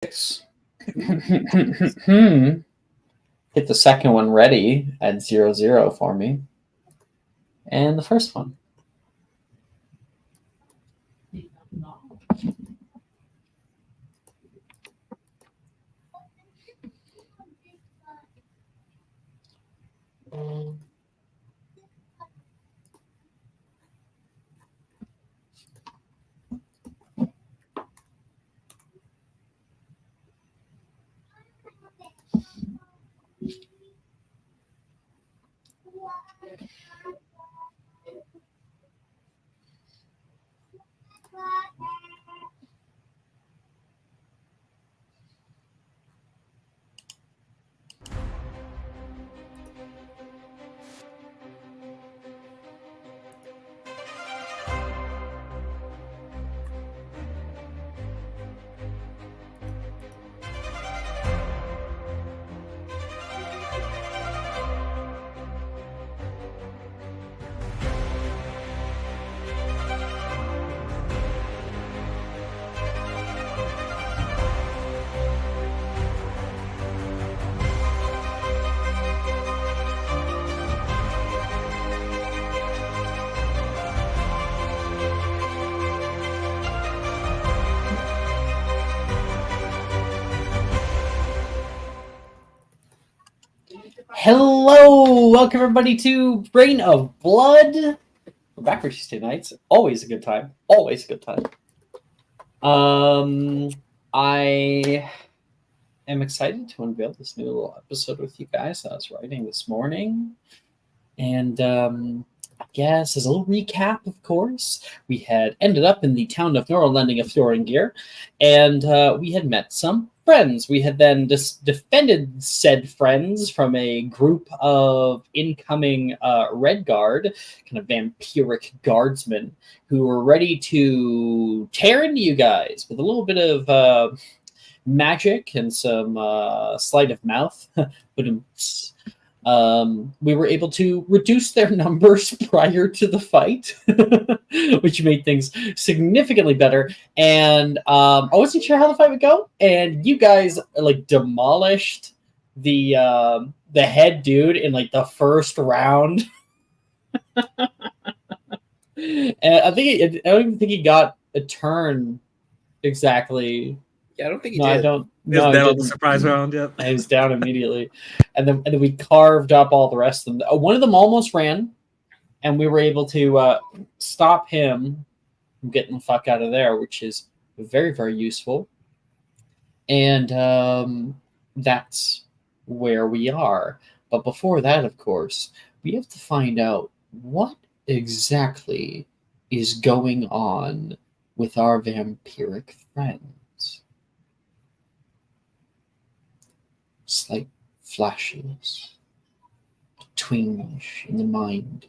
Get the second one ready at 0-0 for me. And the first one. Hello, welcome everybody to Brain of Blood. We're back for Tuesday nights. Always a good time. Always a good time. I am excited to unveil this new little episode with you guys that I was writing this morning. And I guess as a little recap, of course, we had ended up in the town of Norrlanding of Thoringir, and we had met some friends. We had then defended said friends from a group of incoming Red Guard, kind of vampiric guardsmen, who were ready to tear into you guys with a little bit of magic and some sleight of mouth. We were able to reduce their numbers prior to the fight, which made things significantly better. And I wasn't sure how the fight would go, and you guys like demolished the head dude in like the first round. And I don't even think he got a turn exactly. Yeah, I don't think he did. I don't. He was down the surprise round, yep. He was down immediately. And then we carved up all the rest of them. One of them almost ran, and we were able to stop him from getting the fuck out of there, which is very, very useful. And that's where we are. But before that, of course, we have to find out what exactly is going on with our vampiric friends. Slight flashes, twinge in the mind.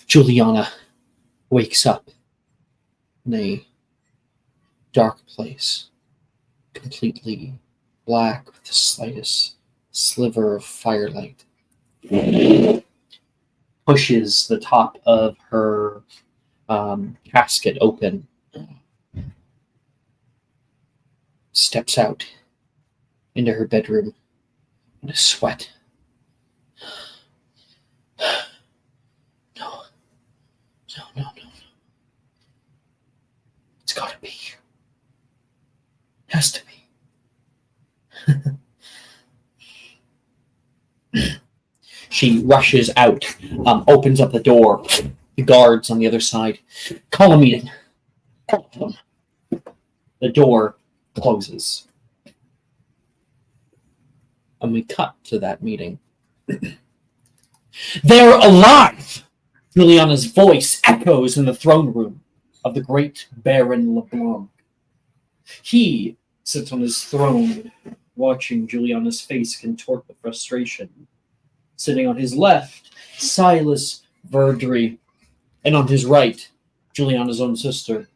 Juliana wakes up in a dark place, completely black with the slightest sliver of firelight. Pushes the top of her casket open. Steps out into her bedroom in a sweat. No. It's gotta be you. Has to be. She rushes out, opens up the door. The guards on the other side call a meeting. The door closes. And we cut to that meeting. They're alive! Juliana's voice echoes in the throne room of the great Baron LeBlanc. He sits on his throne, watching Juliana's face contort with frustration. Sitting on his left, Silas Verdry, and on his right, Juliana's own sister,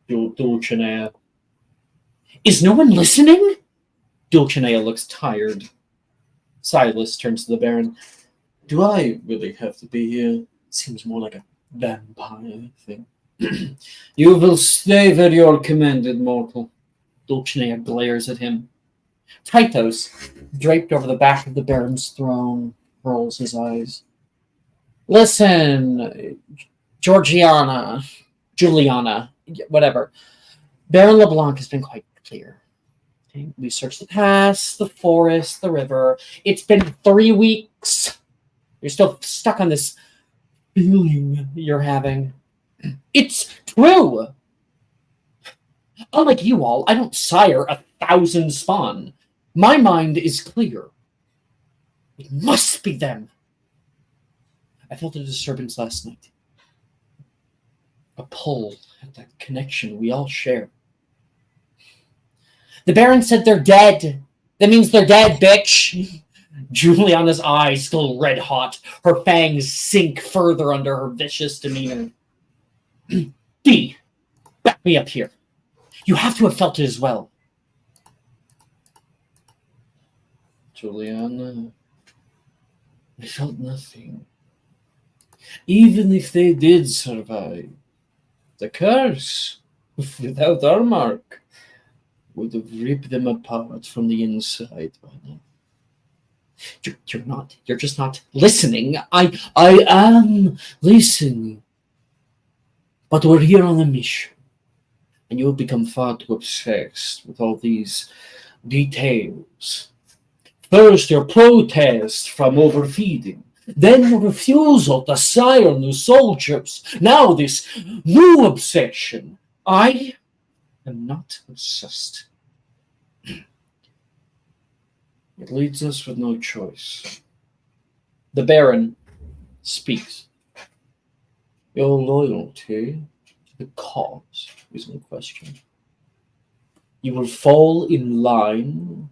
Dulcinea. Is no one listening? Dulcinea looks tired. Silas turns to the Baron. Do I really have to be here? Seems more like a vampire thing. You will stay where you're commanded, mortal. Dulcinea glares at him. Tythos, draped over the back of the Baron's throne, rolls his eyes. Listen, Juliana, whatever. Baron LeBlanc has been quite clear. Okay? We searched the pass, the forest, the river. It's been 3 weeks. You're still stuck on this feeling you're having. It's true. Unlike you all, I don't sire 1,000 spawn. My mind is clear. It must be them. I felt a disturbance last night. A pull at that connection we all share. The Baron said they're dead. That means they're dead, bitch. Juliana's eyes still red hot. Her fangs sink further under her vicious demeanor. D, back me up here. You have to have felt it as well. Juliana, I felt nothing. Even if they did survive, the curse, without our mark, would have ripped them apart from the inside by now. You're just not listening. I am listening. But we're here on a mission. And you'll become far too obsessed with all these details. First, your protest from overfeeding. Then your refusal to sire new soldiers. Now this new obsession. I am not obsessed. It leaves us with no choice. The Baron speaks. Your loyalty to the cause is in question. You will fall in line,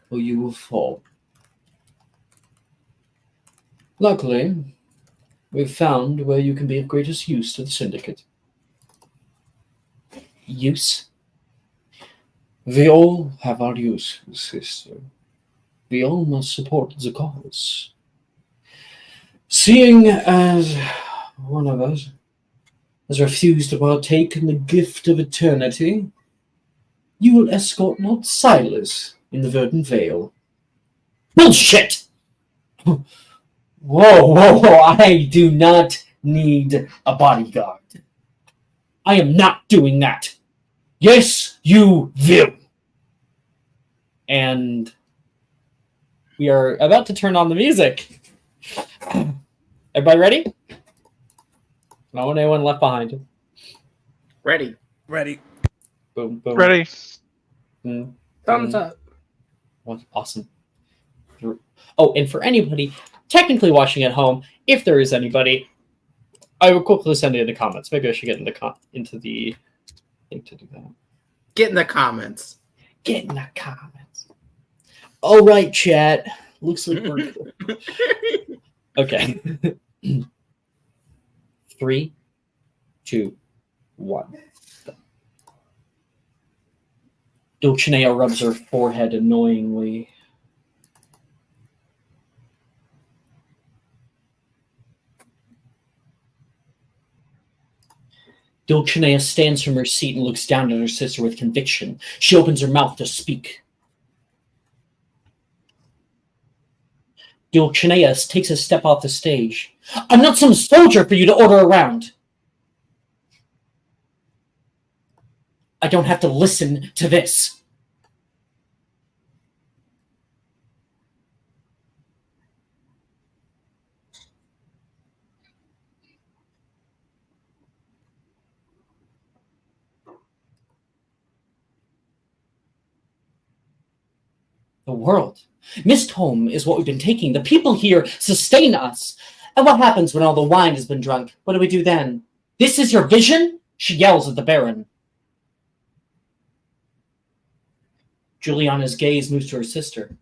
or you will fall. Luckily, we've found where you can be of greatest use to the Syndicate. Use? We all have our uses, sister. We all must support the cause. Seeing as one of us has refused to partake in the gift of eternity, you will escort Lord Silas in the Verdant Vale. Bullshit! Whoa, I do not need a bodyguard. I am not doing that. Yes, you will. And we are about to turn on the music. Everybody ready? I don't want anyone left behind. Ready. Boom, boom. Ready. Boom, Thumbs boom. up. Well, awesome. Oh, and for anybody technically watching at home, if there is anybody, I will quickly send it in the comments. Maybe I should get into the thing to do that. Get in the comments. Get in the comments. All right, chat. Looks like we're okay. 3, 2, 1. Dulcinea rubs her forehead annoyingly. Dulcinea stands from her seat and looks down at her sister with conviction. She opens her mouth to speak. Dulcinea takes a step off the stage. I'm not some soldier for you to order around. I don't have to listen to this. The world. Mist home is what we've been taking. The people here sustain us. And what happens when all the wine has been drunk? What do we do then? This is your vision? She yells at the Baron. Juliana's gaze moves to her sister.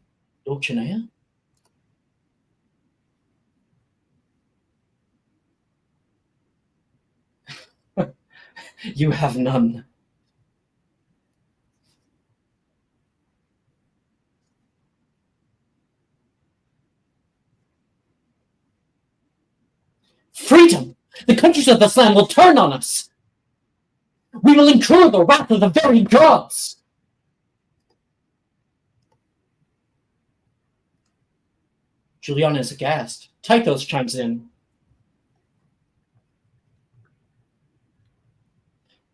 Dulcinea? You have none. Freedom! The countries of this land will turn on us! We will incur the wrath of the very gods! Juliana is aghast. Tythos chimes in.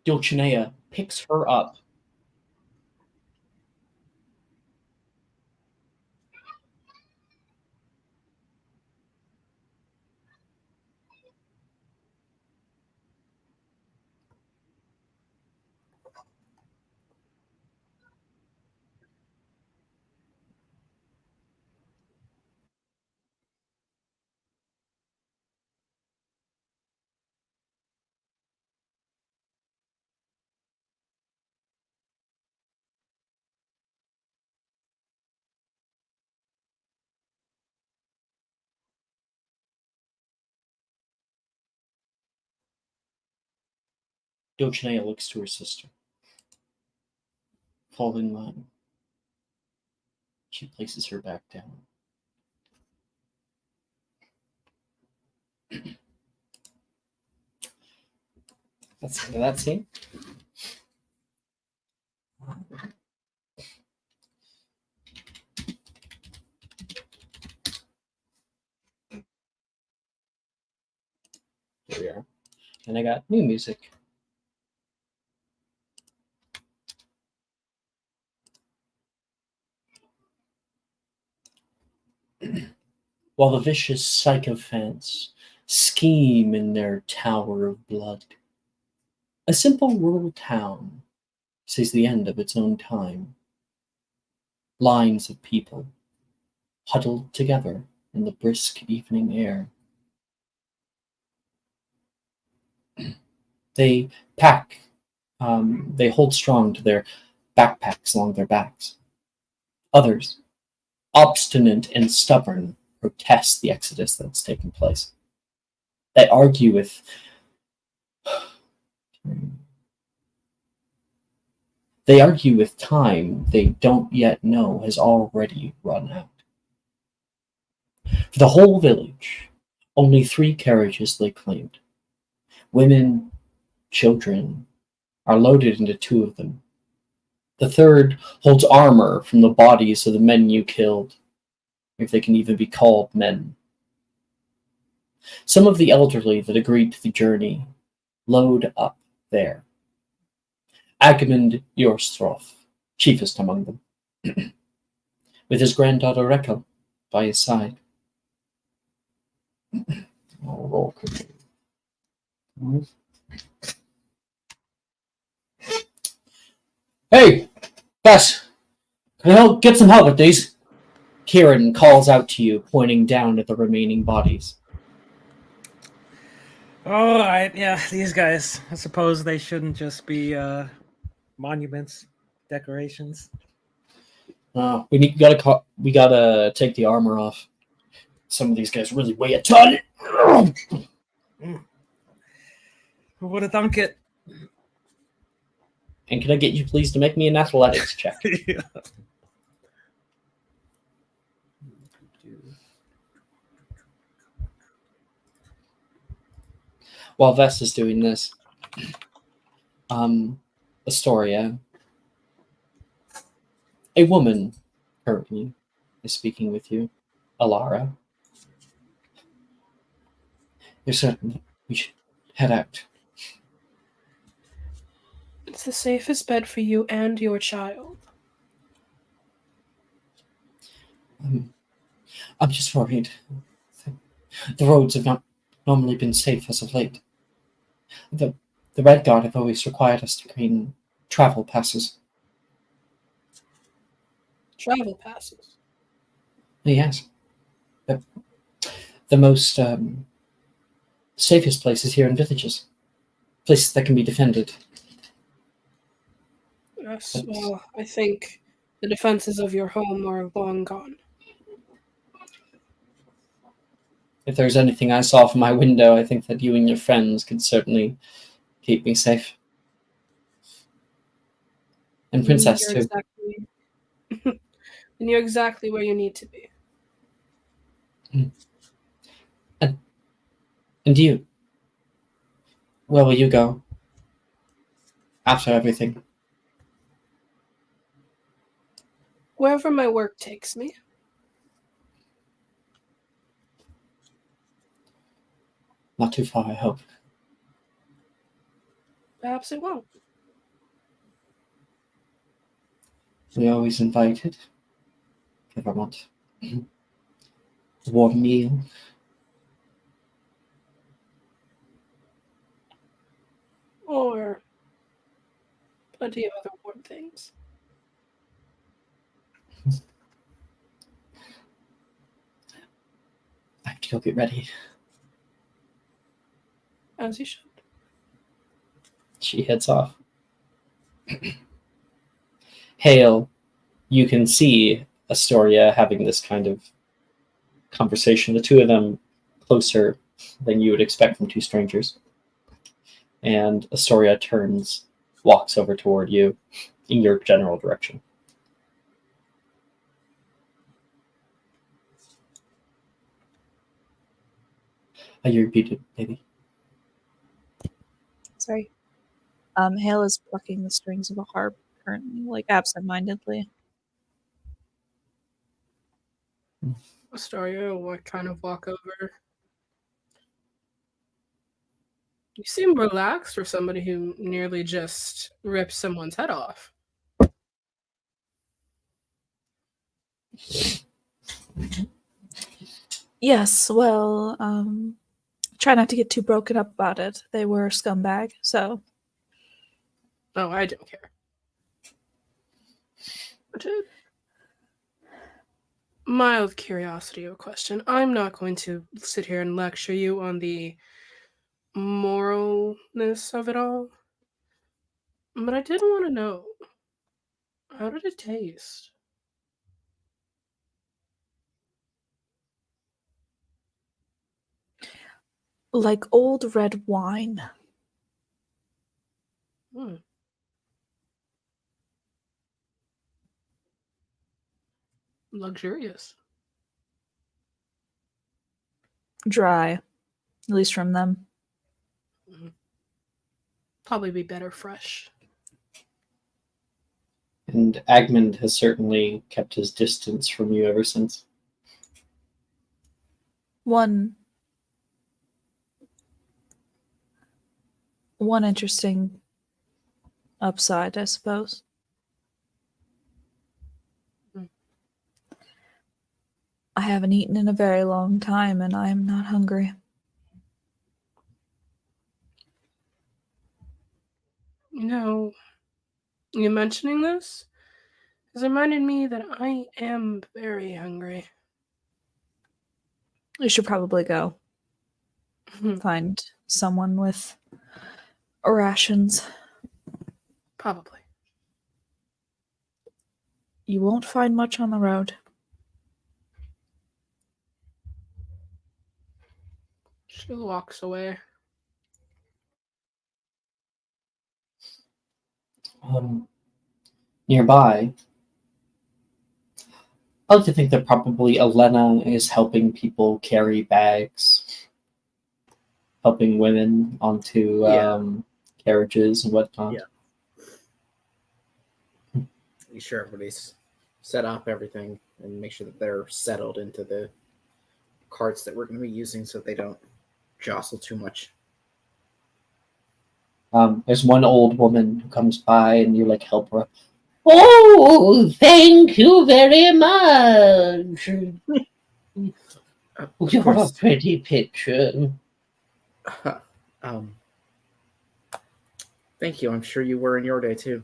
Dulcinea picks her up. Dulcinea looks to her sister. Fall in line. She places her back down. That's the end of that scene. Here we are. And I got new music. While the vicious sycophants scheme in their tower of blood, a simple rural town sees the end of its own time. Lines of people huddled together in the brisk evening air. They they hold strong to their backpacks along their backs. Others, obstinate and stubborn, protest the exodus that's taken place. They argue with time they don't yet know has already run out. For the whole village, only 3 carriages lay claimed. Women, children are loaded into 2 of them. The third holds armor from the bodies of the men you killed, if they can even be called men. Some of the elderly that agreed to the journey load up there. Agamemnon Yorstroth, chiefest among them, with his granddaughter Reka by his side. I'll roll quickly. Hey, Bess, can I get some help with these? Kieran calls out to you, pointing down at the remaining bodies. All right, yeah, these guys. I suppose they shouldn't just be monuments, decorations. We gotta take the armor off. Some of these guys really weigh a ton. Who would have thunk it? And can I get you please to make me an athletics check? Yeah. While Vess is doing this, Astoria, a woman currently is speaking with you, Alara. You're certain that we should head out? It's the safest bed for you and your child. I'm just worried. The roads have not normally been safe as of late. The Red Guard have always required us to gain travel passes. Travel passes. Yes. The most safest places here in villages. Places that can be defended. Yes, well, I think the defenses of your home are long gone. If there's anything I saw from my window, I think that you and your friends could certainly keep me safe. And Princess, too. And you're exactly where you need to be. And you? Where will you go? After everything? Wherever my work takes me. Not too far, I hope. Perhaps it won't. We always invited. If I want a warm meal. Or plenty of other warm things. I have to go get ready. As you should. She heads off. Hale, you can see Astoria having this kind of conversation, the two of them closer than you would expect from two strangers. And Astoria turns, walks over toward you in your general direction. You repeated, maybe. Sorry. Hale is plucking the strings of a harp currently, like absentmindedly. Astoria will kind of walk over. You seem relaxed for somebody who nearly just ripped someone's head off. Yes, well, try not to get too broken up about it. They were a scumbag, so. Oh, I don't care. But mild curiosity of a question. I'm not going to sit here and lecture you on the moralness of it all. But I did want to know, how did it taste? Like old red wine. Hmm. Luxurious. Dry. At least from them. Probably be better fresh. And Agmund has certainly kept his distance from you ever since. One interesting upside, I suppose. I haven't eaten in a very long time, and I'm not hungry. You know, you mentioning this has reminded me that I am very hungry. We should probably go find someone with rations. Probably. You won't find much on the road. She walks away. Nearby, I like to think that probably Elena is helping people carry bags, helping women onto carriages and whatnot. Yeah. Make sure everybody's set up everything and make sure that they're settled into the carts that we're going to be using so they don't jostle too much. There's one old woman who comes by and you like help her. Oh, thank you very much. You're a pretty picture. Thank you. I'm sure you were in your day too.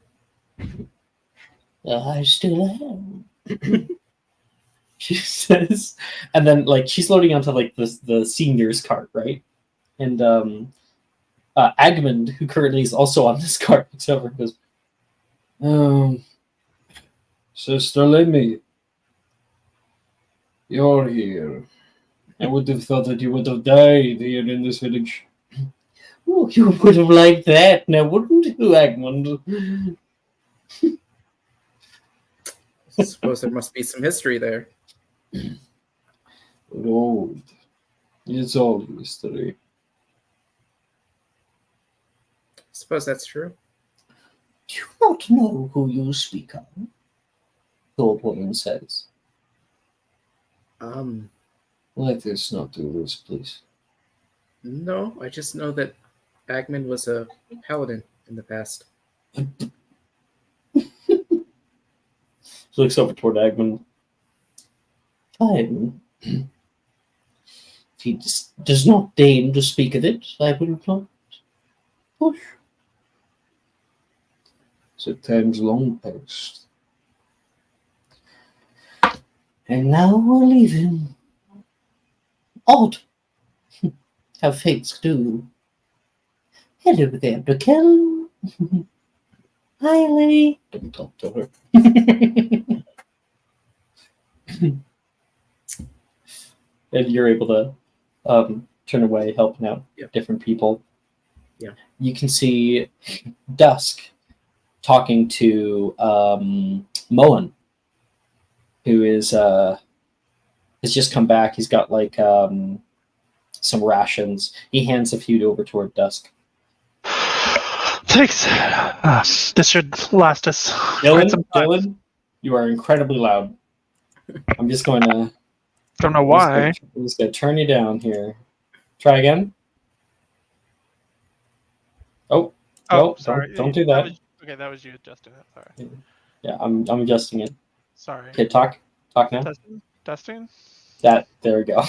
I still am. She says, and then like she's loading onto like the seniors cart, right? And Agmund, who currently is also on this cart, looks over and goes, Sister Lemmy, you're here. I would have thought that you would have died here in this village. Oh, you would have liked that, now wouldn't you, Agmund? I suppose there must be some history there. Old. It's all history. I suppose that's true. Do you not know who you speak of? The old woman says. Let us not do this, please. No, I just know that Agman was a paladin in the past. She looks over toward Agman. Fine. If he does not deign to speak of it, I will not push. So time's long past. And now we'll leave him. Odd how fates do. Hello there, Raquel. Hi, Lily. Don't talk to her. And you're able to turn away, helping out different people. Yeah. You can see Dusk talking to Moen, who has just come back. He's got like some rations. He hands a few over toward Dusk. Thanks. This should last us quite some time. Dylan, you are incredibly loud. I'm just going to. Don't know why. I'm just going to turn you down here. Try again. Oh, no, sorry. don't do that. That was you adjusting it. Sorry. Yeah, I'm adjusting it. Sorry. Okay, talk now. Testing. There we go.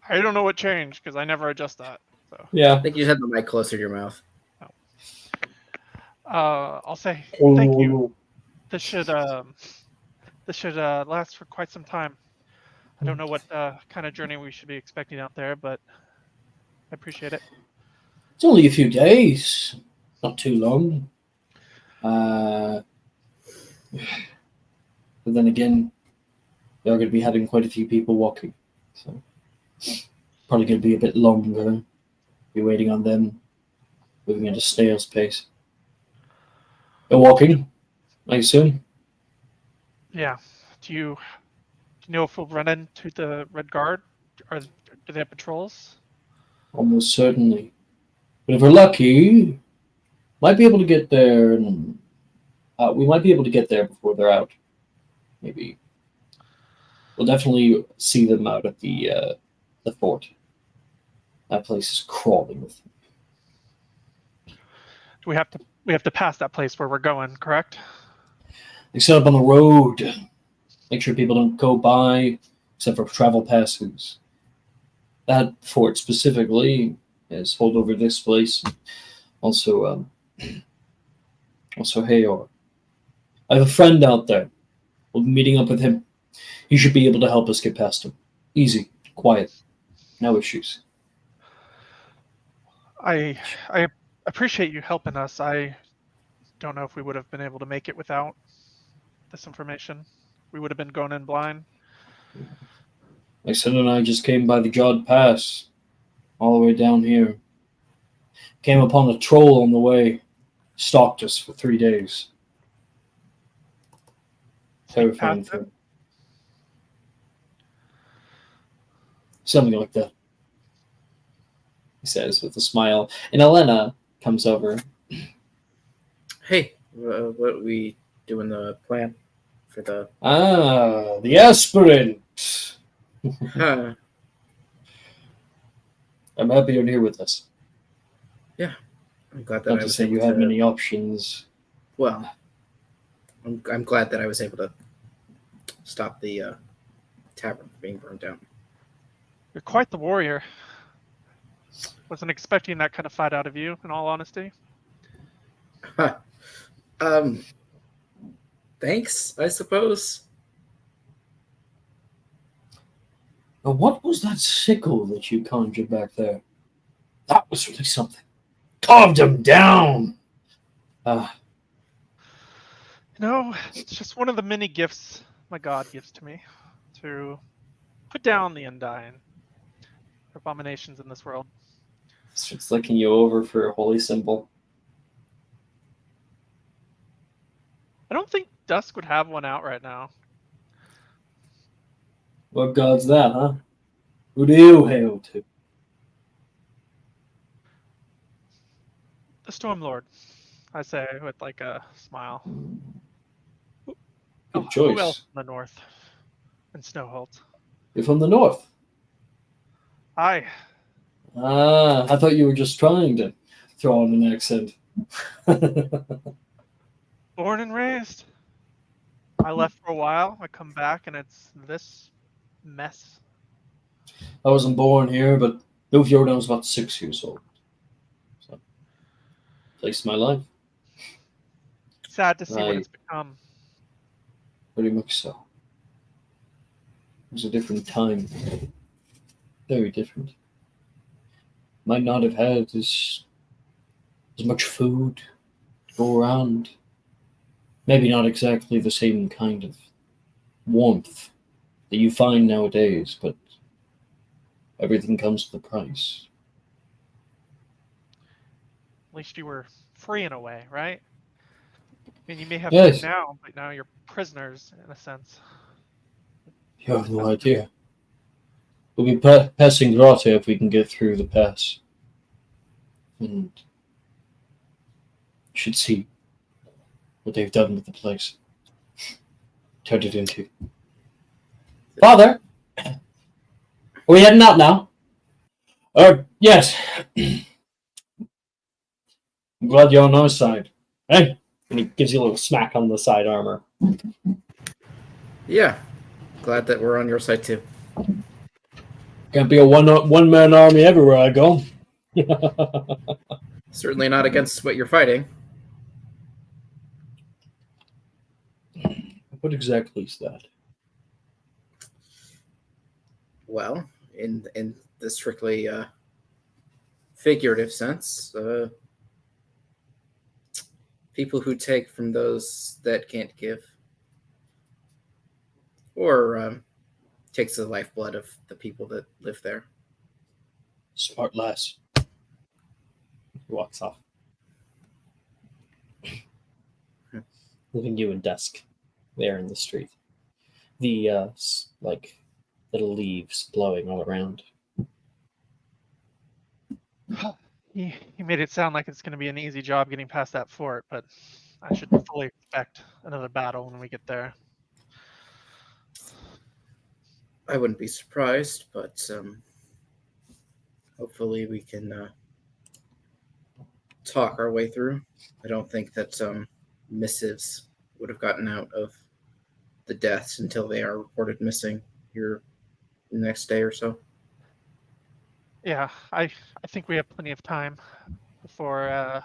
I don't know what changed because I never adjust that. So Yeah. I think you just had the mic closer to your mouth. I'll say thank you. This should last for quite some time. I don't know what kind of journey we should be expecting out there, but I appreciate it. It's only a few days, not too long. But then again, they're going to be having quite a few people walking, so probably going to be a bit longer. Be waiting on them, moving at a snail's pace. They're walking, I assume. Yeah. Do you know if we'll run into the Red Guard? Or do they have patrols? Almost certainly. But if we're lucky, might be able to get there. And, we might be able to get there before they're out. Maybe. We'll definitely see them out at the fort. That place is crawling with them. Do we have to pass that place where we're going, correct? They set up on the road. Make sure people don't go by, except for travel passes. That fort specifically is hold over this place. Also Hayor. I have a friend out there. We'll be meeting up with him. He should be able to help us get past him. Easy, quiet, no issues. I appreciate you helping us. I don't know if we would have been able to make it without this information. We would have been going in blind. My son and I just came by the Jod Pass, all the way down here. Came upon a troll on the way. Stalked us for 3 days. Terrifying thing. Something like that, he says with a smile. And Elena comes over. Hey, what we doing the plan for the... The aspirant. Huh. I'm happy you're here with us. I'm glad that Not I to was say able you have to... many options. Well, I'm glad that I was able to stop the tavern from being burned down. You're quite the warrior. Wasn't expecting that kind of fight out of you, in all honesty. Huh. Thanks, I suppose. Now, what was that sickle that you conjured back there? That was really something. Carved him down. No, it's just one of the many gifts my god gives to me to put down the undying abominations in this world. Starts licking you over for a holy symbol. I don't think Dusk would have one out right now. What god's that, huh? Who do you hail to? The Stormlord, I say with like a smile. Good choice. Who else in the north? In Snowholt. You're from the north. Aye. Ah, I thought you were just trying to throw on an accent. Born and raised. I left for a while. I come back and it's this mess. I wasn't born here, but moved here when I was about 6 years old. So, place of my life. Sad to see what Right. it's become. Very much so. It was a different time. Very different. Might not have had as much food to go around. Maybe not exactly the same kind of warmth that you find nowadays, but everything comes with a price. At least you were free in a way, right? I mean, you may have Yes. food now, but now you're prisoners in a sense. You have no idea. We'll be passing Grata if we can get through the pass. And you should see what they've done with the place. Turned it into. Father! Are we heading out now? Yes. I'm glad you're on our side. Hey? And he gives you a little smack on the side armor. Yeah, glad that we're on your side too. Can't be a one-man army everywhere I go. Certainly not against what you're fighting. What exactly is that? Well, in the strictly figurative sense, people who take from those that can't give, or takes the lifeblood of the people that live there. Smart lass. He walks off. Leaving you in dusk there in the street. The like little leaves blowing all around. He made it sound like it's going to be an easy job getting past that fort, but I should fully expect another battle when we get there. I wouldn't be surprised, but hopefully we can talk our way through. I don't think that missives would have gotten out of the deaths until they are reported missing here the next day or so. Yeah, I think we have plenty of time before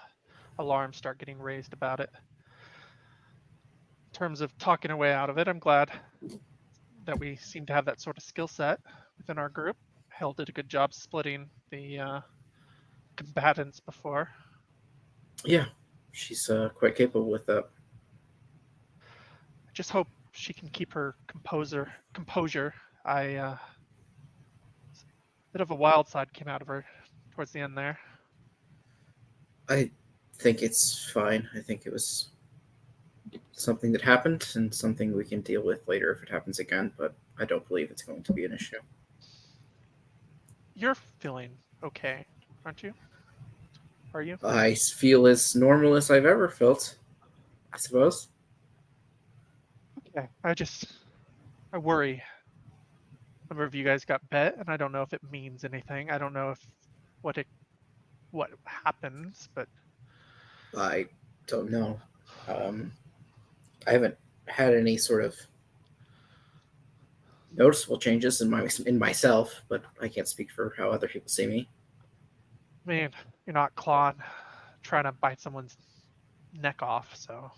alarms start getting raised about it. In terms of talking our way out of it, I'm glad that we seem to have that sort of skill set within our group. Hell did a good job splitting the combatants before. Yeah, she's quite capable with that. I just hope she can keep her composure. Bit of a wild side came out of her towards the end there. I think it's fine. I think it was something that happened and something we can deal with later if it happens again, but I don't believe it's going to be an issue. You're feeling okay, aren't you? Are you? I feel as normal as I've ever felt, I suppose. Okay. I worry. A number of you guys got bet, and I don't know if it means anything. I don't know if what happens, but I don't know. I haven't had any sort of noticeable changes in myself, but I can't speak for how other people see me. I mean, you're not clawing, trying to bite someone's neck off, so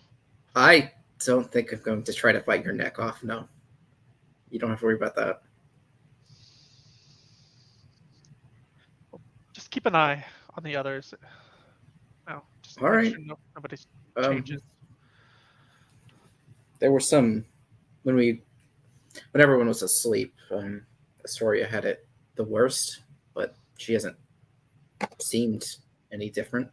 I don't think I'm going to try to bite your neck off. No, you don't have to worry about that. just keep an eye on the others. No, just All make right. sure nobody Um, changes. There were some when everyone was asleep. Astoria had it the worst, but she hasn't seemed any different.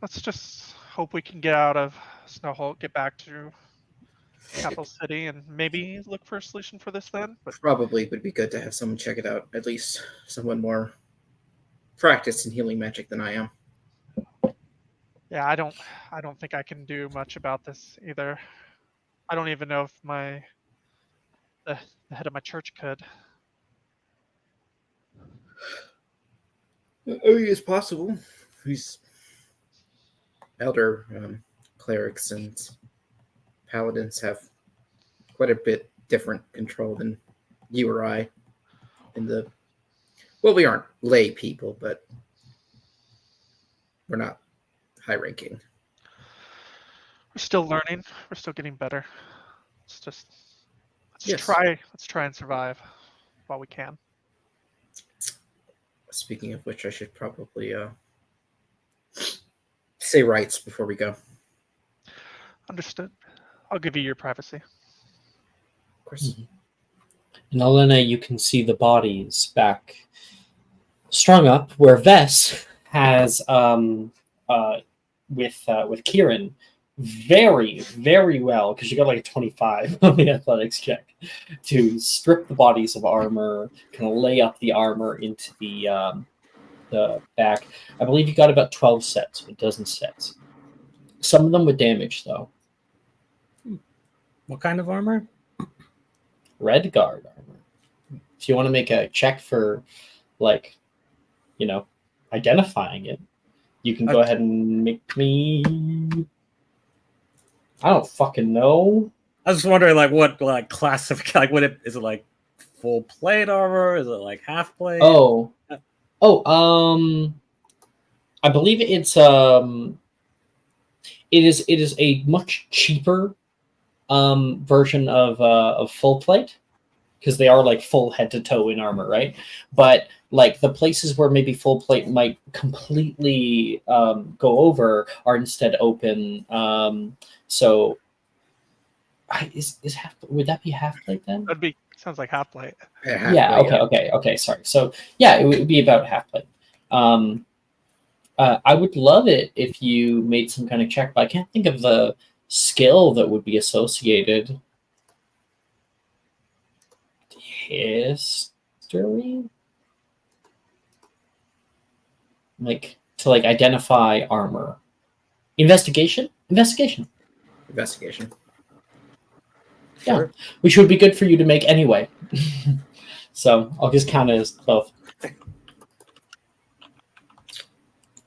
Let's just hope we can get out of Snowholt, get back to Capital City, and maybe look for a solution for this then. But Probably would be good to have someone check it out. At least someone more practiced in healing magic than I am. yeah, I don't think I can do much about this either. I don't even know if my the head of my church could. I mean, it's possible. These elder clerics and paladins have quite a bit different control than you or I. Well, we aren't lay people, but we're not high ranking. We're still learning. We're still getting better. Let's Yes. try and survive while we can. Speaking of which, I should probably say rights before we go. Of Understood. I'll give you your privacy. course. In Elena, you can see the bodies back strung up, where Vess has with Kieran very, very well, because you got like a 25 on the athletics check, to strip the bodies of armor, kind of lay up the armor into the back. I believe you got about 12 sets, a dozen sets. Some of them with damage, though. What kind of armor? Red guard armor. If you want to make a check for, like, identifying it, you can go ahead and make me. I don't fucking know. I was just wondering, like, what class of is it like full plate armor? Is it like half plate? I believe it is a much cheaper version of full plate, because they are like full head to toe in armor, right? But like the places where maybe full plate might completely go over are instead open. So would that be half plate then? Sounds like half plate. Yeah. Okay. Sorry. So yeah, it would be about half plate. I would love it if you made some kind of check, but I can't think of the skill that would be associated. History? Like, to like identify armor. Investigation. Yeah, Sure. which would be good for you to make anyway. So I'll just count it as both.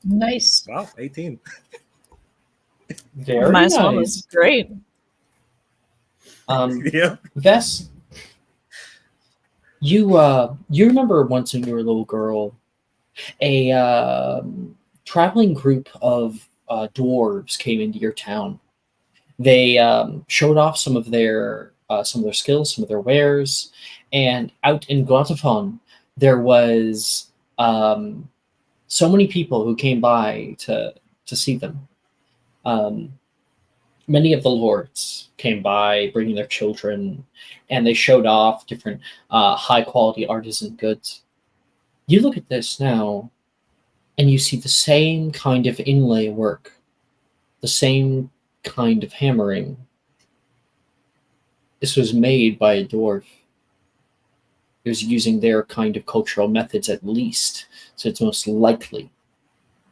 Nice. Wow, 18. Very Minus nice. one was great. Yeah. Vess, you remember once when you were a little girl, a traveling group of dwarves came into your town. They showed off some of their skills, some of their wares, and out in Gautafon there was so many people who came by to see them. Many of the lords came by bringing their children, and they showed off different high quality artisan goods. You look at this now, and you see the same kind of inlay work, the same kind of hammering. This was made by a dwarf. It was using their kind of cultural methods at least, so it's most likely.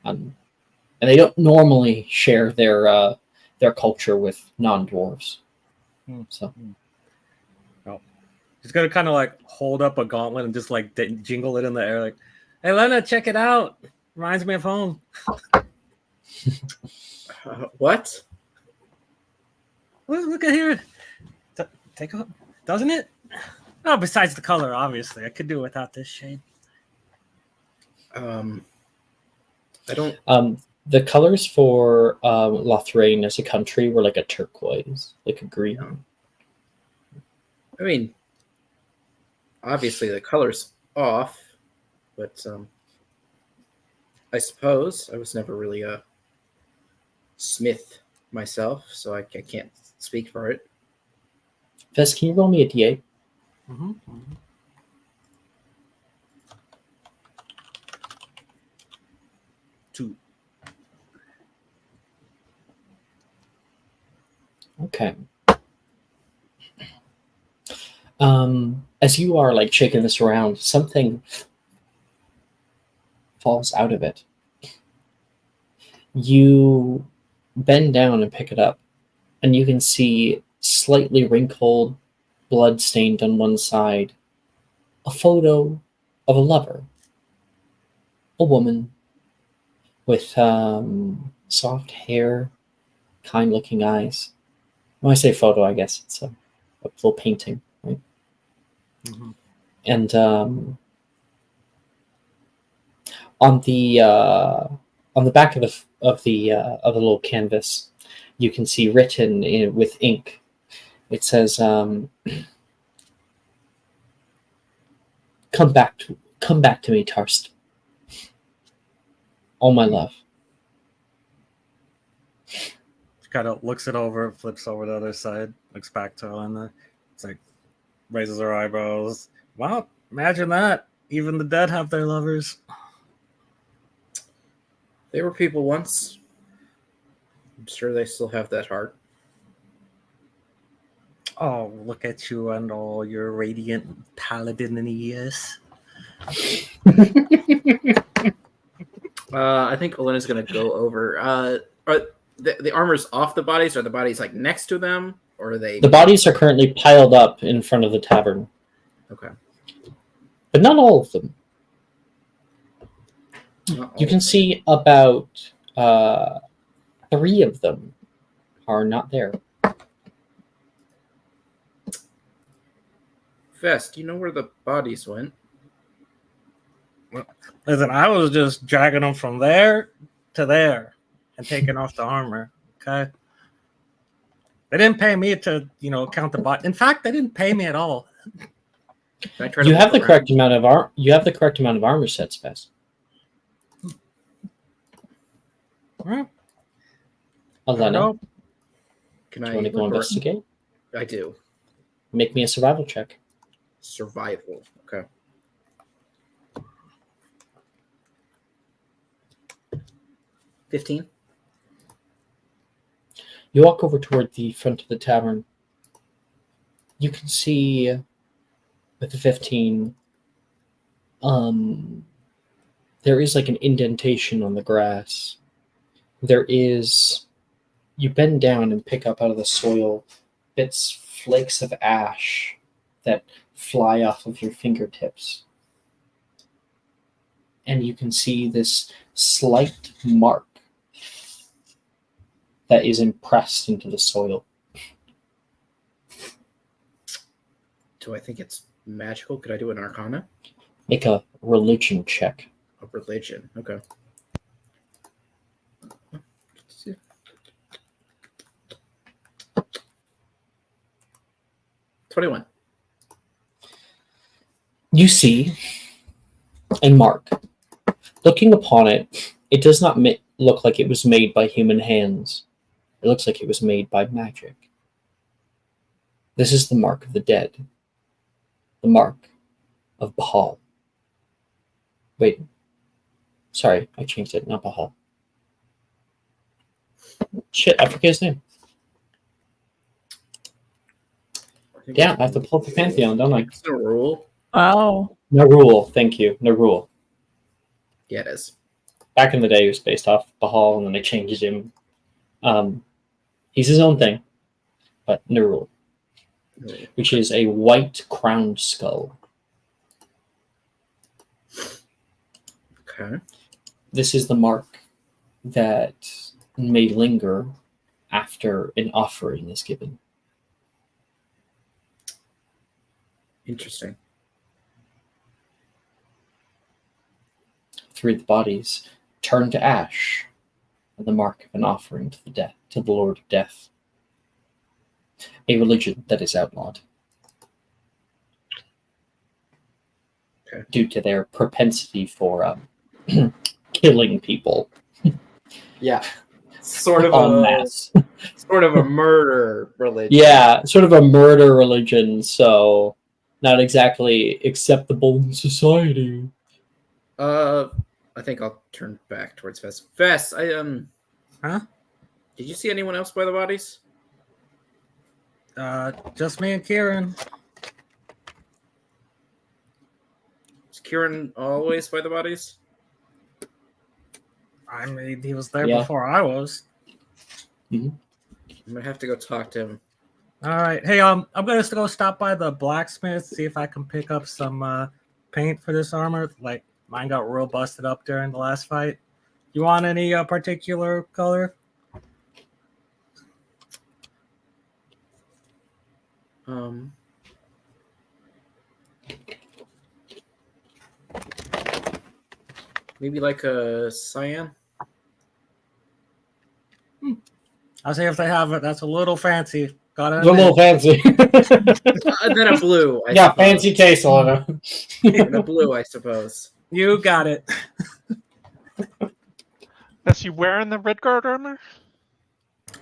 And they don't normally share their culture with non-dwarves. So He's gonna kind of like hold up a gauntlet and just like jingle it in the air, like, "Hey, Lena, check it out. Reminds me of home." What? Look at here. Take a look. Doesn't it? Oh, besides the color, obviously. I could do without this shade. I don't. The colors for Lothlorien as a country were like a turquoise, like a green. I mean, obviously the color's off, but I suppose I was never really a smith myself, so I can't speak for it. Vess, can you roll me a d8? Mm-hmm. 2. Okay. As you are like shaking this around, something falls out of it. You bend down and pick it up, and you can see slightly wrinkled, blood stained on one side, a photo of a lover, a woman with soft hair, kind looking eyes. When I say photo, I guess it's a little painting, right? Mhm. And on the back of the little canvas, you can see written with ink. It says, come back to me, Tarst. All my love." Kind of looks it over, flips over the other side, looks back to Elena. It's like raises her eyebrows. Wow, imagine that. Even the dead have their lovers. They were people once. I'm sure they still have that heart. Oh, look at you and all your radiant paladin-ness. I think Elena's gonna go over. Are the armor's off the bodies? Are the bodies like next to them, or are they? The bodies are currently piled up in front of the tavern, Okay. but not all of them. Not all You can of them. see about 3 of them are not there. Vest, do you know where the bodies went? Listen, I was just dragging them from there to there and taking off the armor. Okay. They didn't pay me to, count the bot. In fact, they didn't pay me at all. Can I try to You have look the correct around? amount of You have the correct amount of armor sets, Bess. Well, Elena, no. Can do I you want to go look around? investigate? I do. Make me a survival check. Survival. Okay. 15. You walk over toward the front of the tavern. You can see with the 15, there is like an indentation on the grass. You bend down and pick up out of the soil flakes of ash that fly off of your fingertips. And you can see this slight mark that is impressed into the soil. Do I think it's magical? Could I do an arcana? Make a religion check. A religion. Okay. $21. You see a mark. Looking upon it, it does not look like it was made by human hands. It looks like it was made by magic. This is the mark of the dead. The mark of Bahal. Wait. Sorry, I changed it. Not Bahal. Shit, I forget his name. Damn, I have to pull up the Pantheon, don't I? It's a rule. Wow. Nerul, thank you. Nerul. Yeah, it is. Back in the day, he was based off Bahal, and then they changed him. He's his own thing, but Nerul, which is a white crowned skull. Okay. This is the mark that may linger after an offering is given. Interesting. 3 of the bodies turn to ash, the mark of an offering to the Lord of Death. A religion that is outlawed. Okay. Due to their propensity for killing people Yeah. Sort of en a masse. sort of a murder religion. Yeah, sort of a murder religion, so not exactly acceptable in society. I think I'll turn back towards Vess. Vess, Huh? did you see anyone else by the bodies? Just me and Kieran. Is Kieran always by the bodies? I mean, he was there Yeah. before I was. I'm gonna have to go talk to him. All right. Hey, I'm gonna go stop by the blacksmith, see if I can pick up some paint for this armor. Like mine got real busted up during the last fight. You want any particular color? Maybe like a cyan. I'll see if they have it. That's a little fancy. Got it. It's a little fancy. Then a blue. I Yeah, suppose. fancy taste, Lena. And a blue, I suppose. You got it. Is she wearing the red guard armor?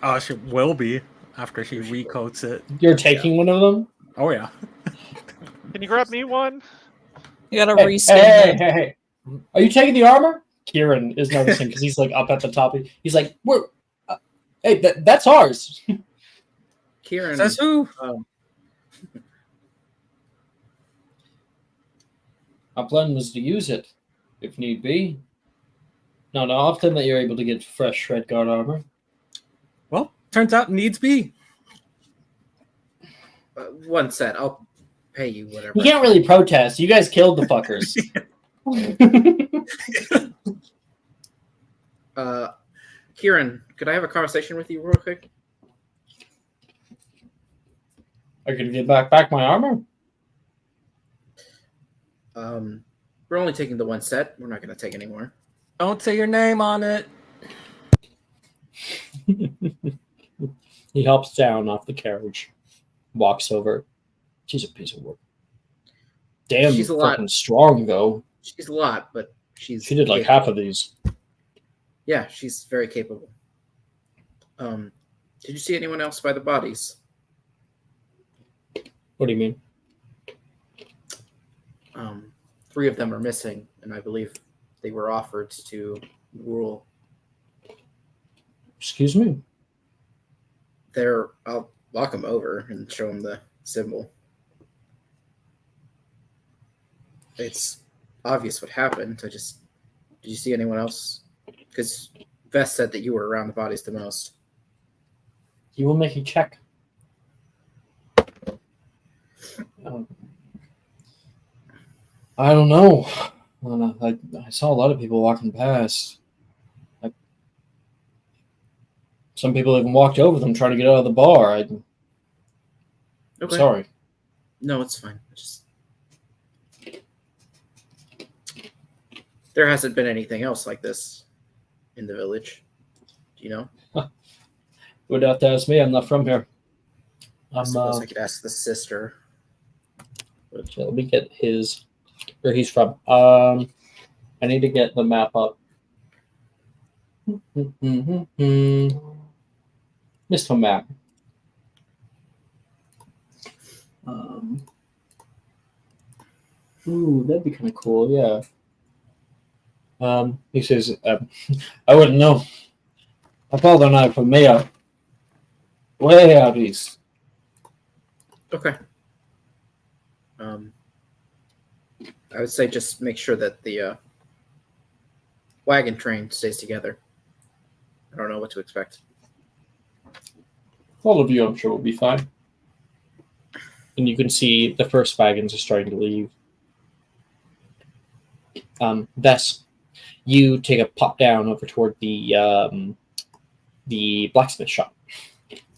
Oh, she will be after she recoats it. You're taking one of them? Oh yeah. Can you grab me one? You gotta Hey, reskin hey, it. hey, hey. Are you taking the armor? Kieran is noticing because he's like up at the top. He's like, "We're, hey, that's ours." Kieran. Says who? Our plan was to use it, if need be. Not often that you're able to get fresh red guard armor. Well, turns out needs be. One set. I'll pay you whatever. You can't really protest. You guys killed the fuckers. Kieran, could I have a conversation with you real quick? I could get back my armor. We're only taking the one set. We're not going to take any more. Don't say your name on it. He helps down off the carriage, walks over. She's a piece of work. Damn, She's a lot. fucking strong though. She's a lot, but she did like half of these. Yeah, she's very capable. Did you see anyone else by the bodies? What do you mean? 3 of them are missing, and I believe they were offered to rule. Excuse me? I'll walk them over and show them the symbol. It's obvious what happened. Did you see anyone else? Because Vess said that you were around the bodies the most. You will make a check. I don't know. I saw a lot of people walking past. Some people even walked over them trying to get out of the bar. I'm sorry. No, it's fine. There hasn't been anything else like this in the village. Do you know? Would have to ask me. I'm not from here. I suppose I could ask the sister. Let me get where he's from. I need to get the map up. Mr. Map. Ooh, that'd be kind of cool. Yeah. He says, I wouldn't know. My father and I are from Mayo. Way out east. Okay. I would say just make sure that the wagon train stays together. I don't know what to expect. All of you, I'm sure, will be fine. And you can see the first wagons are starting to leave. Vess, you take a pop down over toward the blacksmith shop.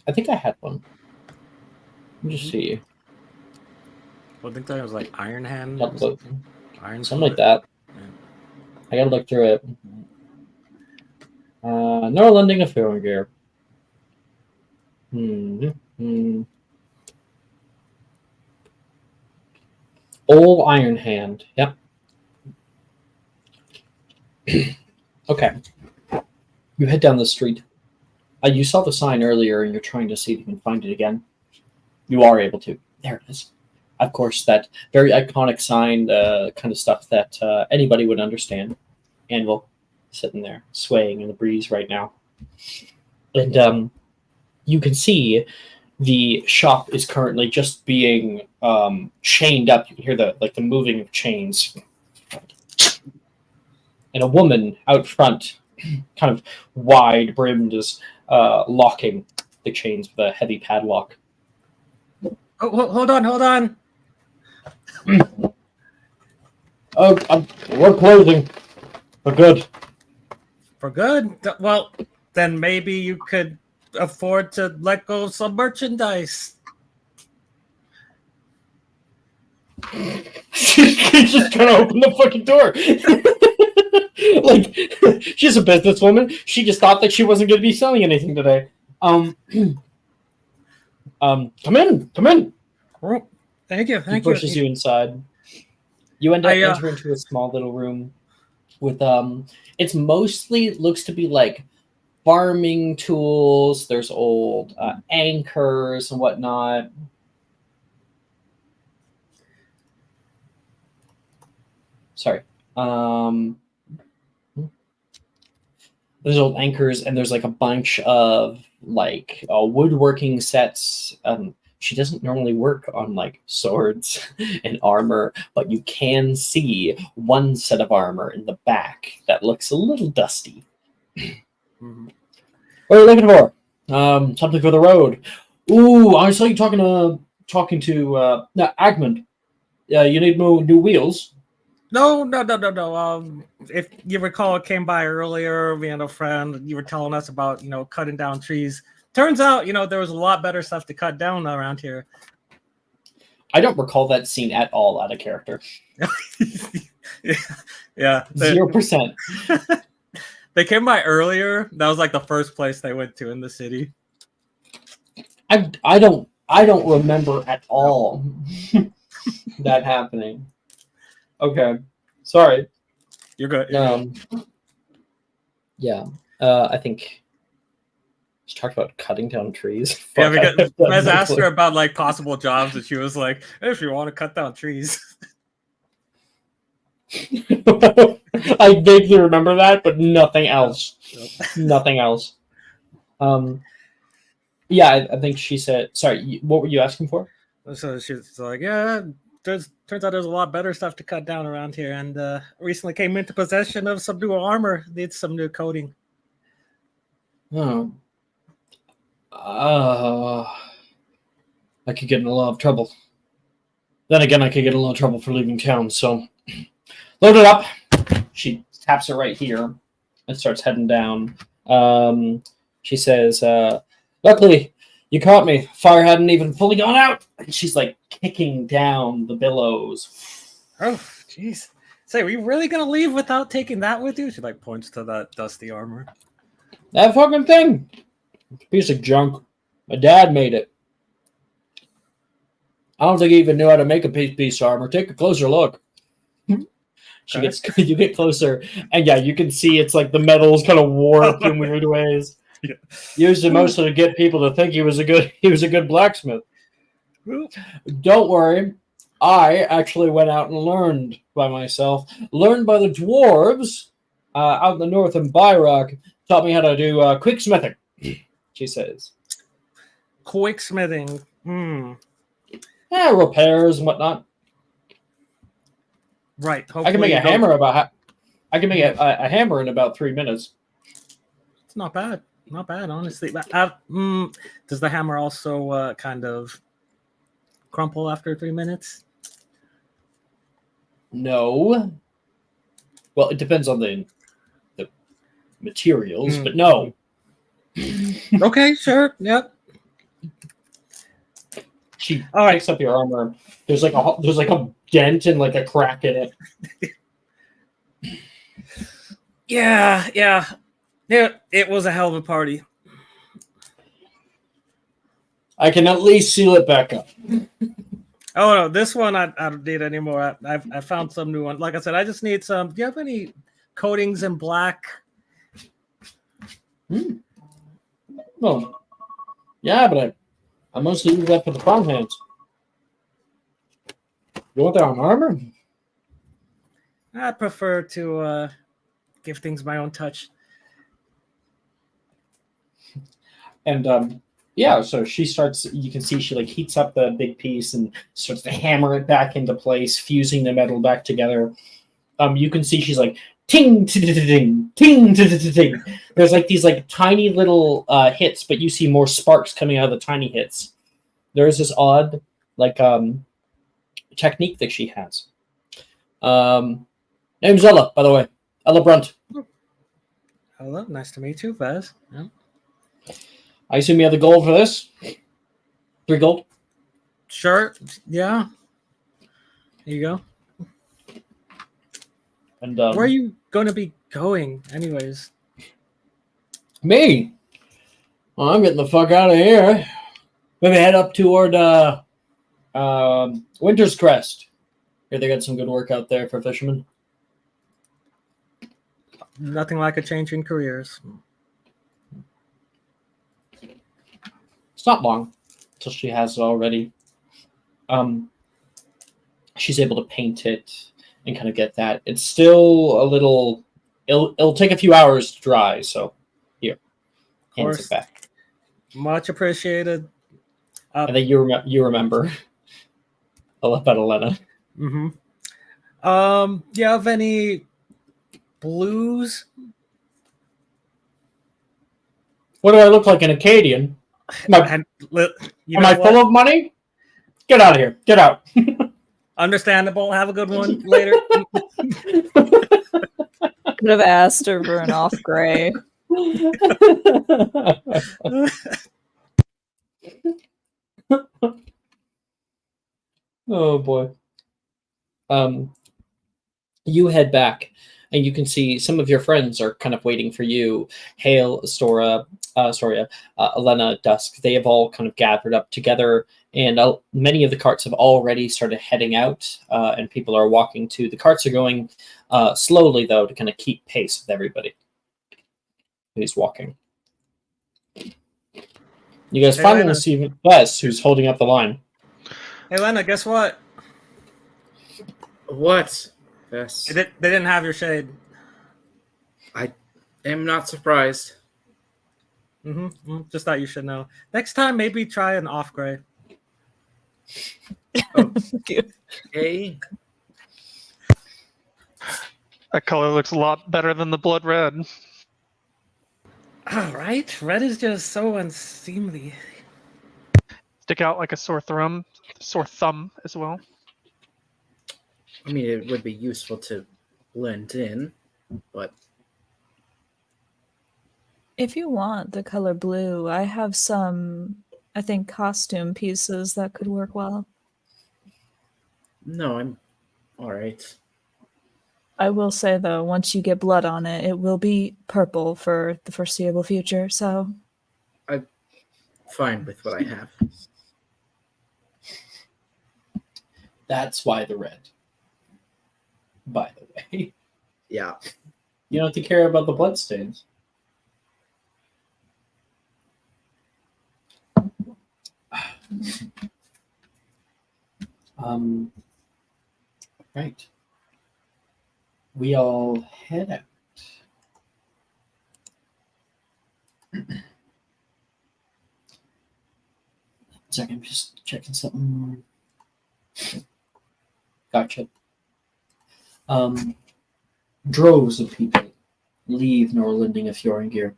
I think I had one. Let me just see. I think that was like Iron Hand. Iron Something like that. Yeah. I gotta look through it. No lending of throwing gear. Old Iron Hand. Yep. Okay. You head down the street. You saw the sign earlier and you're trying to see if you can find it again. You are able to. There it is. Of course, that very iconic sign, the kind of stuff that anybody would understand. Anvil sitting there, swaying in the breeze right now. And you can see the shop is currently just being chained up. You can hear the moving of chains. And a woman out front, kind of wide-brimmed, is locking the chains with a heavy padlock. Oh, hold on. We're closing. We're good. For good? Well, then maybe you could afford to let go of some merchandise. She's just trying to open the fucking door. Like, she's a businesswoman. She just thought that she wasn't going to be selling anything today. Come in. Oh, thank you. He pushes you inside. You end up I, enter into a small little room with it's mostly looks to be like farming tools. There's old anchors and whatnot. Sorry. There's old anchors and there's like a bunch of like woodworking sets. She doesn't normally work on like swords and armor, but you can see one set of armor in the back that looks a little dusty. Mhm. What are you looking for? Something for the road. Ooh, I saw you talking to Agmund. You need new wheels. No. If you recall, I came by earlier. Me and a friend. You were telling us about cutting down trees. Turns out, there was a lot better stuff to cut down around here. I don't recall that scene at all out of character. Yeah. 0%. They came by earlier. That was like the first place they went to in the city. I don't remember at all that happening. Okay, sorry. You're good. Yeah. I think she talked about cutting down trees. Yeah, Fuck, because I Rez have no asked clue. her about like possible jobs, and she was like, "If you want to cut down trees." I vaguely remember that, but nothing else. Nope. Nothing else. Yeah, I think she said. Sorry, what were you asking for? So she's like, "Yeah, turns out there's a lot better stuff to cut down around here, and recently came into possession of some new armor. Needs some new coating." Oh. I could get in a lot of trouble. Then again, I could get in a lot of trouble for leaving town. So, load it up. She taps it right here and starts heading down. She says, "Luckily, you caught me. Fire hadn't even fully gone out." And she's like kicking down the billows. Oh, jeez. Say, were you really gonna leave without taking that with you? She like points to that dusty armor. That fucking thing. It's a piece of junk. My dad made it. I don't think he even knew how to make a piece of armor. Take a closer look. She Okay. gets you get closer, and yeah, you can see it's like the metal's kind of warped in weird ways. Yeah. Used it mostly to get people to think he was a good blacksmith. Well, Don't worry, I actually went out and learned by myself. Learned by the dwarves out in the north in Byrock. Taught me how to do quicksmithing. She says, quicksmithing. repairs and whatnot. Right. I can make a hammer I can make a hammer in about 3 minutes. It's not bad. Not bad, honestly. But, does the hammer also kind of crumple after 3 minutes? No. Well, it depends on the materials, but no. Okay, sure. Yep. She All right. picks up your armor. There's like a dent and like a crack in it. Yeah. It was a hell of a party. I can at least seal it back up. Oh no, this one I don't need anymore. I found some new one. Like I said, I just need some. Do you have any coatings in black? Well, yeah, but I mostly use that for the farmhands. You want that on armor? I prefer to give things my own touch. And yeah, so she starts. You can see she like heats up the big piece and starts to hammer it back into place, fusing the metal back together. You can see she's like ting ting ting ting. There's like these like tiny little hits, but you see more sparks coming out of the tiny hits. There's this odd technique that she has. Name's Ella, by the way. Ella Brunt. Hello, nice to meet you, Vez. Yeah. I assume you have the gold for this? 3 gold? Sure. Yeah. Here you go. And Where are you going to be going, anyways? me? Well, I'm getting the fuck out of here. Maybe head up toward Winter's Crest. Here they got some good work out there for fishermen. Nothing like a change in careers. It's not long until she has it already. She's able to paint it and kind of get that. It's still a little. It'll take a few hours to dry. So here, hands it back. Much appreciated. And then you remember about Elena. Mm-hmm. Do you have any blues? What do I look like, an Acadian? Am I full of money? Get out of here. Get out. Understandable. Have a good one later. Could have asked her for an off gray. Oh boy. You head back, and you can see some of your friends are kind of waiting for you. Hale, Astoria, Elena, Dusk. They have all kind of gathered up together, and many of the carts have already started heading out, and people are walking too. The carts are going slowly, though, to kind of keep pace with everybody who's walking. You guys finally see Wes, who's holding up the line. Hey, Lena, guess what? What? Yes. They didn't have your shade. I am not surprised. Mm-hmm. Just thought you should know. Next time, maybe try an off gray. Okay. That color looks a lot better than the blood red. All right, red is just so unseemly. Stick out like a sore thumb as well. I mean, it would be useful to blend in, but If you want the color blue, I have some, I think, costume pieces that could work well. no, I'm all right. I will say, though, once you get blood on it, it will be purple for the foreseeable future, so... I'm fine with what I have. That's why the red. By the way. Yeah. You don't have to care about the bloodstains. Right. We all head out. Second, I'm just checking something. Gotcha. Droves of people leave Norlending of Fjorengir,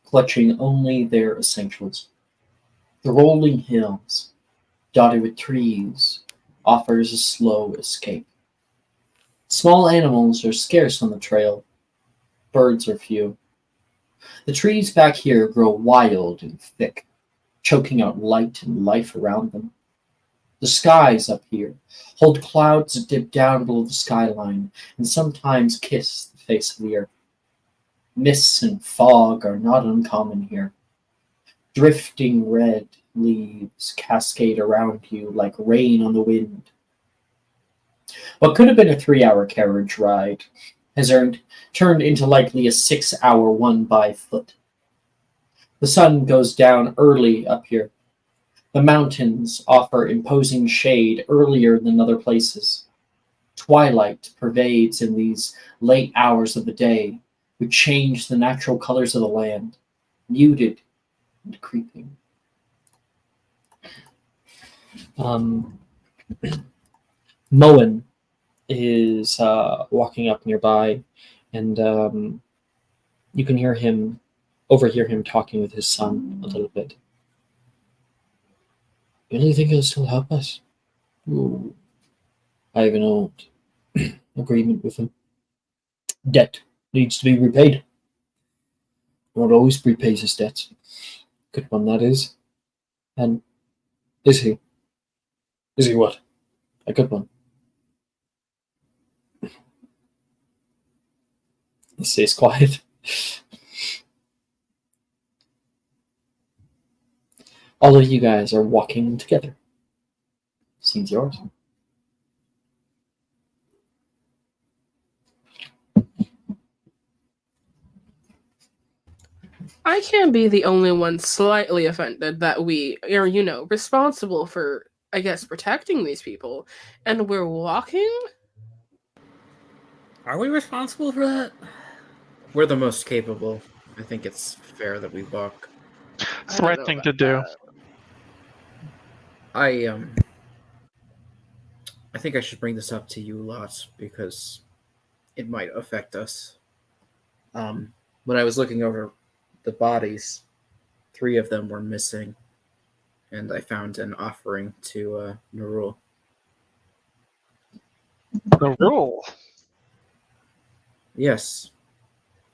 clutching only their essentials. The rolling hills, dotted with trees, offers a slow escape. Small animals are scarce on the trail. Birds are few. The trees back here grow wild and thick, choking out light and life around them. The skies up here hold clouds that dip down below the skyline and sometimes kiss the face of the earth. Mists and fog are not uncommon here. Drifting red leaves cascade around you like rain on the wind. What could have been a 3-hour carriage ride has turned into likely a 6-hour one by foot. The sun goes down early up here. The mountains offer imposing shade earlier than other places. Twilight pervades in these late hours of the day, which change the natural colors of the land, muted and creeping. Moen is walking up nearby, and you can overhear him talking with his son a little bit. You really think he'll still help us? Ooh, I have an old agreement with him. Debt needs to be repaid. Not always repays his debts. Good one, that is. And is he? Is he what? A good one. He stays quiet. All of you guys are walking together. Scene's yours. I can't be the only one slightly offended that we are, responsible for, I guess, protecting these people, and we're walking? Are we responsible for that? We're the most capable. I think it's fair that we walk. It's the right thing to do. I think I should bring this up to you lot because it might affect us. When I was looking over the bodies, 3 of them were missing, and I found an offering to Narul. The rule. Yes,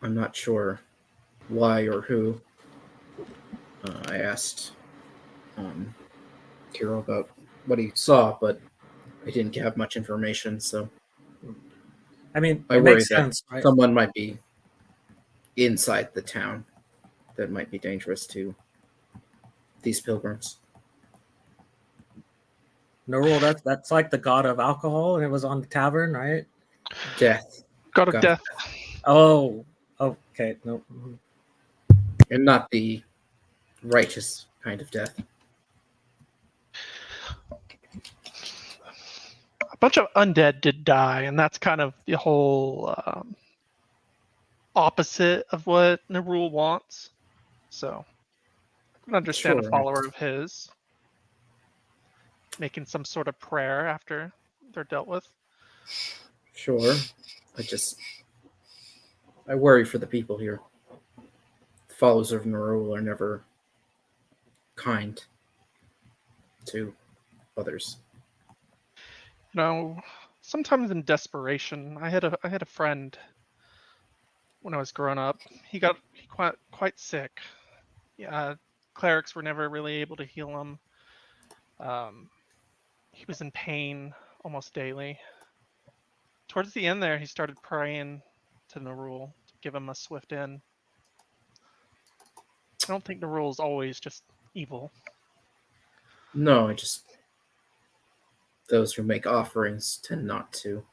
I'm not sure why or who. I asked Kiro about what he saw, but I didn't have much information, so I mean, I it worry makes that sense, right? someone might be inside the town that might be dangerous to these pilgrims. Narul, that's like the god of alcohol, and it was on the tavern, right? Death. God of God. death. Oh, okay. No. And not the righteous kind of death. A bunch of undead did die, and that's kind of the whole opposite of what Nerul wants. So I can understand a Sure. follower of his making some sort of prayer after they're dealt with. Sure. I worry for the people here. The followers of Narul are never kind to others. Sometimes in desperation, I had a friend when I was growing up. He got quite sick. Yeah, clerics were never really able to heal him. He was in pain almost daily. Towards the end there, he started praying to Nerul to give him a swift end. I don't think Nerul is always just evil. No, those who make offerings tend not to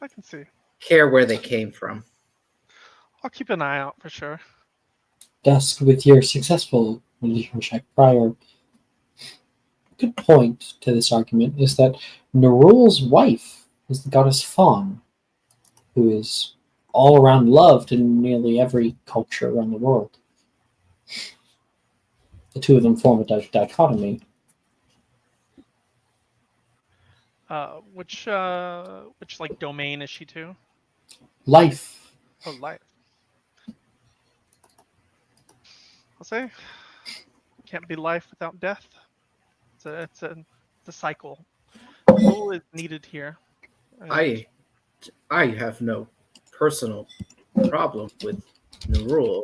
I can see. care where they came from. I'll keep an eye out for sure. Dusk, with your successful religion check prior, a good point to this argument is that Nerul's wife is the goddess Fawn, who is all around loved in nearly every culture around the world. The two of them form a dichotomy. Which like domain is she to? Life. Oh, life. I'll say, can't be life without death. It's a cycle. Rule is needed here. I have no personal problem with Narul.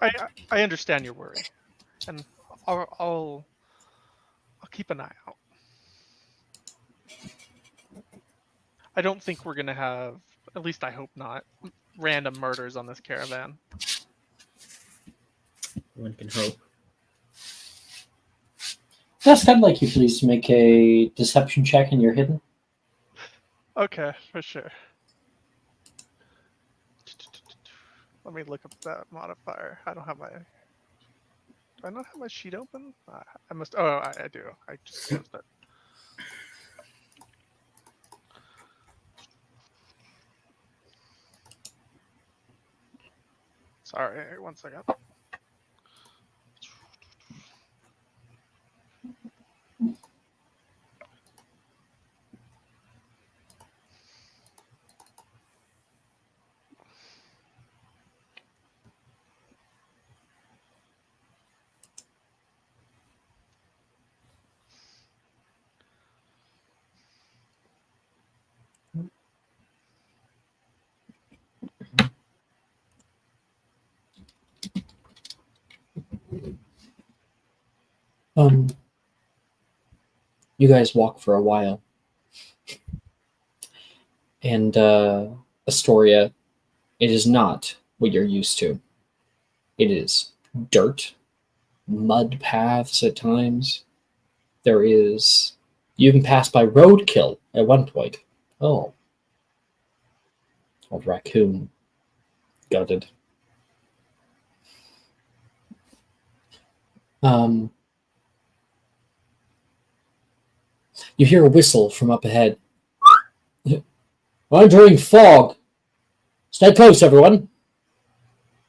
I understand your worry, and I'll keep an eye out. I don't think we're gonna have, at least I hope not, random murders on this caravan. One can hope. Dusk, I'd like you please to make a deception check and you're hidden. Okay, for sure. Let me look up that modifier. I don't have my. Do I not have my sheet open? I must. Oh, I do. I just closed it. Sorry, 1 second. You guys walk for a while, and Astoria, it is not what you're used to. It is dirt, mud paths at times. There is, you can pass by roadkill at one point. Oh, old raccoon, gutted. You hear a whistle from up ahead. Entering fog. Stay close, everyone.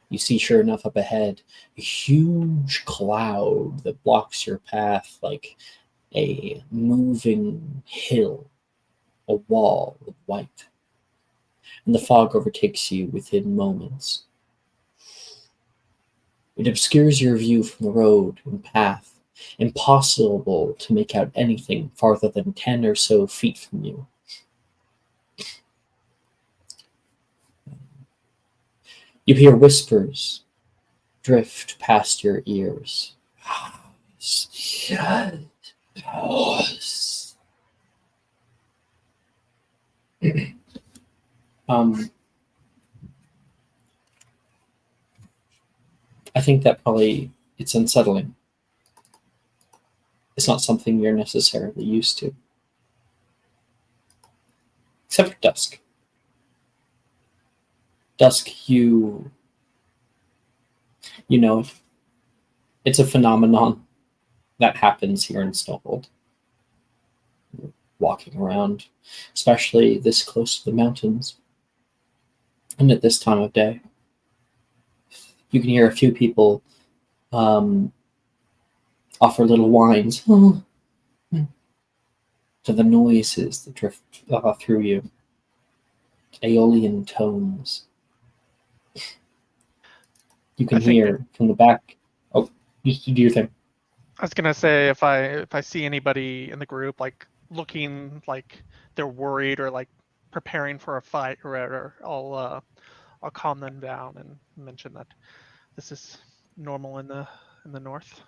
You see, sure enough, up ahead, a huge cloud that blocks your path like a moving hill, a wall of white. And the fog overtakes you within moments. It obscures your view from the road and path, impossible to make out anything farther than 10 or so feet from you. You hear whispers drift past your ears. I think that probably it's unsettling. It's not something you're necessarily used to. Except for dusk. Dusk, you know, it's a phenomenon that happens here in Snowhold. Walking around, especially this close to the mountains, and at this time of day. You can hear a few people offer little whines to the noises that drift through you. Aeolian tones. You can hear from the back. Oh, you do your thing. I was gonna say if I see anybody in the group like looking like they're worried or like preparing for a fight or whatever, I'll calm them down and mention that this is normal in the north.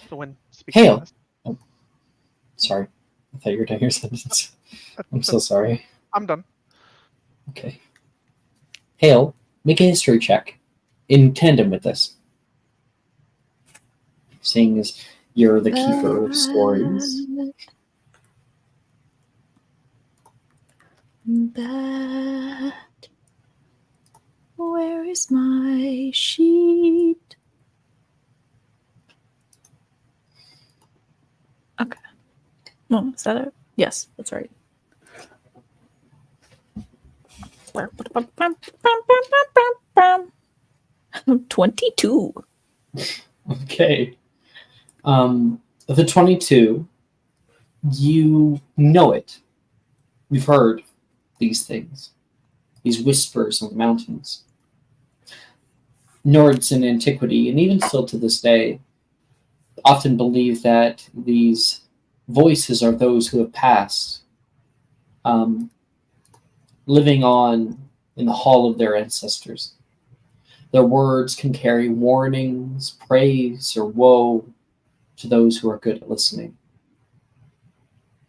The wind speaks. Hail. Oh, sorry, I thought you were done your sentence. I'm so sorry. I'm done. Okay. Hail, make a history check in tandem with this. Seeing as you're the keeper of stories. But where is my sheet? Okay. Oh, is that it? Yes, that's right. 22. Okay. The 22, you know it. We've heard these things, these whispers of the mountains. Nords in antiquity, and even still to this day, often believe that these voices are those who have passed, living on in the hall of their ancestors. Their words can carry warnings, praise, or woe to those who are good at listening.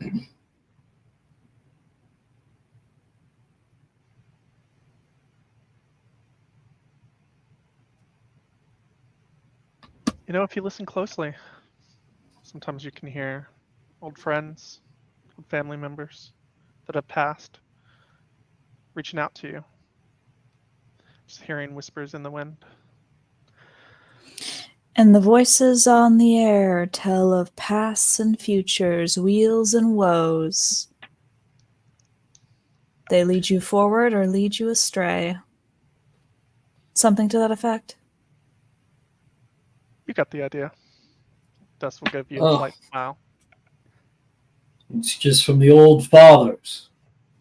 You know, if you listen closely, sometimes you can hear old friends, old family members that have passed reaching out to you. Just hearing whispers in the wind. And the voices on the air tell of pasts and futures, weals and woes. They lead you forward or lead you astray. Something to that effect? You got the idea. Dust will give you Oh. a slight smile. It's just from the old fathers.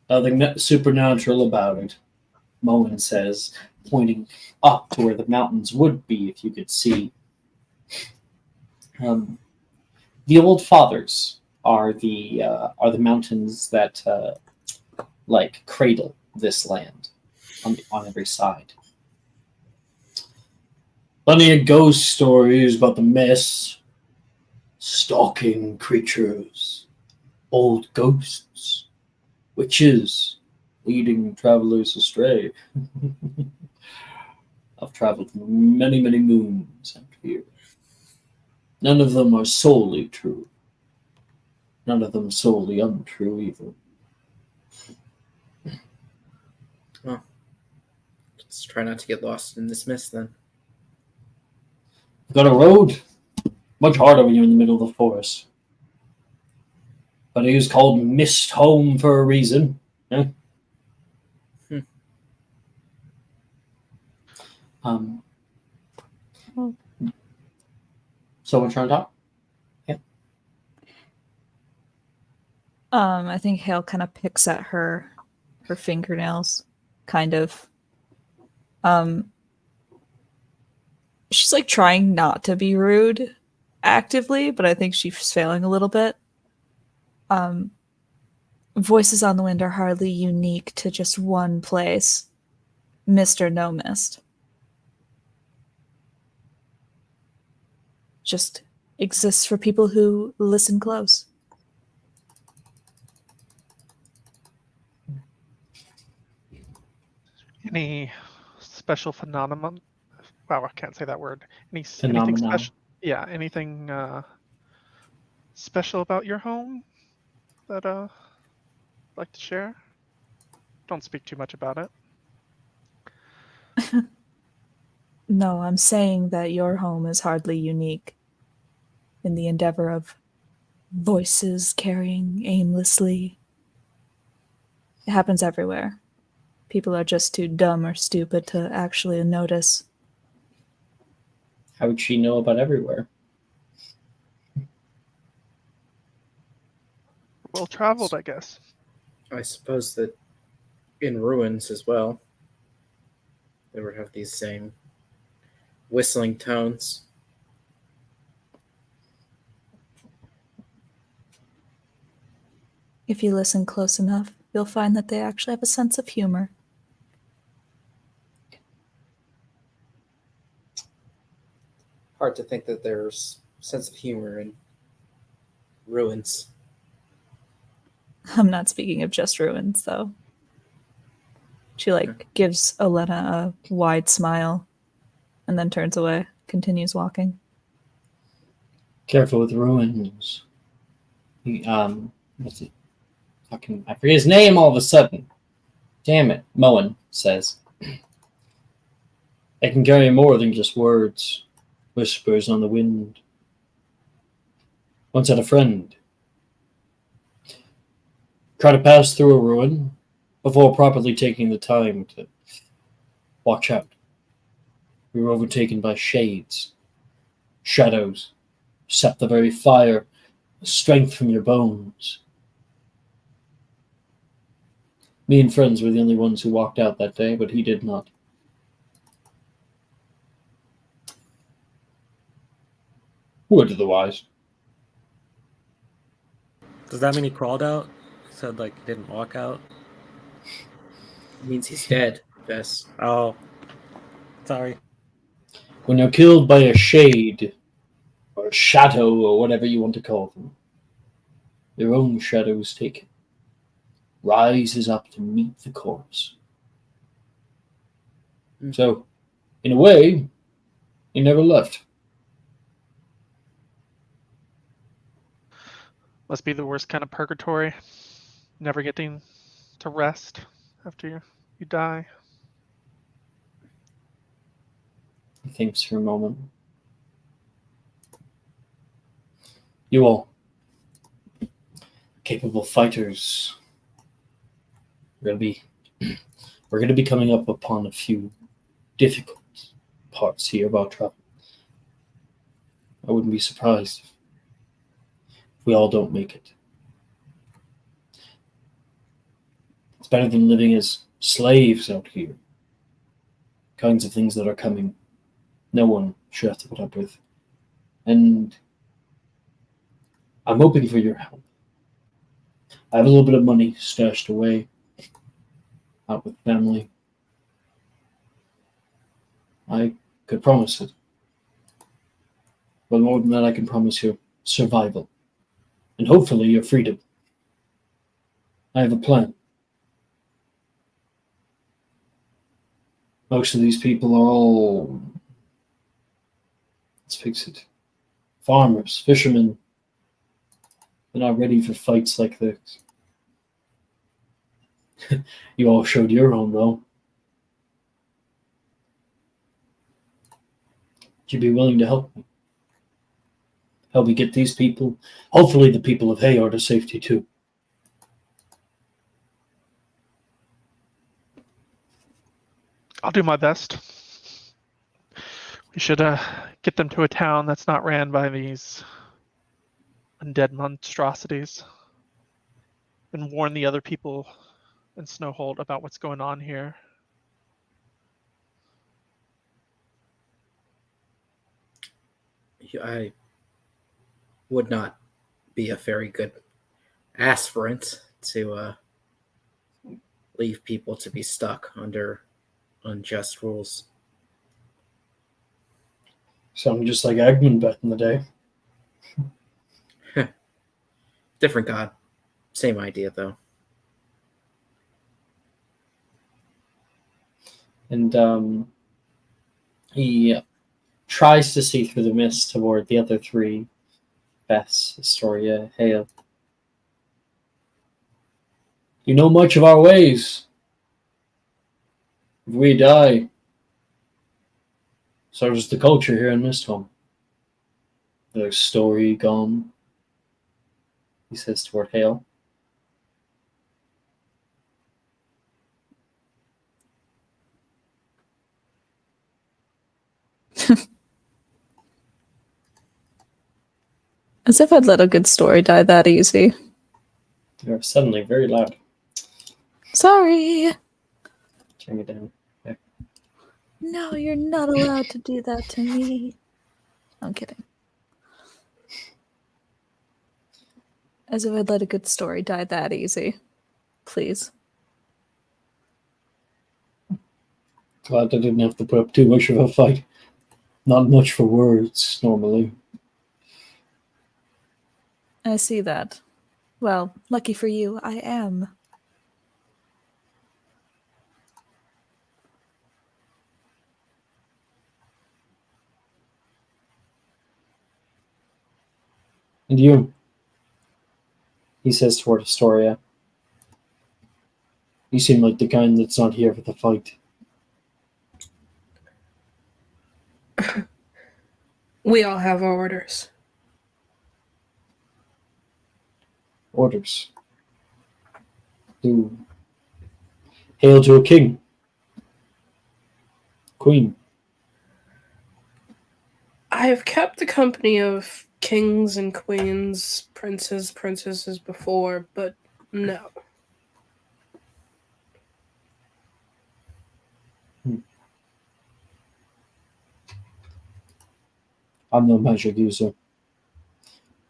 Nothing supernatural about it, Moen says, pointing up to where the mountains would be if you could see. The old fathers are the mountains that like cradle this land on every side. Plenty of ghost stories about the mist, stalking creatures, old ghosts, witches, leading travelers astray. I've traveled many, many moons out here. None of them are solely true. None of them solely untrue either. Let's try not to get lost in this mist then. We've got a road. Much harder when you're in the middle of the forest. But it is called Mist Home for a reason. Yeah. Hmm. Someone trying to talk? I think Hale kind of picks at her fingernails, kind of. She's like trying not to be rude actively, but I think she's failing a little bit. Voices on the Wind are hardly unique to just one place, Mist or no Mist. Just exists for people who listen close. Any special phenomenon? Wow, I can't say that word. Anything Phenomenon. special? Yeah, anything special about your home that like to share? Don't speak too much about it. No, I'm saying that your home is hardly unique in the endeavor of voices carrying aimlessly. It happens everywhere. People are just too dumb or stupid to actually notice. How would she know about everywhere? Well traveled, I guess. I suppose that in ruins as well, they would have these same whistling tones. If you listen close enough, you'll find that they actually have a sense of humor. Hard to think that there's sense of humor in ruins. I'm not speaking of just ruins, though. She gives Elena a wide smile and then turns away, continues walking. Careful with ruins. What's it? I forget his name all of a sudden. Damn it, Moen says. They can carry more than just words, whispers on the wind. Once had a friend. Try to pass through a ruin before properly taking the time to watch out. We were overtaken by shades, shadows, sap the very fire, strength from your bones. Me and friends were the only ones who walked out that day, but he did not. Word of the wise. Does that mean he crawled out? He said he didn't walk out. It means he's dead, Vess. Oh, sorry. When you're killed by a shade, or a shadow, or whatever you want to call them, their own shadow is taken, rises up to meet the corpse. So, in a way, he never left. Must be the worst kind of purgatory. Never getting to rest after you die. He thinks for a moment. You all, capable fighters, we're going to be coming up upon a few difficult parts here about travel. I wouldn't be surprised if we all don't make it. It's better than living as slaves out here. Kinds of things that are coming, no one should have to put up with. And I'm hoping for your help. I have a little bit of money stashed away out with family. I could promise it But more than that, I can promise you survival. And hopefully your freedom. I have a plan. Most of these people are all, let's fix it, farmers, fishermen. They're not ready for fights like this. You all showed your own, though. Would you be willing to help me? Help me get these people, hopefully the people of Hayar, to safety too. I'll do my best. We should get them to a town that's not ran by these undead monstrosities, and warn the other people in Snowhold about what's going on here. I would not be a very good aspirant to leave people to be stuck under unjust rules. Sound just like Agman back in the day. Different god. Same idea, though. And he tries to see through the mist toward the other three. Bess, Astoria, Hale. You know much of our ways. If we die, so does the culture here in Mistholm. The story gone, he says toward Hale. As if I'd let a good story die that easy. You're suddenly very loud. Sorry. Turn it down. No, you're not allowed to do that to me. I'm kidding. As if I'd let a good story die that easy. Please. Glad I didn't have to put up too much of a fight. Not much for words, normally. I see that. Well, lucky for you, I am. And you, he says toward Astoria. You seem like the kind that's not here for the fight. We all have our orders. Orders. To hail to a king. Queen. I have kept the company of kings and queens, princes, princesses before, but no. I'm no magic user.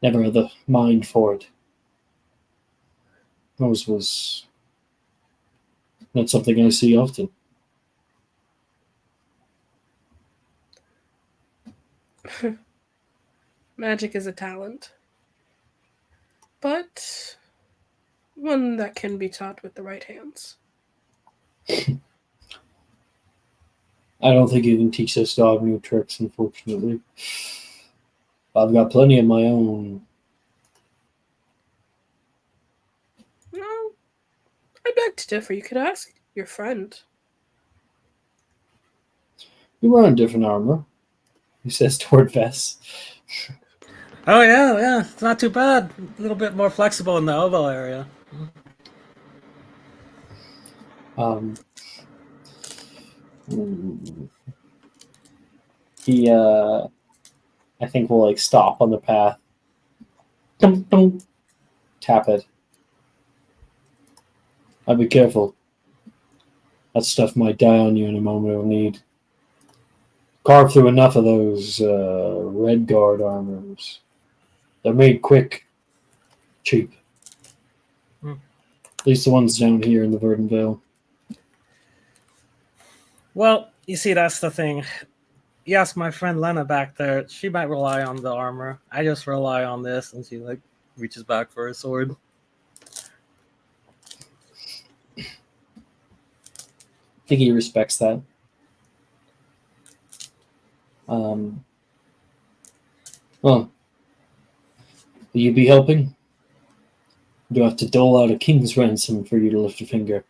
Never had the mind for it. Those was not something I see often. Magic is a talent, but one that can be taught with the right hands. I don't think you can teach this dog new tricks, unfortunately. I've got plenty of my own. No, I beg to differ. You could ask your friend. You were in different armor, he says toward Vess. Oh yeah, it's not too bad. A little bit more flexible in the oval area. He, I think, will like stop on the path. Dum, dum, tap it. I'll be careful. That stuff might die on you in a moment of need. Carve through enough of those red guard armors. They're made quick, cheap. At least the ones down here in the Verdant Vale. Well, you see, that's the thing. Yes, my friend Lena back there, she might rely on the armor. I just rely on this, and she like reaches back for her sword. I think he respects that. Well, will you be helping? Do I have to dole out a king's ransom for you to lift a finger?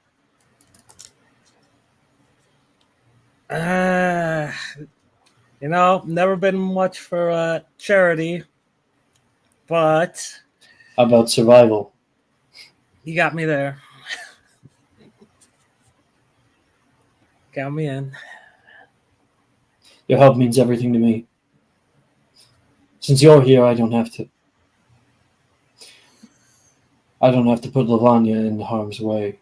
Uh, never been much for charity, but How about survival? you got me there. Count me in. Your help means everything to me. Since you're here, I don't have to put Lavanya in harm's way.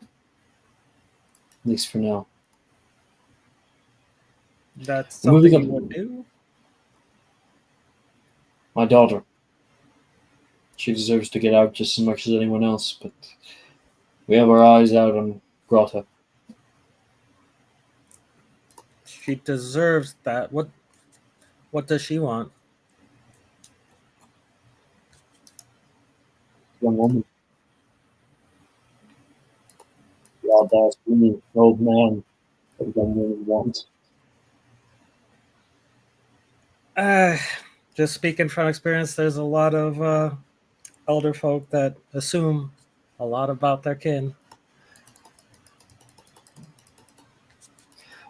At least for now. That's Moving something you on. would do. My daughter. She deserves to get out just as much as anyone else, but we have our eyes out on Grota. She deserves that. What does she want? Young woman. The audacity, me, old man, that young woman wants. Uh, just speaking from experience, there's a lot of elder folk that assume a lot about their kin.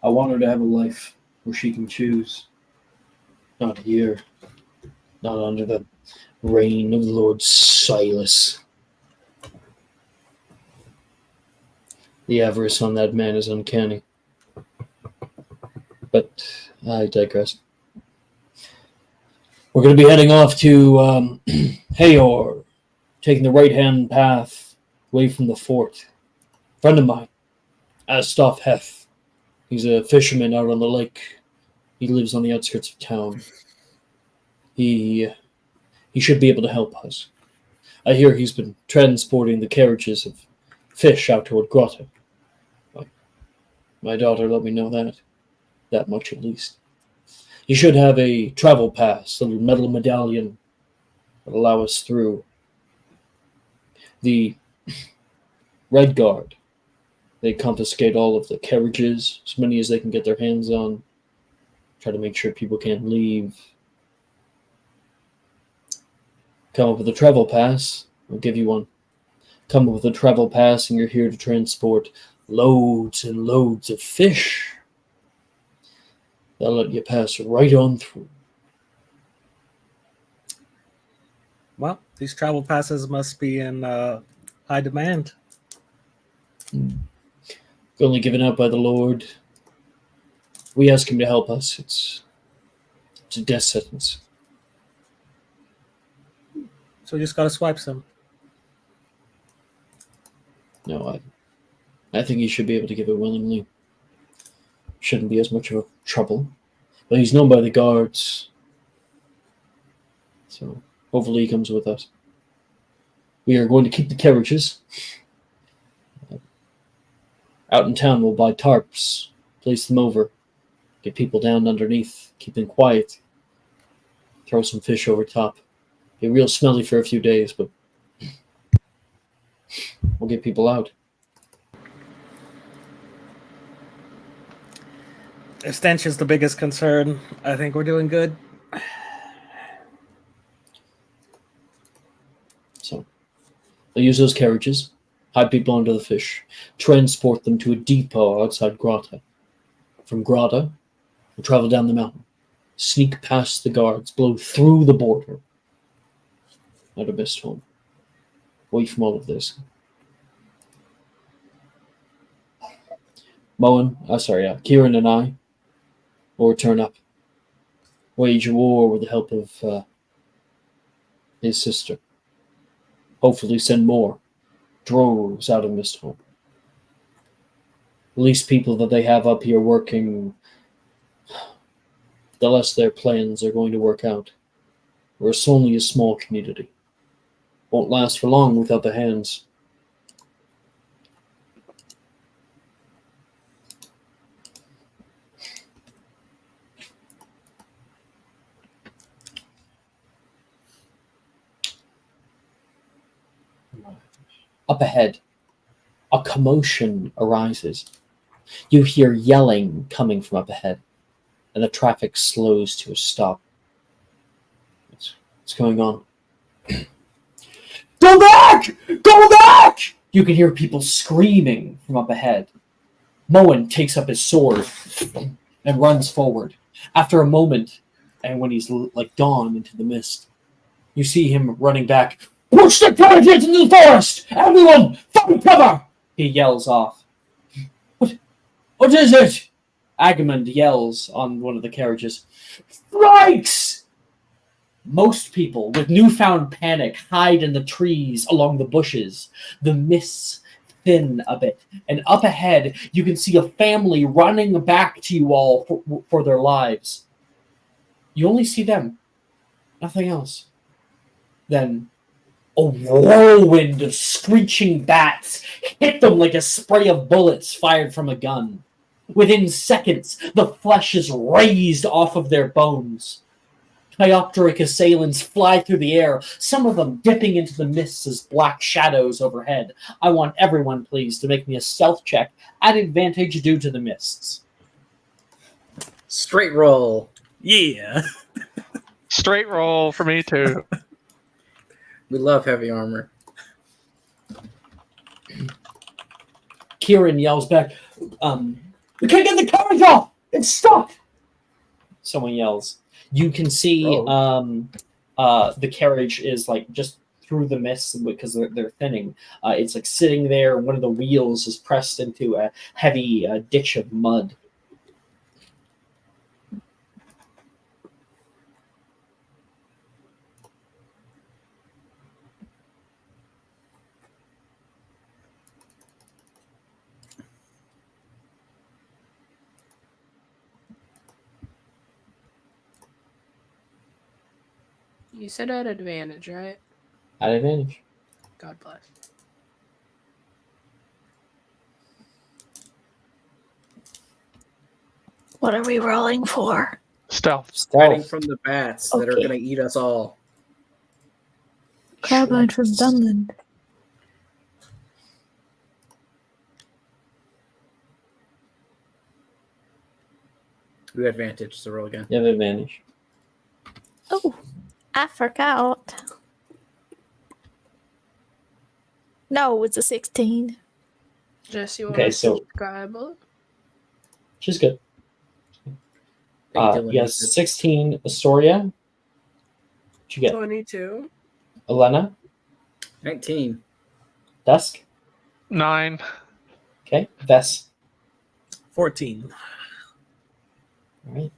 I want her to have a life where she can choose. Not here. Not under the reign of Lord Silas. The avarice on that man is uncanny. But I digress. We're going to be heading off to Hayor, taking the right-hand path away from the fort. Friend of mine, Astoff Heth. He's a fisherman out on the lake. He lives on the outskirts of town. He should be able to help us. I hear he's been transporting the carriages of fish out toward Grotto. My daughter let me know that much at least. You should have a travel pass, a little metal medallion that allow us through. The Red Guard, they confiscate all of the carriages, as many as they can get their hands on. Try to make sure people can't leave. Come up with a travel pass, I'll give you one. Come up with a travel pass and you're here to transport loads and loads of fish. They'll let you pass right on through. Well, these travel passes must be in high demand. Only given out by the Lord. We ask him to help us. It's a death sentence. So we just gotta swipe some. No, I think he should be able to give it willingly. Shouldn't be as much of a trouble. But he's known by the guards. So hopefully he comes with us. We are going to keep the carriages. Out in town we'll buy tarps, place them over, get people down underneath, keep them quiet, throw some fish over top. Be real smelly for a few days, but we'll get people out. If stench is the biggest concern, I think we're doing good. So they'll use those carriages, hide people onto the fish, transport them to a depot outside Grotto. From Grotto, we'll travel down the mountain, sneak past the guards, blow through the border, out of Mistholm, away from all of this. Kieran and I will return up, wage a war with the help of his sister. Hopefully send more droves out of Mistholm. The least people that they have up here working, the less their plans are going to work out. We're only a small community. Won't last for long without the hands. Up ahead, a commotion arises. You hear yelling coming from up ahead, and the traffic slows to a stop. What's going on? Go back! Go back! You can hear people screaming from up ahead. Moen takes up his sword and runs forward. After a moment, and when he's like gone into the mist, you see him running back. Push the carriage into the forest! Everyone, find cover! He yells off. What is it? Agamond yells on one of the carriages. Strikes! Most people, with newfound panic, hide in the trees along the bushes. The mists thin a bit, and up ahead, you can see a family running back to you all for their lives. You only see them, nothing else. Then a whirlwind of screeching bats hit them like a spray of bullets fired from a gun. Within seconds, the flesh is raised off of their bones. Chiopteric assailants fly through the air, some of them dipping into the mists as black shadows overhead. I want everyone, please, to make me a stealth check at advantage due to the mists. Straight roll. Yeah. Straight roll for me too. We love heavy armor. Kieran yells back, we can't get the carriage off! It's stuck! Someone yells. You can see the carriage is like just through the mist because they're thinning. It's like sitting there. One of the wheels is pressed into a heavy ditch of mud. You said at advantage, right? At advantage. God bless. What are we rolling for? Stealth. Hiding Stealth. from the bats that are Okay. going to eat us all. Carbine from Dunland. We have advantage to roll again. You have advantage. Oh, I forgot. No, it's a 16. Jess, you want Okay, to so- subscribe? Which is good. Dylan Yes, needs it. 16, Astoria. What'd you get? 22. Elena? 19. Dusk? 9. Okay. Vess? 14. All right.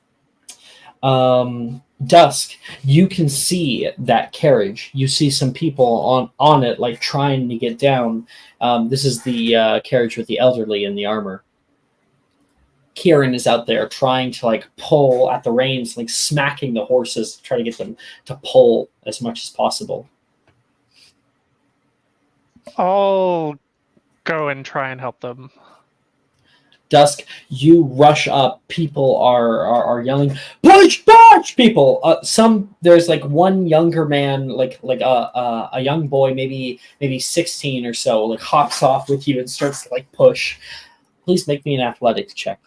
Dusk, you can see that carriage. You see some people on it, like trying to get down. This is the carriage with the elderly in the armor. Kieran is out there trying to like pull at the reins, like smacking the horses to try to get them to pull as much as possible. I'll go and try and help them. Dusk, you rush up. People are yelling, "Push, push!" People. There's like one younger man, like a young boy, maybe 16 or so, like hops off with you and starts to like push. Please make me an athletics check.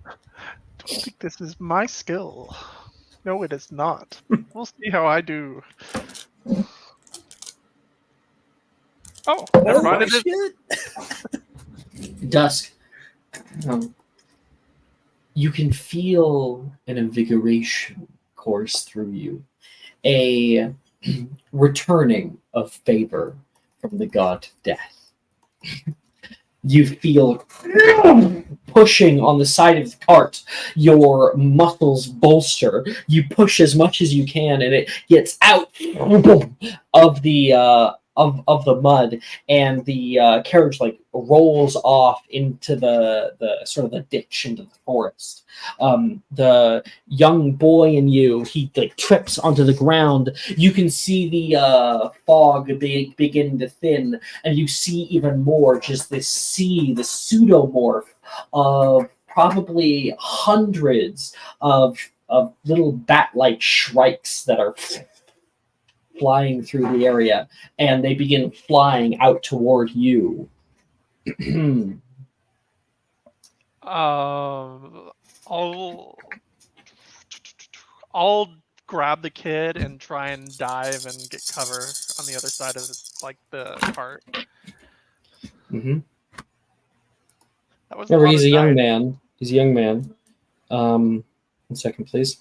I don't think this is my skill. No, it is not. We'll see how I do. Oh, never mind. It is. Dusk, you can feel an invigoration course through you, a returning of favor from the god Death. You feel pushing on the side of the cart. Your muscles bolster. You push as much as you can, and it gets out of the of the mud, and the carriage like rolls off into the sort of the ditch into the forest. The young boy in you, he like trips onto the ground. You can see the fog beginning to thin, and you see even more just this sea, the pseudomorph of probably hundreds of little bat-like shrikes that are flying through the area, and they begin flying out toward you. I'll I'll grab the kid and try and dive and get cover on the other side of like the cart. Mm-hmm. That was Remember, he's a young dive. man. He's a young man. 1 second, please.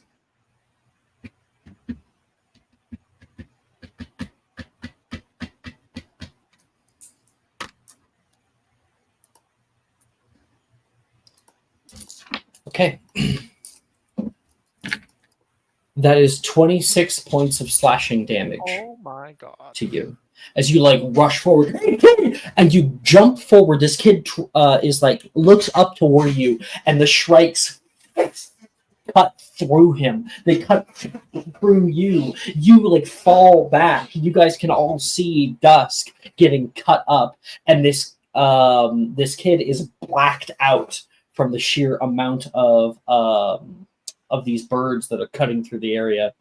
Okay. That is 26 points of slashing damage Oh my god. to you. As you like rush forward and you jump forward, this kid is like looks up toward you, and the shrikes cut through him. They cut through you. You like fall back. You guys can all see Dusk getting cut up, and this kid is blacked out from the sheer amount of these birds that are cutting through the area.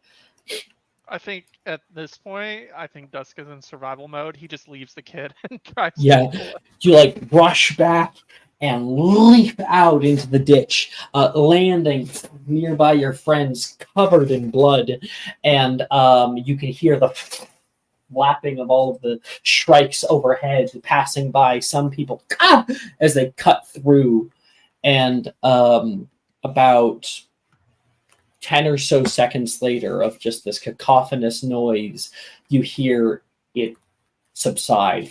I think at this point, I think Dusk is in survival mode. He just leaves the kid and tries Yeah. to You like rush back and leap out into the ditch, landing nearby your friends covered in blood, and you can hear the flapping of all of the shrikes overhead passing by. Some people as they cut through, and about 10 or so seconds later of just this cacophonous noise, you hear it subside.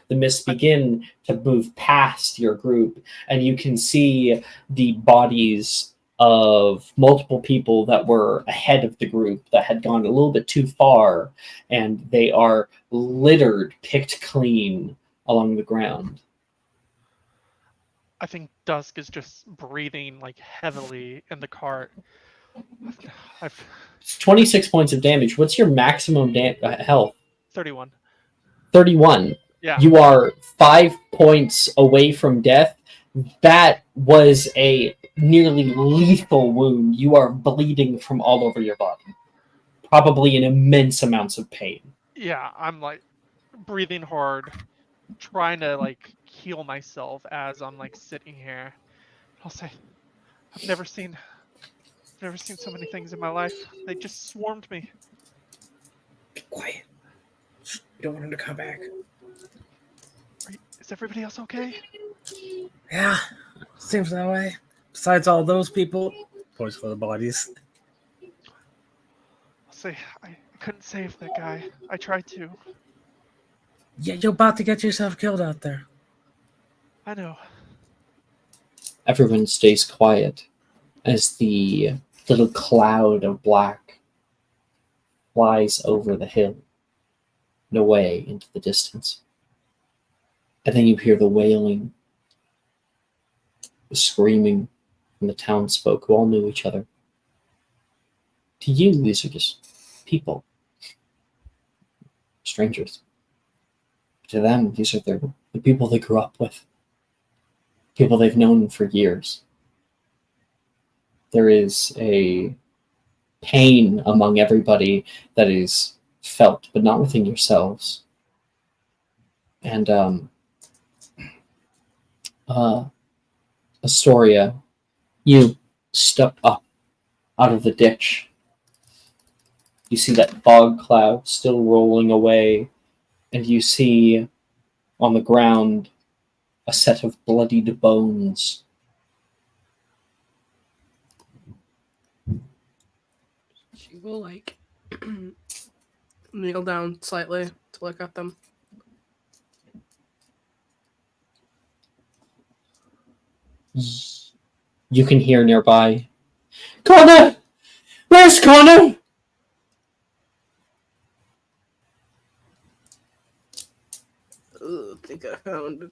The mists begin to move past your group, and you can see the bodies of multiple people that were ahead of the group that had gone a little bit too far, and they are littered, picked clean along the ground. I think Dusk is just breathing like heavily in the cart. It's 26 points of damage. What's your maximum health? 31. 31. Yeah. You are 5 points away from death. That was a nearly lethal wound. You are bleeding from all over your body. Probably in immense amounts of pain. Yeah, I'm like breathing hard, trying to like heal myself as I'm like sitting here. I'll say, I've never seen so many things in my life. They just swarmed me. Be quiet. We don't want him to come back. Is everybody else okay? Yeah, seems that way. Besides all those people, points for the bodies. I'll say, I couldn't save that guy. I tried to. Yeah, you're about to get yourself killed out there. I know. Everyone stays quiet as the little cloud of black flies over the hill and away into the distance. And then you hear the wailing, the screaming from the townsfolk who all knew each other. To you, these are just people, strangers. To them, these are the people they grew up with, people they've known for years. There is a pain among everybody that is felt, but not within yourselves. And Astoria, you step up out of the ditch. You see that fog cloud still rolling away, and you see on the ground a set of bloodied bones. She will like kneel down slightly to look at them. You can hear nearby, Connor! Where's Connor? Ugh, I think I found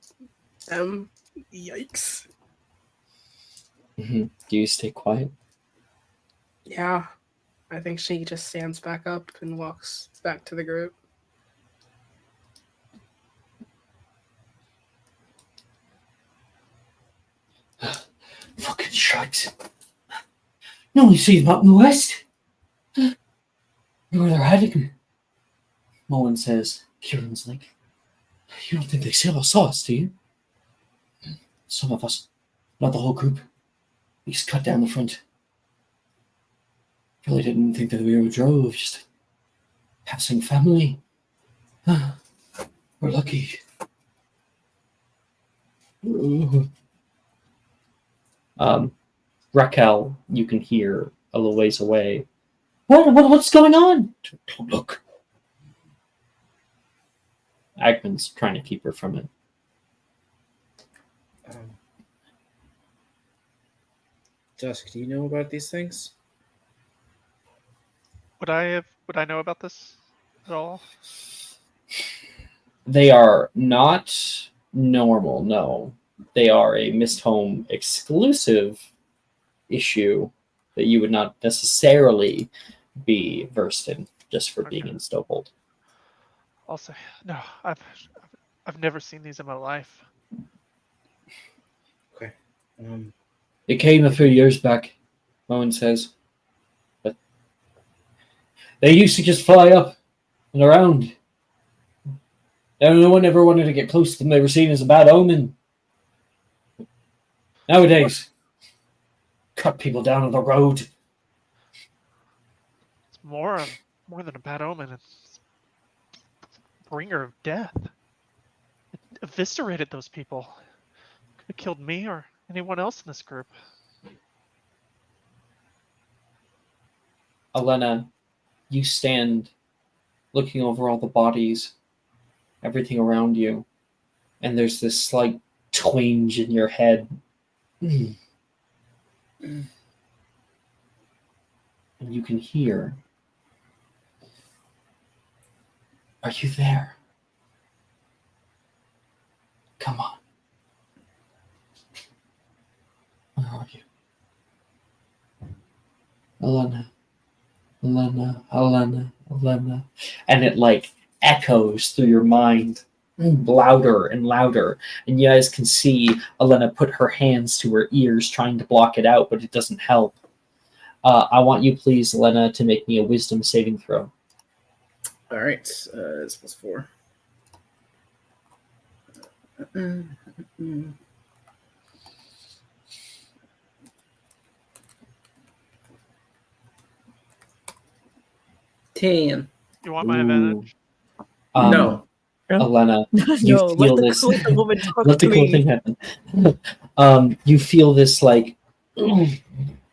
them. Yikes. Mm-hmm. Do you stay quiet? Yeah. I think she just stands back up and walks back to the group. Fucking shrikes. No one sees them up in the west. Where they're hiding, Mullen says. Kieran's like, you don't think they saw us, do you? Some of us, not the whole group. We just cut down the front. Really didn't think that we were drove, just a passing family. We're lucky. Raquel, you can hear a little ways away. What's going on? Don't look. Agman's trying to keep her from it. Dusk, do you know about these things? Would I know about this at all? They are not normal, no. They are a Mist Home exclusive issue that you would not necessarily be versed in just for being in Stokehold. I'll say no. I've never seen these in my life. Okay. It came a few years back, Moen says. But they used to just fly up and around. And no one ever wanted to get close to them. They were seen as a bad omen. Nowadays, cut people down on the road. It's more than a bad omen. It's bringer of death. It eviscerated those people. Could have killed me or anyone else in this group. Elena, you stand looking over all the bodies, everything around you, and there's this slight twinge in your head. And you can hear, are you there? Come on. Where are you? Elena. And it like echoes through your mind louder and louder. And you guys can see Elena put her hands to her ears trying to block it out, but it doesn't help. I want you, please, Elena, to make me a wisdom saving throw. All right. It's +4. 10. You want my advantage? No. Elena, you No, feel let this. the woman talk Let the to cool me. thing happen. You feel this like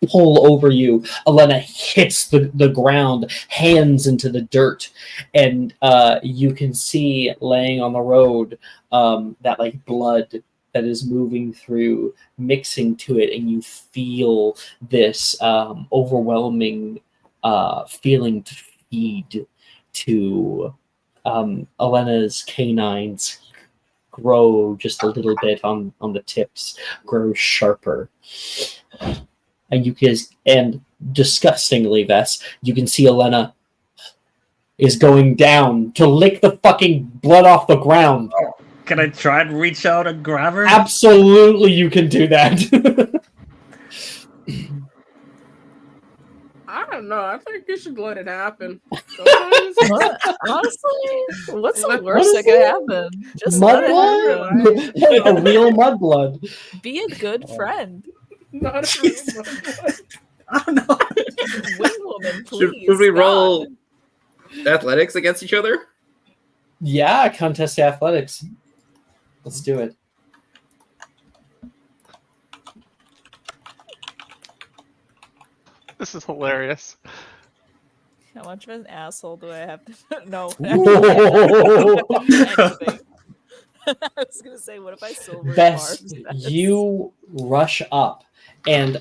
pull over you. Elena hits the ground, hands into the dirt, and you can see laying on the road that like blood that is moving through, mixing to it, and you feel this overwhelming feeling to feed to Elena's canines grow just a little bit on the tips, grow sharper. And you can, and disgustingly, Vess, you can see Elena is going down to lick the fucking blood off the ground. Can I try and reach out and grab her? Absolutely, you can do that. I don't know. I think you should let it happen. Sometimes What? Honestly, what's the What worst that is could it? happen? Just let it happen. Mudblood? A real mudblood. Be a good friend. not a Jesus. real mudblood. I don't know. Wing woman, please. Should we God. roll athletics against each other? Yeah, contest athletics. Let's do it. This is hilarious. How much of an asshole do I have to? No. Whoa. Anything. I was gonna say, what if I silver Bess, bars? you rush up and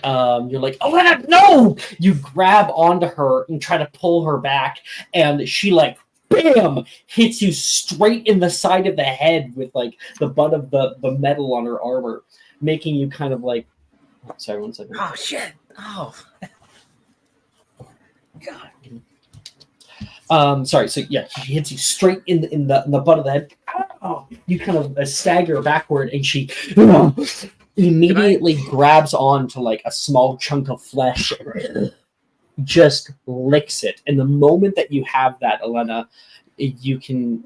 you're like, Elena, no! You grab onto her and try to pull her back, and she like, bam, hits you straight in the side of the head with like the butt of the metal on her armor, making you kind of like, sorry, 1 second. Oh shit! Oh, God. Sorry. So yeah, she hits you straight in the butt of the head. Oh, you kind of stagger backward, and she immediately grabs on to like a small chunk of flesh. just licks it. And the moment that you have that, Elena, you can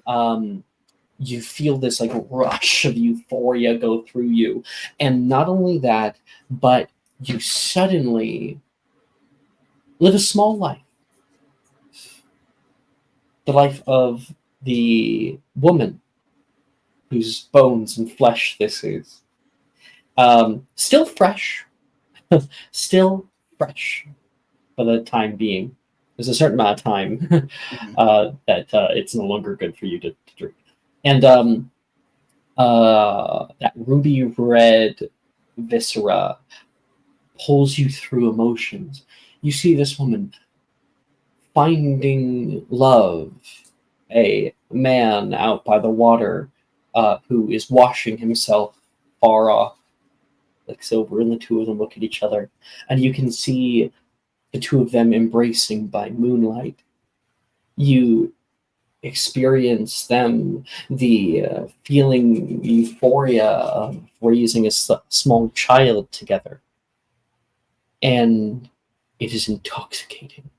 you feel this like rush of euphoria go through you. And not only that, but you suddenly live a small life. The life of the woman whose bones and flesh this is. Still fresh. Still fresh for the time being. There's a certain amount of time that it's no longer good for you to drink. And that ruby red viscera pulls you through emotions. You see this woman finding love, a man out by the water who is washing himself far off, looks over, and the two of them look at each other, and you can see the two of them embracing by moonlight. You experience them, the feeling euphoria of raising a small child together, and it is intoxicating.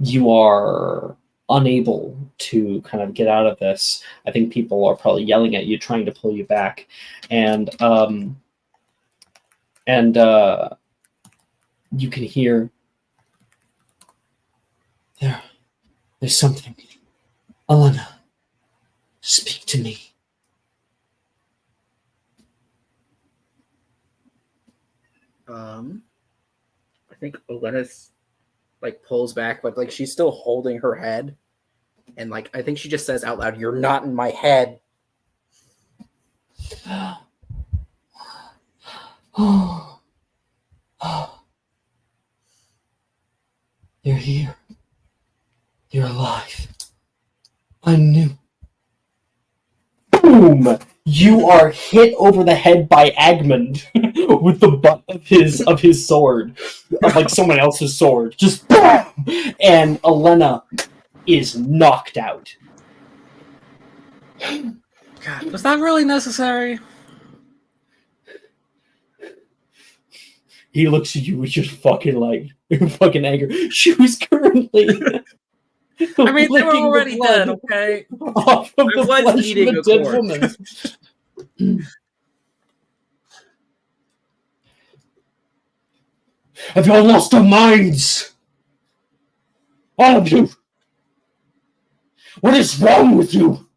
You are unable to kind of get out of this. I think people are probably yelling at you, trying to pull you back, and you can hear there's something. Elena, speak to me. I think Elena's like pulls back, but like she's still holding her head, and like I think she just says out loud, "You're not in my head." You're here. You're alive. I knew. Boom! You are hit over the head by Agmund with the butt of his sword, of like someone else's sword. Just boom! And Elena is knocked out. God, was that really necessary? He looks at you with just fucking like fucking anger. She was currently. I mean, they were licking the already blood dead, okay? off of the was flesh of eating a a dead corpse. woman. Have you all lost your minds? All of you! What is wrong with you?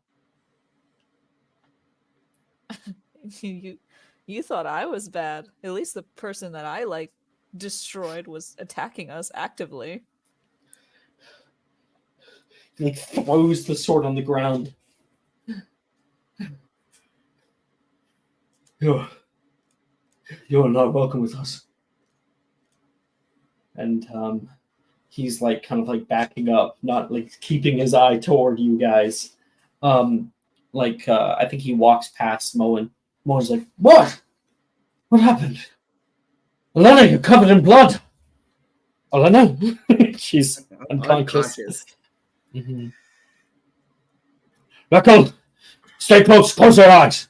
You thought I was bad. At least the person that I destroyed was attacking us actively. He like throws the sword on the ground. You're not welcome with us. And he's like kind of like backing up, not like keeping his eye toward you guys. I think he walks past Mo, and Mo's like, "What? What happened? Elena, you're covered in blood." Elena? She's unconscious. Mm-hmm. Knuckle, stay close, close your eyes.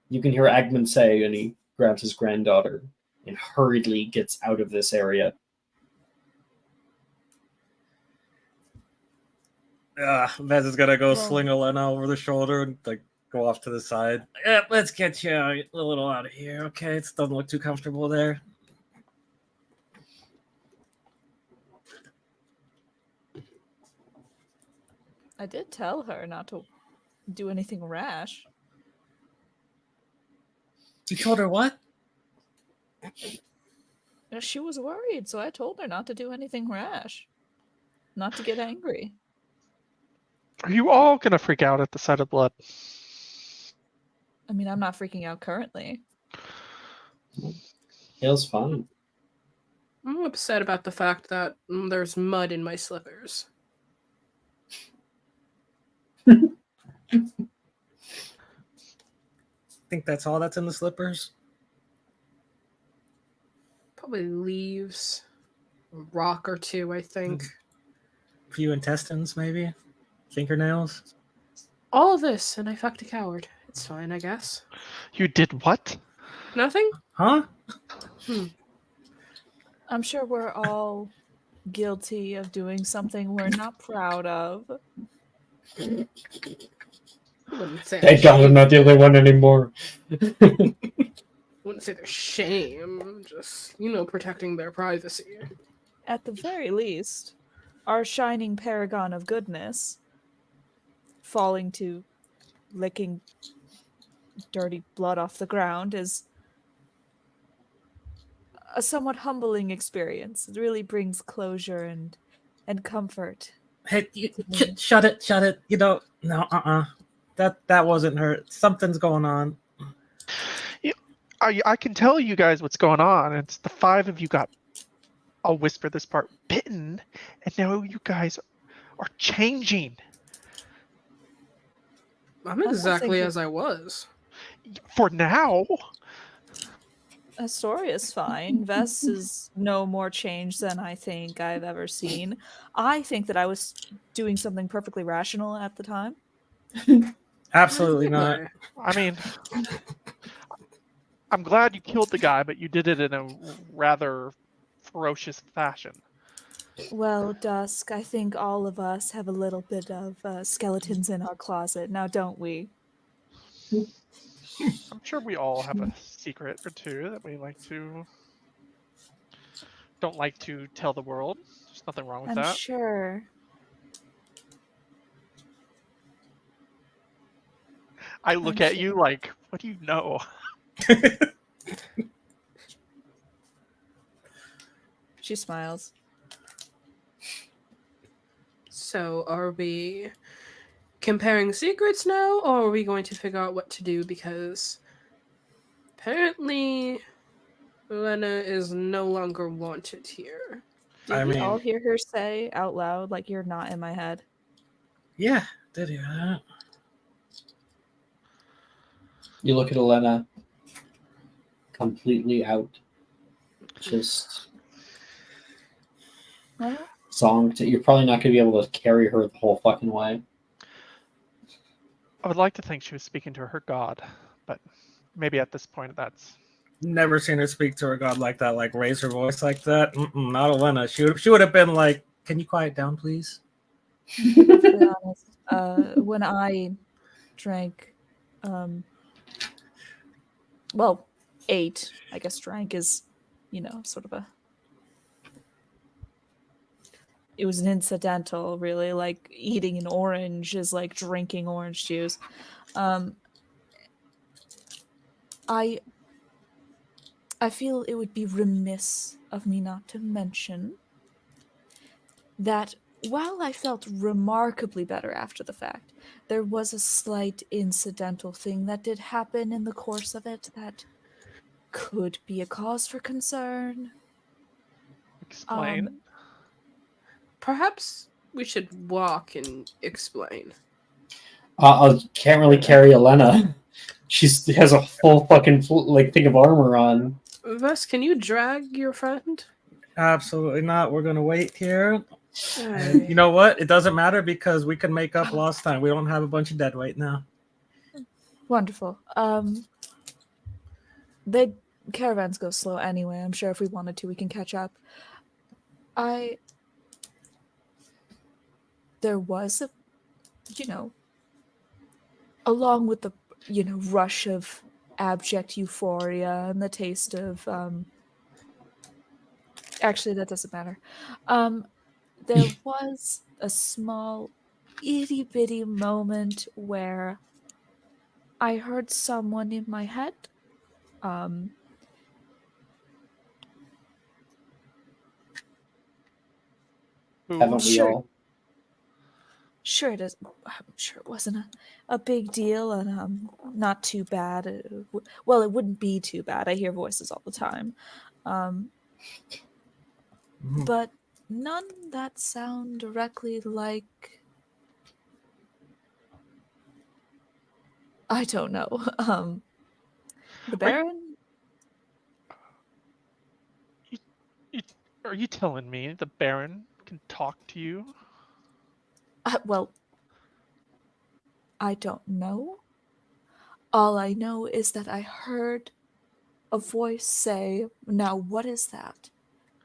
You can hear Agmund say, and he grabs his granddaughter and hurriedly gets out of this area. Vez is gonna go Well- sling Elena over the shoulder and like go off to the side. Yeah, let's get you a little out of here, okay? It doesn't look too comfortable there. I did tell her not to do anything rash. You told her what? She was worried, so I told her not to do anything rash. Not to get angry. Are you all gonna freak out at the sight of blood? I mean, I'm not freaking out currently. Hale's fine. I'm upset about the fact that there's mud in my slippers. Think that's all that's in the slippers? Probably leaves. A rock or two, I think. A few intestines, maybe? Fingernails? All of this, and I fucked a coward. It's fine, I guess. You did what? Nothing? Huh? I'm sure we're all guilty of doing something we're not proud of. Wouldn't say Thank God I'm not the only one anymore. wouldn't say there's shame, just protecting their privacy. At the very least, our shining paragon of goodness falling to licking dirty blood off the ground is a somewhat humbling experience. It really brings closure and comfort. Hey, to me. shut it. No, that wasn't her. Something's going on. I can tell you guys what's going on. It's the 5 of you got, I'll whisper this part, bitten, and now you guys are changing. I'm don't exactly think as I was. For now. Astoria's fine. Vess is no more changed than I think I've ever seen. I think that I was doing something perfectly rational at the time. Absolutely not. I mean, I'm glad you killed the guy, but you did it in a rather ferocious fashion. Well, Dusk, I think all of us have a little bit of skeletons in our closet, now don't we? I'm sure we all have a secret or two that we don't like to tell the world. There's nothing wrong with I'm that. sure. I look I'm at sure. you like, what do you know? She smiles. So, are we comparing secrets now, or are we going to figure out what to do? Because apparently, Lena is no longer wanted here. Did I we mean- all hear her say out loud, like, you're not in my head? Yeah, did you? You look at Elena, completely out, just Well, zonked. You're probably not going to be able to carry her the whole fucking way. I would like to think she was speaking to her god, but maybe at this point that's... Never seen her speak to her god like that, like raise her voice like that. Not Elena. She would have been like, "Can you quiet down, please?" to be honest, when I drank, well, ate, I guess drank is, sort of it was an incidental, really, like eating an orange is like drinking orange juice. I feel it would be remiss of me not to mention that while I felt remarkably better after the fact, there was a slight incidental thing that did happen in the course of it that could be a cause for concern. Explain. Perhaps we should walk and explain. I can't really carry Elena. She has a full fucking thing of armor on. Vess, can you drag your friend? Absolutely not. We're gonna wait here. And Aye. you know what? It doesn't matter because we can make up lost time. We don't have a bunch of dead weight now. Wonderful. Caravans go slow anyway. I'm sure if we wanted to, we can catch up. There was along with the, rush of abject euphoria and the taste of, actually, that doesn't matter. There was a small, itty bitty moment where I heard someone in my head. Haven't we Sure. all? Sure, it is. I'm sure it wasn't a big deal, and not too bad. It wouldn't be too bad. I hear voices all the time, but none that sound directly like. I don't know. The Baron. Are you telling me the Baron can talk to you? Well, I don't know. All I know is that I heard a voice say, "Now what is that?"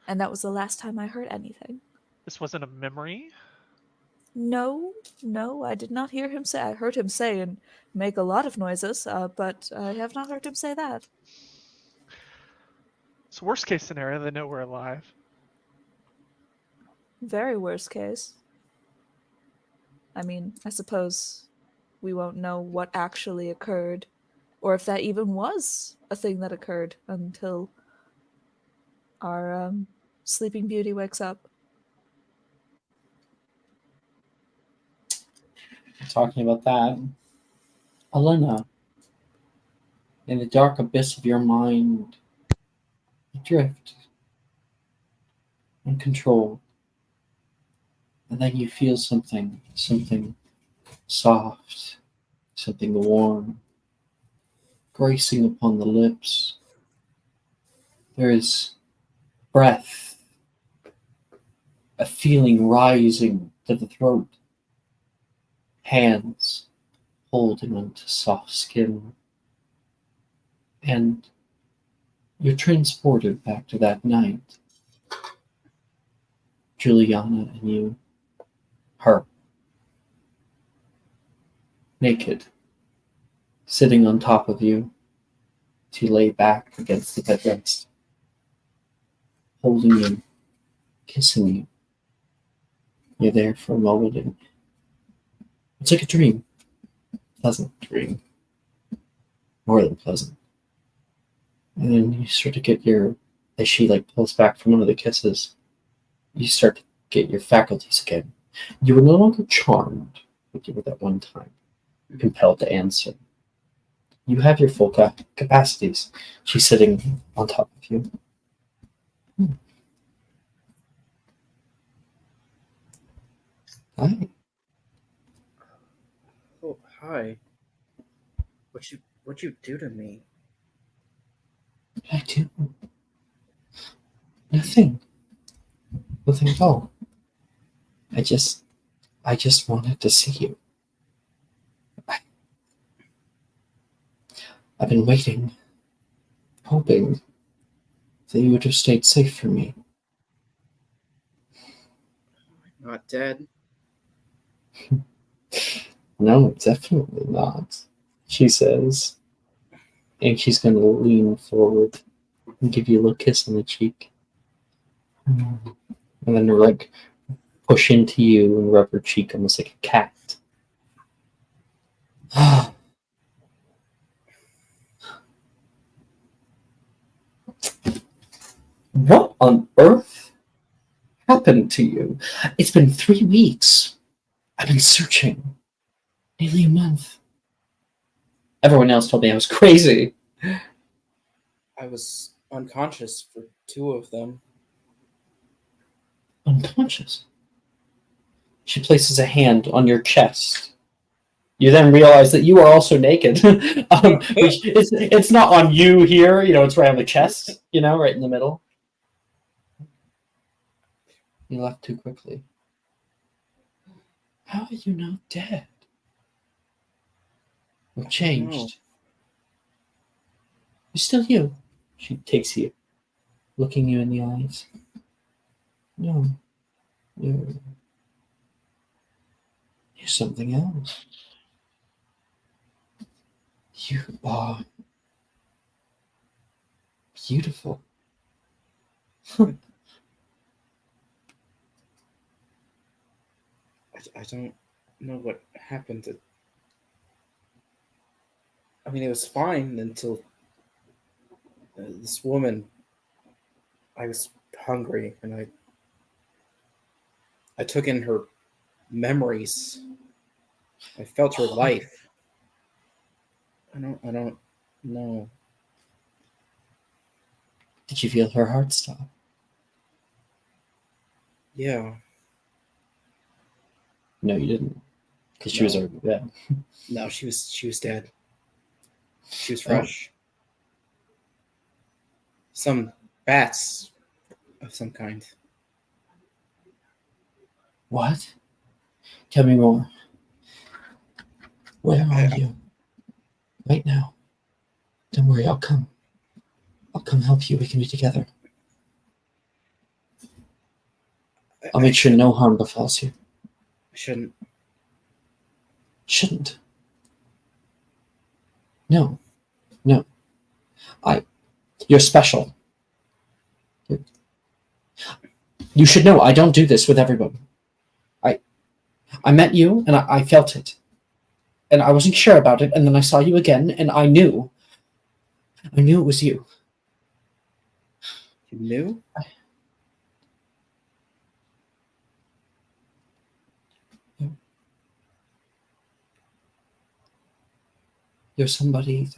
And that was the last time I heard anything. This wasn't a memory? No, no, I did not hear him say. I heard him say and make a lot of noises, but I have not heard him say that. It's worst case scenario, they know we're alive. Very worst case. I mean, I suppose we won't know what actually occurred, or if that even was a thing that occurred until our Sleeping Beauty wakes up. Talking about that, Elena, in the dark abyss of your mind, you drift, uncontrolled, and then you feel something soft, something warm, gracing upon the lips. There is breath, a feeling rising to the throat, hands holding onto soft skin, and you're transported back to that night. Juliana and you, her, naked, sitting on top of you, to lay back against the bedrest, holding you, kissing you. You're there for a moment, and it's like a dream. Pleasant dream. More than pleasant. And then you start to get as she pulls back from one of the kisses, you start to get your faculties again. You are no longer charmed, like you were that one time, compelled to answer. You have your full capacities. She's sitting on top of you. Hi. Oh, hi. What'd you do to me? What did I do? Nothing. Nothing at all. I just wanted to see you. I've been waiting, hoping that you would have stayed safe for me. Not dead. No, definitely not, she says. And she's going to lean forward and give you a little kiss on the cheek. And then push into you and rub her cheek almost like a cat. What on earth happened to you? It's been 3 weeks. I've been searching. Nearly a month. Everyone else told me I was crazy. I was unconscious for 2 of them. Unconscious. She places a hand on your chest. You then realize that you are also naked. Which it's not on you here, it's right on the chest, right in the middle. You left too quickly. How are you not dead? Or changed? You're still you. She takes you, looking you in the eyes. No. You're something else. You are beautiful. I don't know what happened. I mean, it was fine until this woman. I was hungry, and I took in her memories. I felt her life. I don't know. Did you feel her heart stop? Yeah. No, you didn't. Because she was already dead. No, she was dead. She was fresh. Some bats of some kind. What? Tell me more. Where are you? Right now. Don't worry, I'll come. I'll come help you. We can be together. I'll make sure no harm befalls you. I shouldn't. Shouldn't. No. No. You're special. You should know I don't do this with everyone. I met you and I felt it. And I wasn't sure about it, and then I saw you again, and I knew. I knew it was you. You knew? You're somebody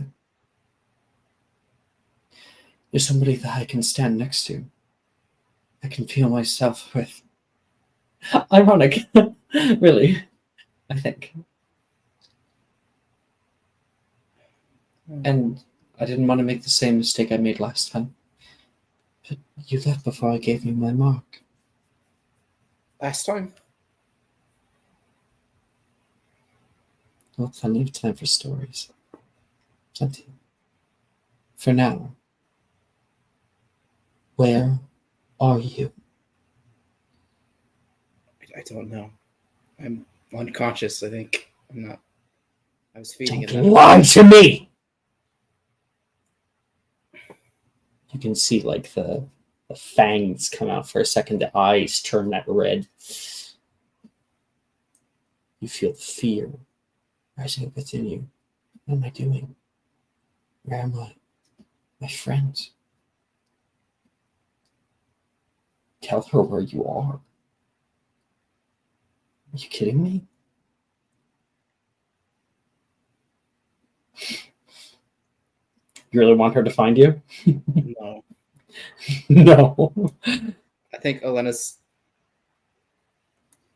that I can stand next to. I can feel myself with. Ironic, really, I think. And I didn't want to make the same mistake I made last time. But you left before I gave you my mark. Last time? Well, plenty of time for stories. Plenty. For now, where are you? I don't know. I'm unconscious, I think. I'm not. I was feeding Don't it. lie to me! You can see like the fangs come out for a second, the eyes turn that red. You feel fear rising up within you. What am I doing? Where am I? My friends. Tell her where you are. Are you kidding me? You really want her to find you? No. No. I think Elena's.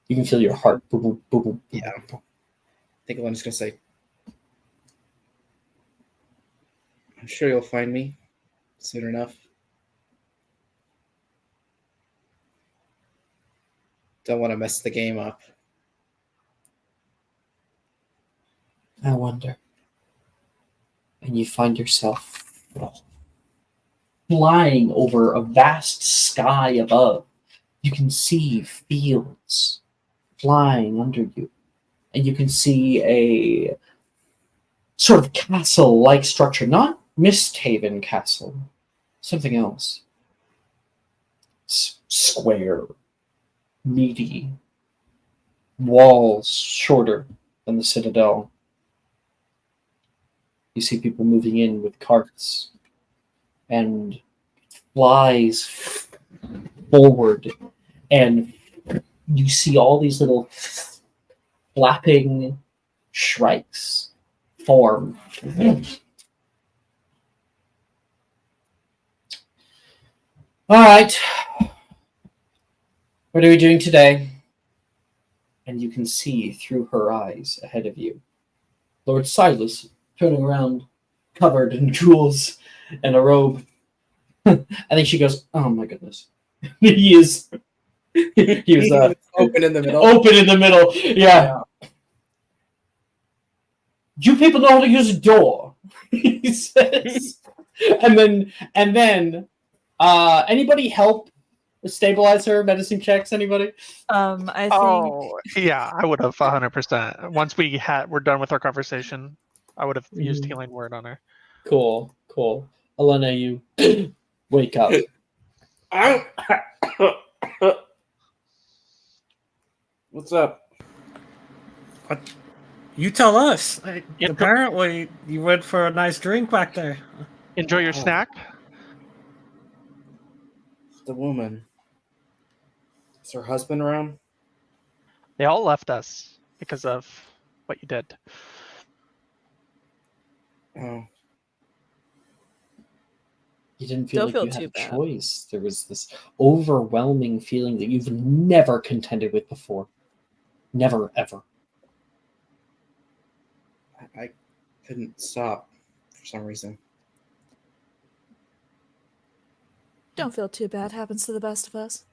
You can feel your heart. Boom, boom, boom, boom, Yeah. boom. I think Elena's gonna say, I'm sure you'll find me soon enough. Don't want to mess the game up. I wonder. And you find yourself flying over a vast sky above. You can see fields flying under you. And you can see a sort of castle-like structure. Not Misthaven Castle. Something else. Square. Meaty. Walls shorter than the Citadel. You see people moving in with carts and flies forward, and you see all these little flapping shrikes form. All right, what are we doing today? And you can see through her eyes ahead of you Lord Silas turning around, covered in jewels and a robe. I think she goes, "Oh my goodness, he is." He was Open in the middle. open in the middle. Yeah. You people know how to use a door, he says. And then anybody help stabilize her? Medicine checks, anybody? I think Oh, yeah, I would have 100%. Once we're done with our conversation, I would have used Mhm. healing word on her. Cool. Elena, you wake up. What's up? You tell us. Yeah. Apparently, you went for a nice drink back there. Enjoy your Oh. snack. The woman. Is her husband around? They all left us because of what you did. Oh. You didn't feel Don't like feel you had too a bad. choice. There was this overwhelming feeling that you've never contended with before. Never, ever. I couldn't stop for some reason. don't feel too bad. Happens to the best of us.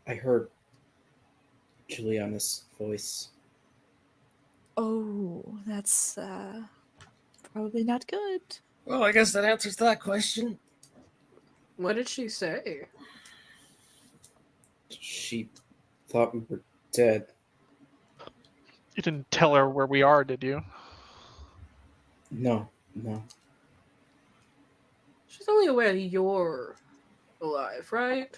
I heard Juliana's voice. Oh, that's probably not good. Well, I guess that answers that question. What did she say? She thought we were dead. You didn't tell her where we are, did you? No. She's only aware you're alive, right?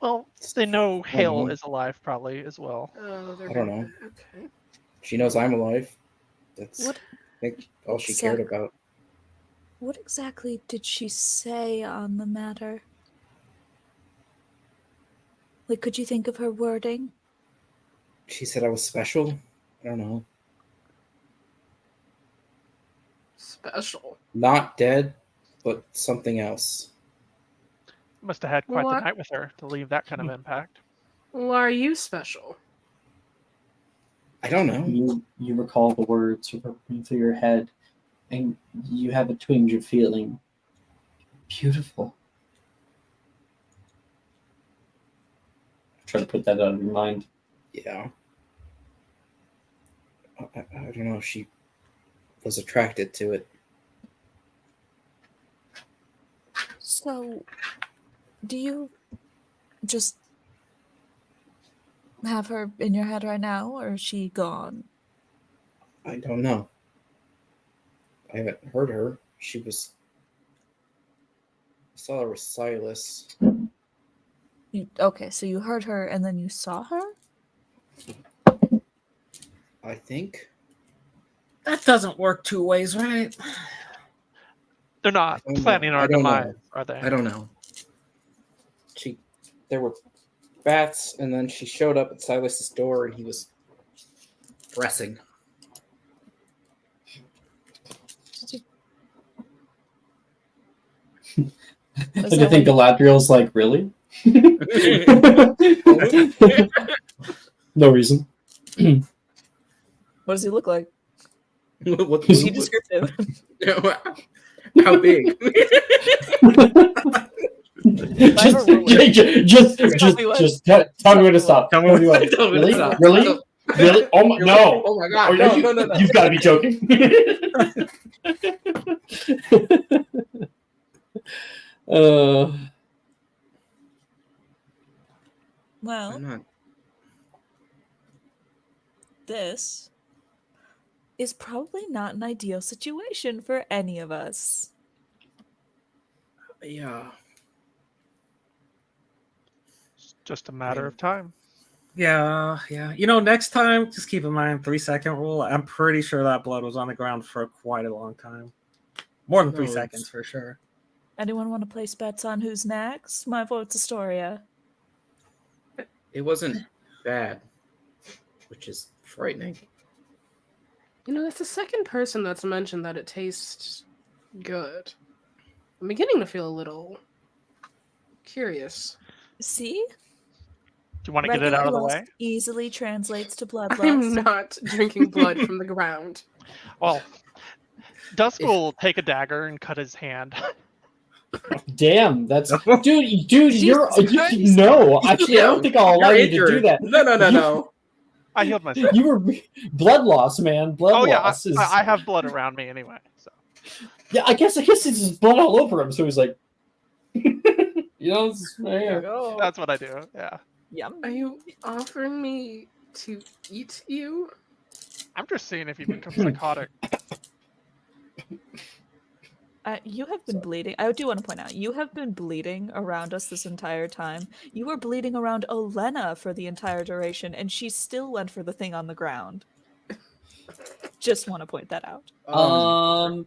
Well, they know Hale Mhm. is alive probably as well. Oh, they're I don't know. Okay. She knows I'm alive. That's What? I think all she cared Exact- about. What exactly did she say on the matter? Like, could you think of her wording? She said I was special. I don't know. Special. Not dead, but something else. Must have had quite What? the night with her to leave that kind of impact. Why are you special? I don't know. You recall the words reverberate through your head, and you have a twinge of feeling beautiful. Try to put that out of your mind. Yeah. I don't know. She was attracted to it. So, do you just have her in your head right now, or is she gone? I don't know. I haven't heard her. I saw her with Silas. Okay, so you heard her and then you saw her? I think. That doesn't work two ways, right? They're not I don't know. planning I our don't know. demise, are they? I don't know. There were bats, and then she showed up at Silas's door, and he was dressing. And I think Galadriel's like, really? No reason. What does he look like? What, Is he descriptive? How big? just tell me when to stop. Tell me when to Tell me Really? to stop. Really? Really? Oh my, no. Oh my god. Are No. You've got to be joking. Well, I'm not. this is probably not an ideal situation for any of us. Yeah. It's just a matter of time. Yeah. You know, next time, just keep in mind 3-second rule. I'm pretty sure that blood was on the ground for quite a long time. More than 3 No, seconds for sure. Anyone want to place bets on who's next? My vote's Astoria. It wasn't bad, which is frightening. You know, that's the second person that's mentioned that it tastes good. I'm beginning to feel a little curious. See? Do you want to get it out of the way? Easily translates to bloodlust. I'm not drinking blood from the ground. Well, Dusk will take a dagger and cut his hand. Damn, that's dude. You're Christ. no. Actually, I don't think I'll allow you to do that. No. I healed myself. You were blood loss, man. Blood loss is. I have blood around me anyway. So Yeah, I guess it's just blood all over him. So he's like, it's right here. that's what I do. Yeah. Yum. Are you offering me to eat you? I'm just seeing if you become psychotic. You have been bleeding. I do want to point out, you have been bleeding around us this entire time. You were bleeding around Olenna for the entire duration, and she still went for the thing on the ground. Just want to point that out. Well,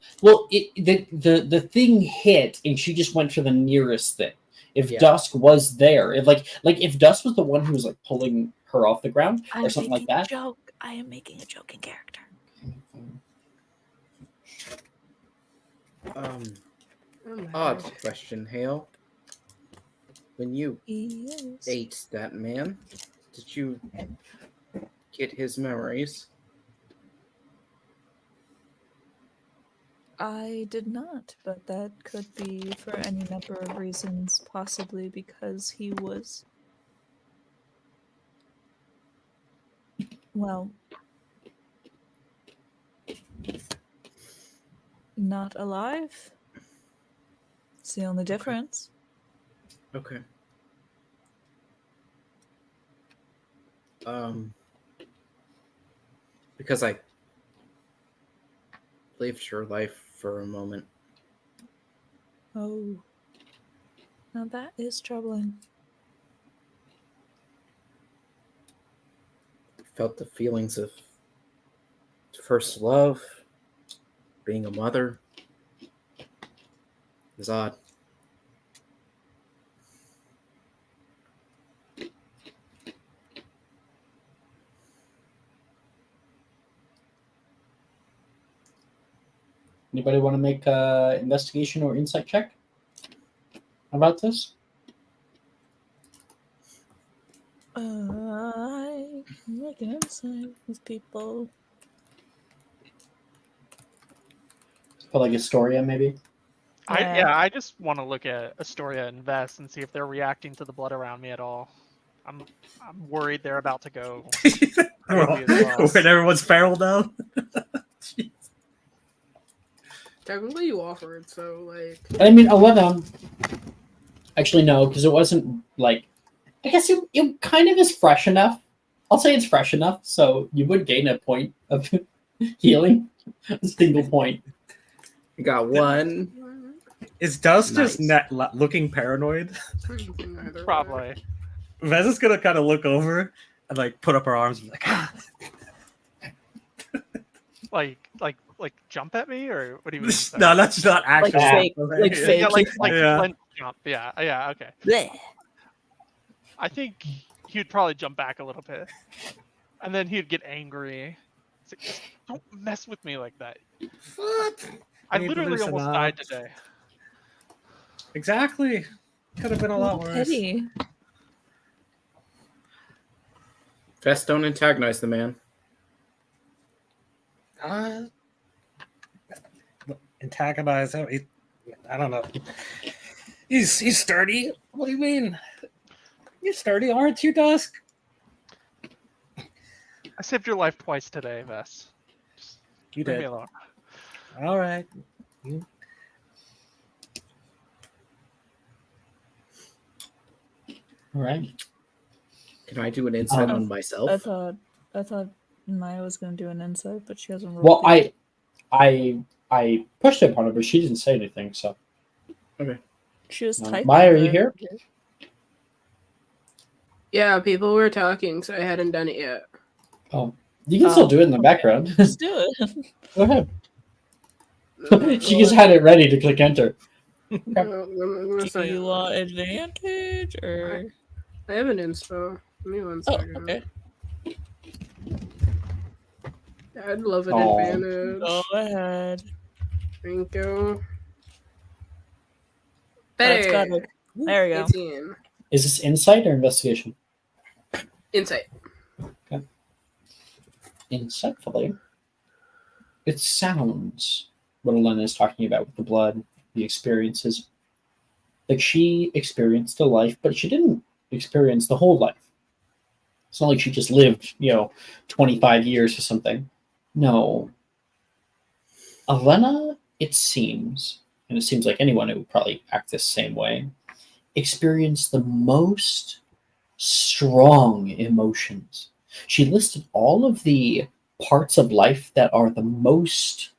the thing hit, and she just went for the nearest thing. If Dusk was there, if Dusk was the one who was like pulling her off the ground or something like that. I am making a joke in character. Odd question, Hale. When you Yes. ate that man, did you get his memories? I did not, but that could be for any number of reasons, possibly because he was, well, not alive. It's the only difference. Okay. Because I lived her life for a moment. Oh. Now that is troubling. Felt the feelings of first love, being a mother. It was odd. Anybody want to make a investigation or insight check about this? I can make an insight with people. For like Astoria, maybe? I just want to look at Astoria and Vess and see if they're reacting to the blood around me at all. I'm worried they're about to go crazy as well. When everyone's feral now. Technically, you offered, so like. I mean, 11. Actually, no, because it wasn't like. I guess it kind of is fresh enough. I'll say it's fresh enough, so you would gain a point of healing. A single point. You got one. Is Dust Nice. just looking paranoid? Probably. Vez is gonna kind of look over and like put up her arms and be like, ah. Like jump at me, or what do you mean? No, that's not actually. fake- like Yeah. fake. Yeah, like Yeah. Flint jump. Yeah, okay. Blech. I think he'd probably jump back a little bit, and then he'd get angry. It's like, just don't mess with me like that. What? I Need to literally loosen almost up. died today. Exactly. Could have been a lot worse. Pity. Vest, don't antagonize the man. Antagonize him. I don't know. He's sturdy. What do you mean? You're sturdy, aren't you, Dusk? I saved your life twice today, Vess. Just You leave me did. alone. All right. All right. Can I do an insight on I myself? thought Maya was gonna do an insight, but she hasn't rolled. Well, yet. I pushed it upon her, but she didn't say anything. So, She was typing. Maya, are you but- here? Yeah, people were talking, so I hadn't done it yet. Oh, you can still do it in the okay. background. Just do it. Go ahead. She just had it ready to click enter. I'm gonna Do say you want advantage or? I have an inspo. Give me one Oh, second. okay. I'd love an Aw. advantage. Go ahead. Thank you. That's Better. better. There we go. 18. Is this insight or investigation? Insight. Insightfully, it sounds what Elena is talking about with the blood, the experiences. Like she experienced a life, but she didn't experience the whole life. It's not like she just lived, 25 years or something. No. Elena, it seems, and it seems like anyone who would probably act the same way, experienced the most strong emotions. She listed all of the parts of life that are the most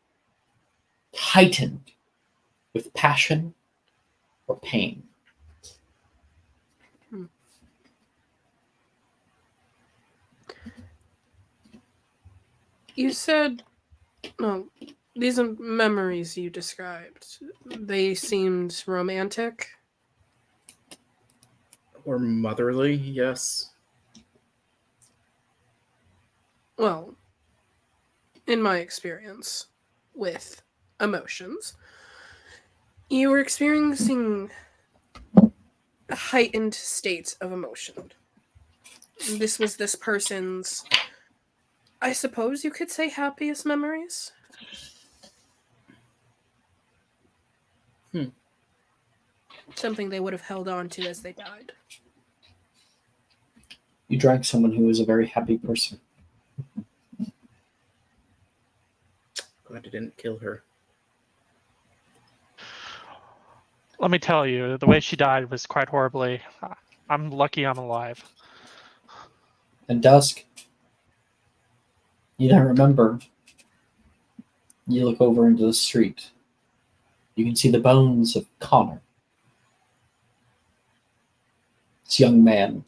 heightened with passion or pain. You said, well, these are memories you described. They seemed romantic. Or motherly, yes. Well, in my experience with emotions, you were experiencing heightened states of emotion. This was this person's, I suppose you could say, happiest memories. Something they would have held on to as they died. You drank someone who was a very happy person. Glad I didn't kill her. Let me tell you, the way she died was quite horribly. I'm lucky I'm alive. At dusk, you don't remember. You look over into the street. You can see the bones of Connor. This young man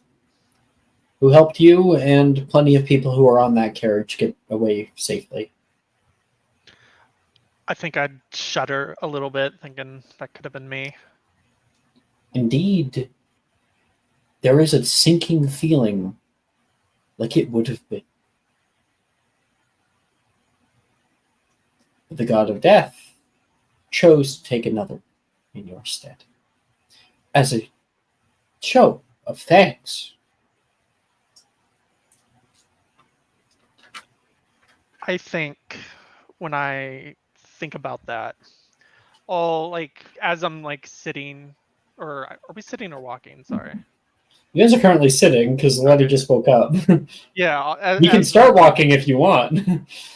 who helped you and plenty of people who were on that carriage get away safely. I think I'd shudder a little bit, thinking that could have been me. Indeed, there is a sinking feeling like it would have been. But the god of death chose to take another in your stead as a show of thanks. I think when I think about that, all like as I'm like sitting, or are we sitting or walking? Sorry. You guys are currently sitting because Letty Okay. just woke up. Yeah. You can start walking if you want.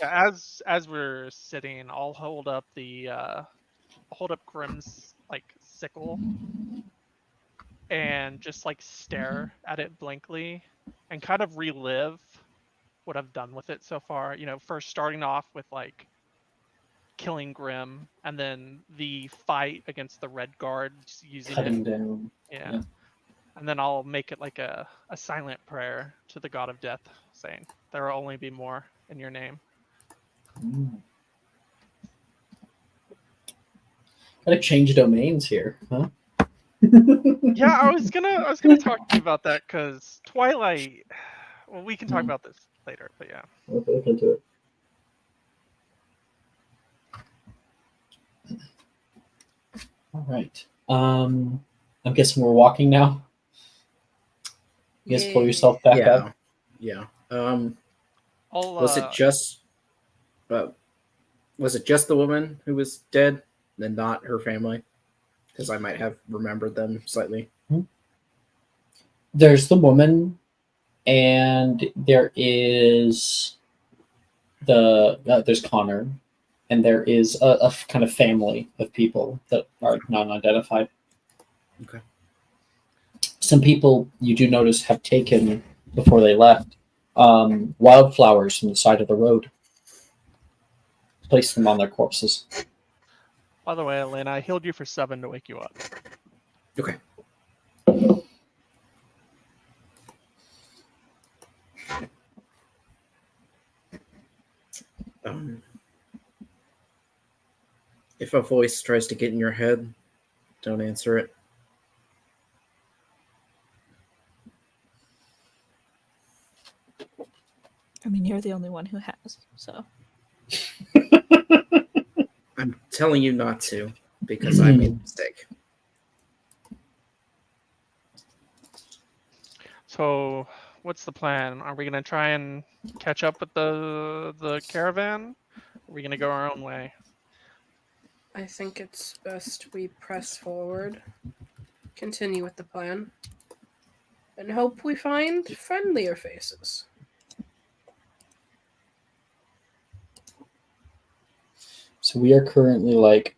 As we're sitting, I'll hold up Grimm's like sickle and just like stare at it blankly and kind of relive what I've done with it so far. You know, first starting off with like killing Grimm and then the fight against the red guard, just using Cutting it. down. Yeah. And then I'll make it like a silent prayer to the god of death, saying, "There will only be more in your name." Gotta change domains here, huh? Yeah, I was gonna talk to you about that because Twilight. Well, we can talk about this later, but yeah. We'll look into it. All right. I'm guessing we're walking now. You guys pull yourself back up. Yeah. I'll, was it just the woman who was dead and not her family? Because I might have remembered them slightly. There's the woman, and there is there's Connor, and there is a kind of family of people that are non-identified. Okay. Some people you do notice have taken, before they left, wildflowers from the side of the road, placed them on their corpses. By the way, Elena, I healed you for 7 to wake you up. Okay. If a voice tries to get in your head, don't answer it. I mean, you're the only one who has, so. I'm telling you not to, because I made a mistake. So, what's the plan? Are we gonna try and catch up with the caravan? Or are we gonna go our own way? I think it's best we press forward, continue with the plan, and hope we find friendlier faces. So we are currently like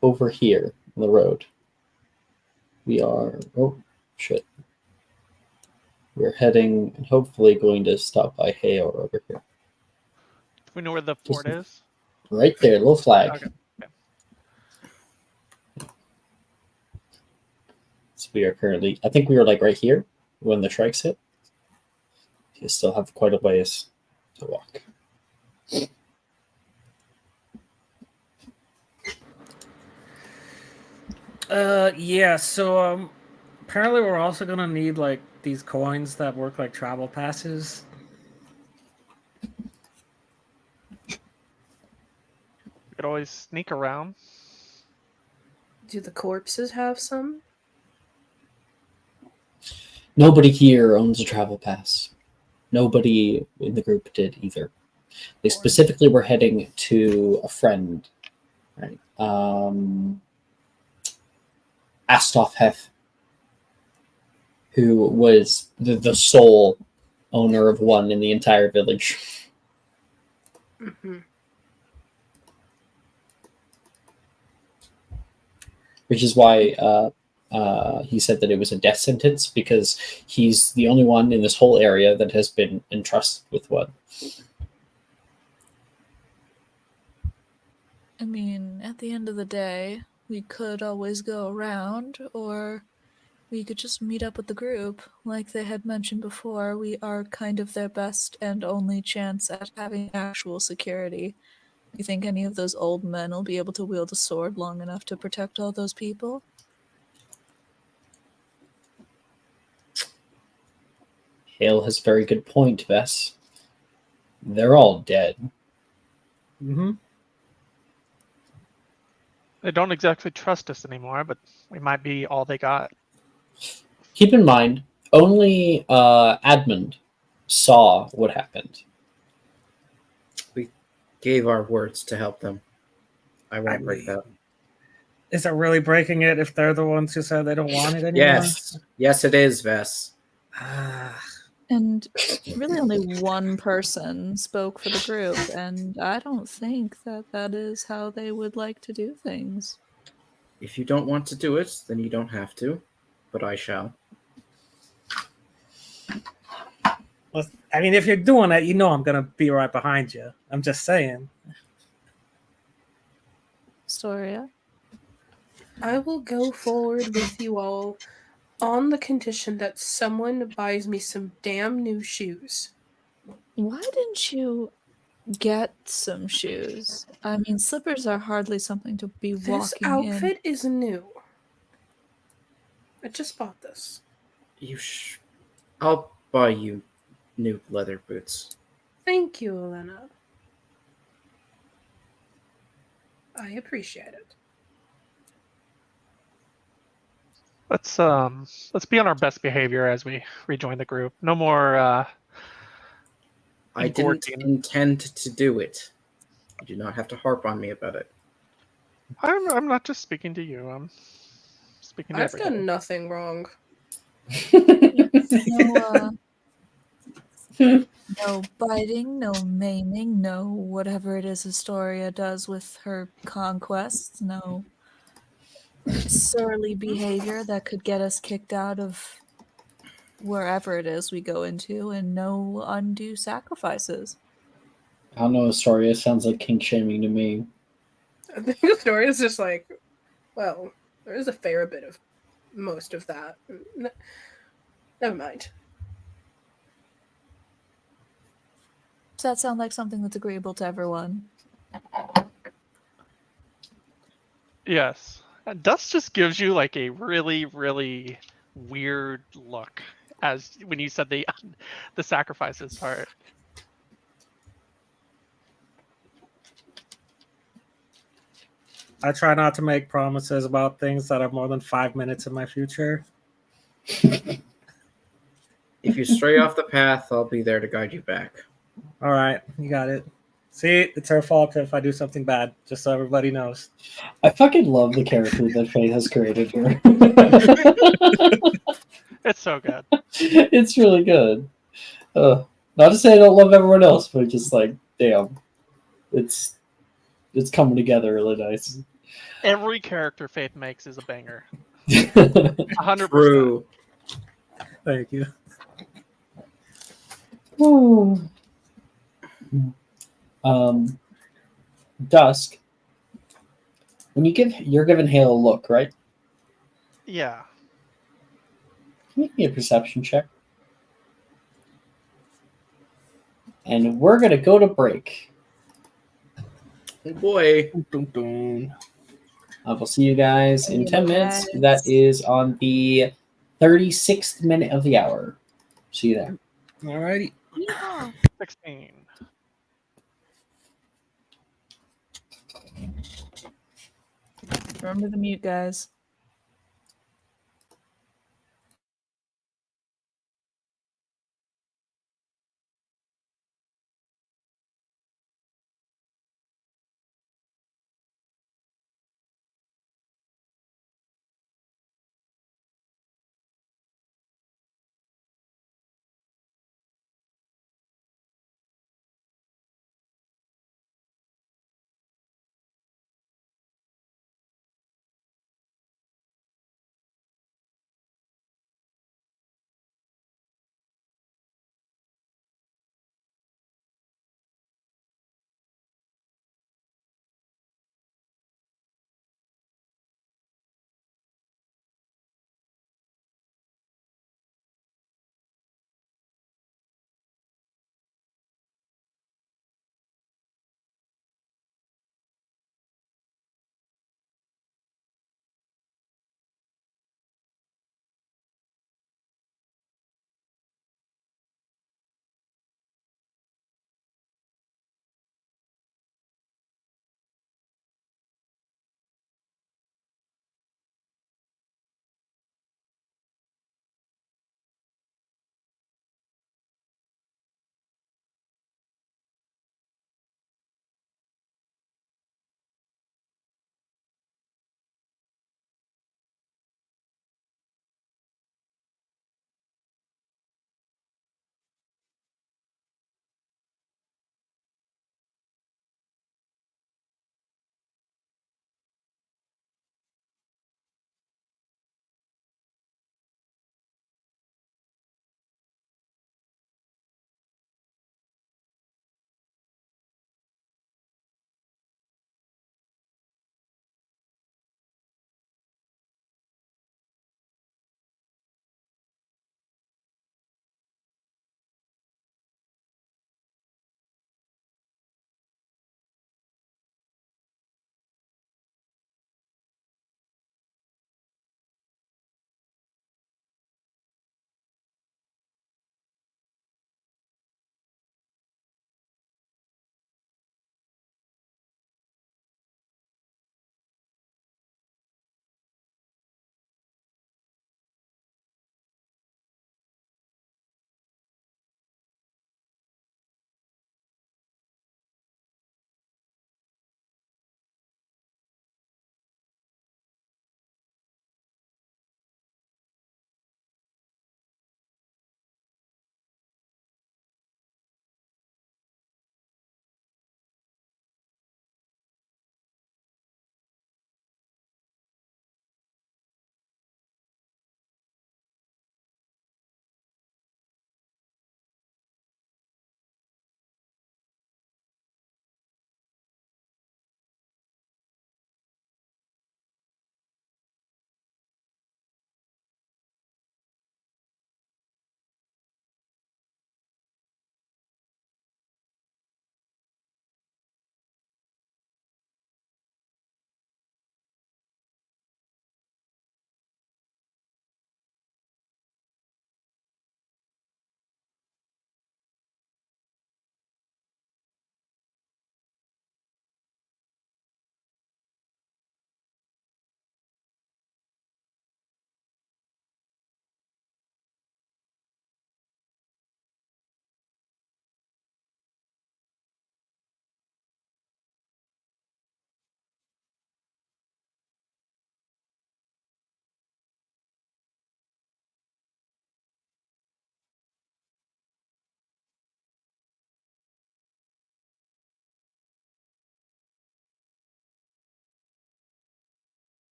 over here on the road. We are, oh shit. We're heading and hopefully going to stop by Hayor over here. Do we know where the fort is? Right there, little flag. Okay. So we are currently, I think we were like right here when the strikes hit. You still have quite a ways to walk. Yeah, so apparently we're also gonna need like these coins that work like travel passes. We could always sneak around. Do the corpses have some? Nobody here owns a travel pass. Nobody in the group did either. They specifically were heading to a friend, right? Astoff Hef, who was the sole owner of one in the entire village. Mm-hmm. which is why he said that it was a death sentence, because he's the only one in this whole area that has been entrusted with one. I mean, at the end of the day, we could always go around, or we could just meet up with the group. Like they had mentioned before, we are kind of their best and only chance at having actual security. You think any of those old men will be able to wield a sword long enough to protect all those people? Hale has a very good point, Vess. They're all dead. Mm-hmm. They don't exactly trust us anymore, but we might be all they got. Keep in mind, only Admund saw what happened. We gave our words to help them. I won't I break that. Is it really breaking it if they're the ones who said they don't want it anymore? Yes. Yes, it is, Vess. Ah, And really only one person spoke for the group, and I don't think that that is how they would like to do things. If you don't want to do it, then you don't have to. But I shall. well, I mean, if you're doing it, you know I'm gonna be right behind you. I'm just saying. Storia? I will go forward with you all on the condition that someone buys me some damn new shoes. Why didn't you get some shoes? I mean, slippers are hardly something to be This walking in. outfit is new. I just bought this. I'll buy you new leather boots. Thank you, Elena. I appreciate it. Let's be on our best behavior as we rejoin the group. No more I didn't importing. intend to do it. You do not have to harp on me about it. I'm not just speaking to you. I'm speaking to I've everybody. done nothing wrong. No, no biting, no maiming, no whatever it is Astoria does with her conquests, no surly behavior that could get us kicked out of wherever it is we go into, and no undue sacrifices. I don't know, Astoria sounds like kink shaming to me. I think the story is just like, well, there is a fair bit of most of that. Never mind. Does that sound like something that's agreeable to everyone? Yes. Dust just gives you like a really, really weird look as when you said the sacrifices part. I try not to make promises about things that are more than 5 minutes in my future. If you stray off the path, I'll be there to guide you back. All right, you got it. See, it's her fault if I do something bad, just so everybody knows. I fucking love the character that Faye has created here. It's so good. It's really good. Not to say I don't love everyone else, but just like, damn, it's coming together really nice. Every character Faith makes is a banger. 100%. True. Thank you. Dusk. When you're giving Hale a look, right? Yeah. Make me a perception check. And we're gonna go to break. Oh boy. Dun, dun. I will see you guys in 10 minutes. That is on the 36th minute of the hour. See you there. All righty. 16. Remember the mute, guys.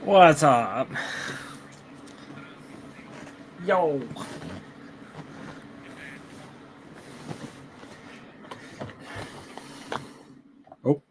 What's up? Yo. Oh.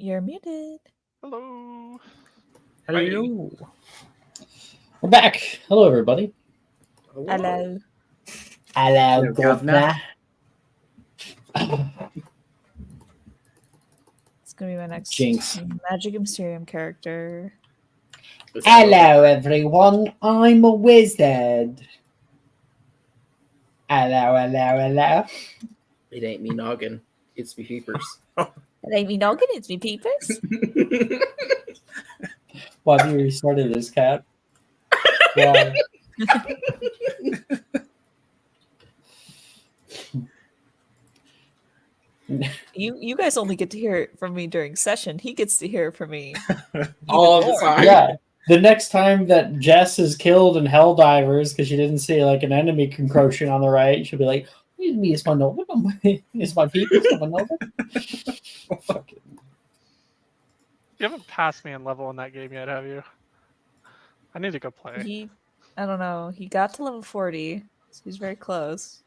You're muted. Hello. Hello. We're back. Hello, everybody. Hello. Hello, Hello, governor. It's gonna be my next Jinx. Magic Mysterium character. Hello, everyone. I'm a wizard. Hello, hello, hello. It ain't me noggin. It's me peepers. It ain't me noggin, it's me peepers. Why have you restarted this, cat? Why? You guys only get to hear it from me during session. He gets to hear it from me. All the more. time. Yeah. The next time that Jess is killed in Helldivers because she didn't see like an enemy encroaching on the right, she'll be like, "Me is my Nova, is my people, is my Nova." Fucking. You haven't passed me in level in that game yet, have you? I need to go play. I don't know. He got to level 40, so he's very close.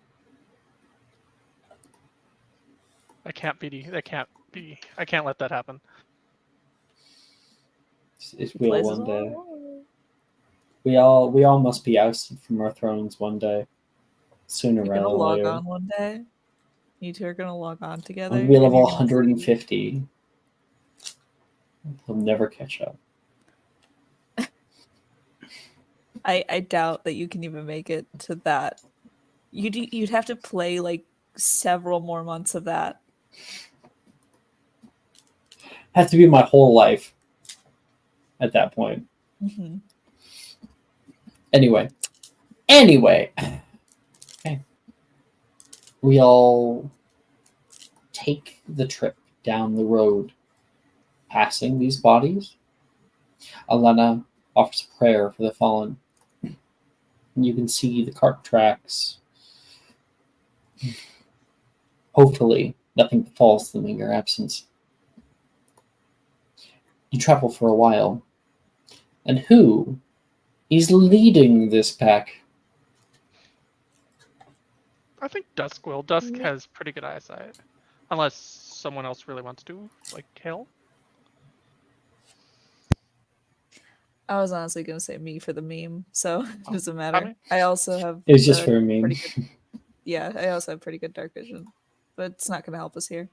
I can't be. I can't let that happen. It He will plays one as day. all. We all must be ousted from our thrones one day, sooner You're rather gonna than log later. on one day. You two are gonna log on together. I'll be and level you're gonna see- 150. He'll never catch up. I doubt that you can even make it to that. You'd have to play like several more months of that. Has to be my whole life at that point. Mm-hmm. Anyway. Okay. We all take the trip down the road, passing these bodies. Alana offers a prayer for the fallen. You can see the cart tracks. Hopefully, nothing befalls them in your absence. You travel for a while. And who is leading this pack? I think Dusk will. Dusk has pretty good eyesight, unless someone else really wants to, like Kale. I was honestly gonna say me for the meme, so it doesn't matter. Tommy? I also have. It's just for me. pretty good. Yeah, I also have pretty good dark vision, but it's not gonna help us here.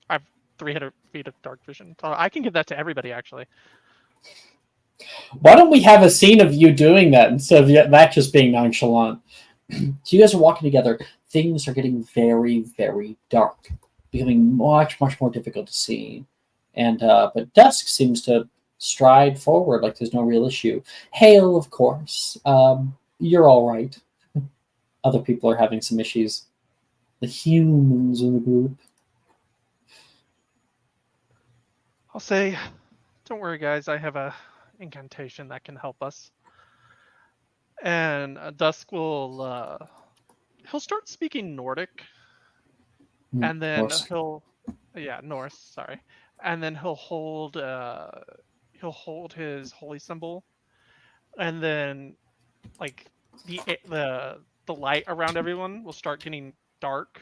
I have 300 feet of dark vision. So I can give that to everybody, actually. Why don't we have a scene of you doing that instead of that just being nonchalant? So you guys are walking together. Things are getting very, very dark, becoming much, much more difficult to see. And but Dusk seems to stride forward like there's no real issue. Hale, of course, you're all right. Other people are having some issues. The humans in the group. I'll say, don't worry, guys. I have a incantation that can help us. And Dusk will he'll start speaking Nordic, and then Norse. Norse. Sorry, and then he'll hold his holy symbol, and then like the light around everyone will start getting dark,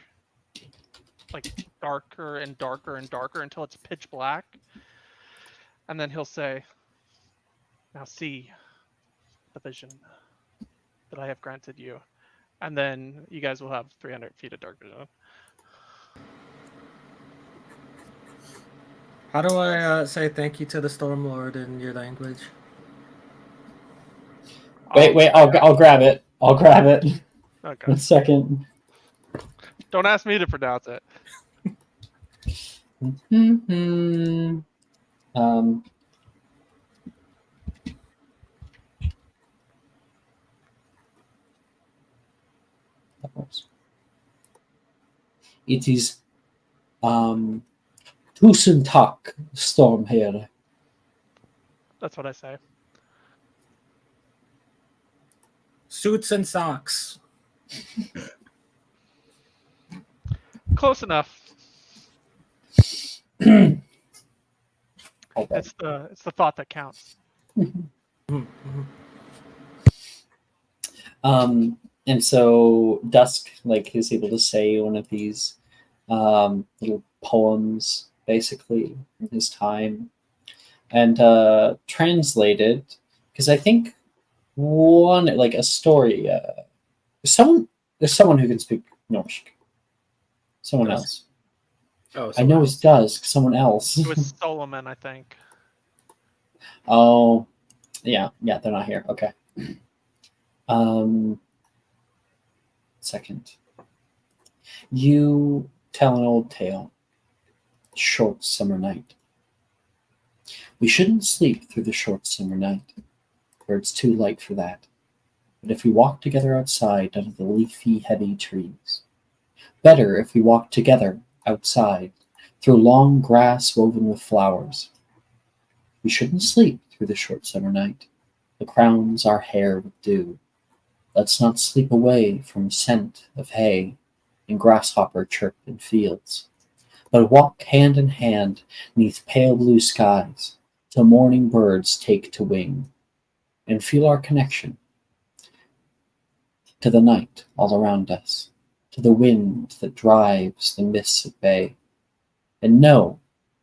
like darker and darker and darker until it's pitch black, and then he'll say, "Now see the vision that I have granted you," and then you guys will have 300 feet of dark vision. How do I say thank you to the Stormlord in your language? Wait, I'll grab it. I'll grab it. Okay. 1 second. Don't ask me to pronounce it. Mm-hmm. It is Tusen tak, Stormherde. That's what I say. Suits and socks. Close enough. Okay. It's the thought that counts. And so Dusk is able to say one of these little poems basically, in his time. And translated, because I think a story. There's someone who can speak Norse. Someone Does. else. Oh, I know it does. Someone else. It was Solomon, I think. Oh, yeah, they're not here. Okay. Second. You tell an old tale. Short summer night. We shouldn't sleep through the short summer night, for it's too light for that. But if we walk together outside under the leafy, heavy trees. Better if we walk together outside through long grass woven with flowers. We shouldn't sleep through the short summer night. The crowns our hair with dew. Let's not sleep away from scent of hay and grasshopper chirp in fields, but walk hand in hand neath pale blue skies till morning birds take to wing, and feel our connection to the night all around us, to the wind that drives the mists at bay, and know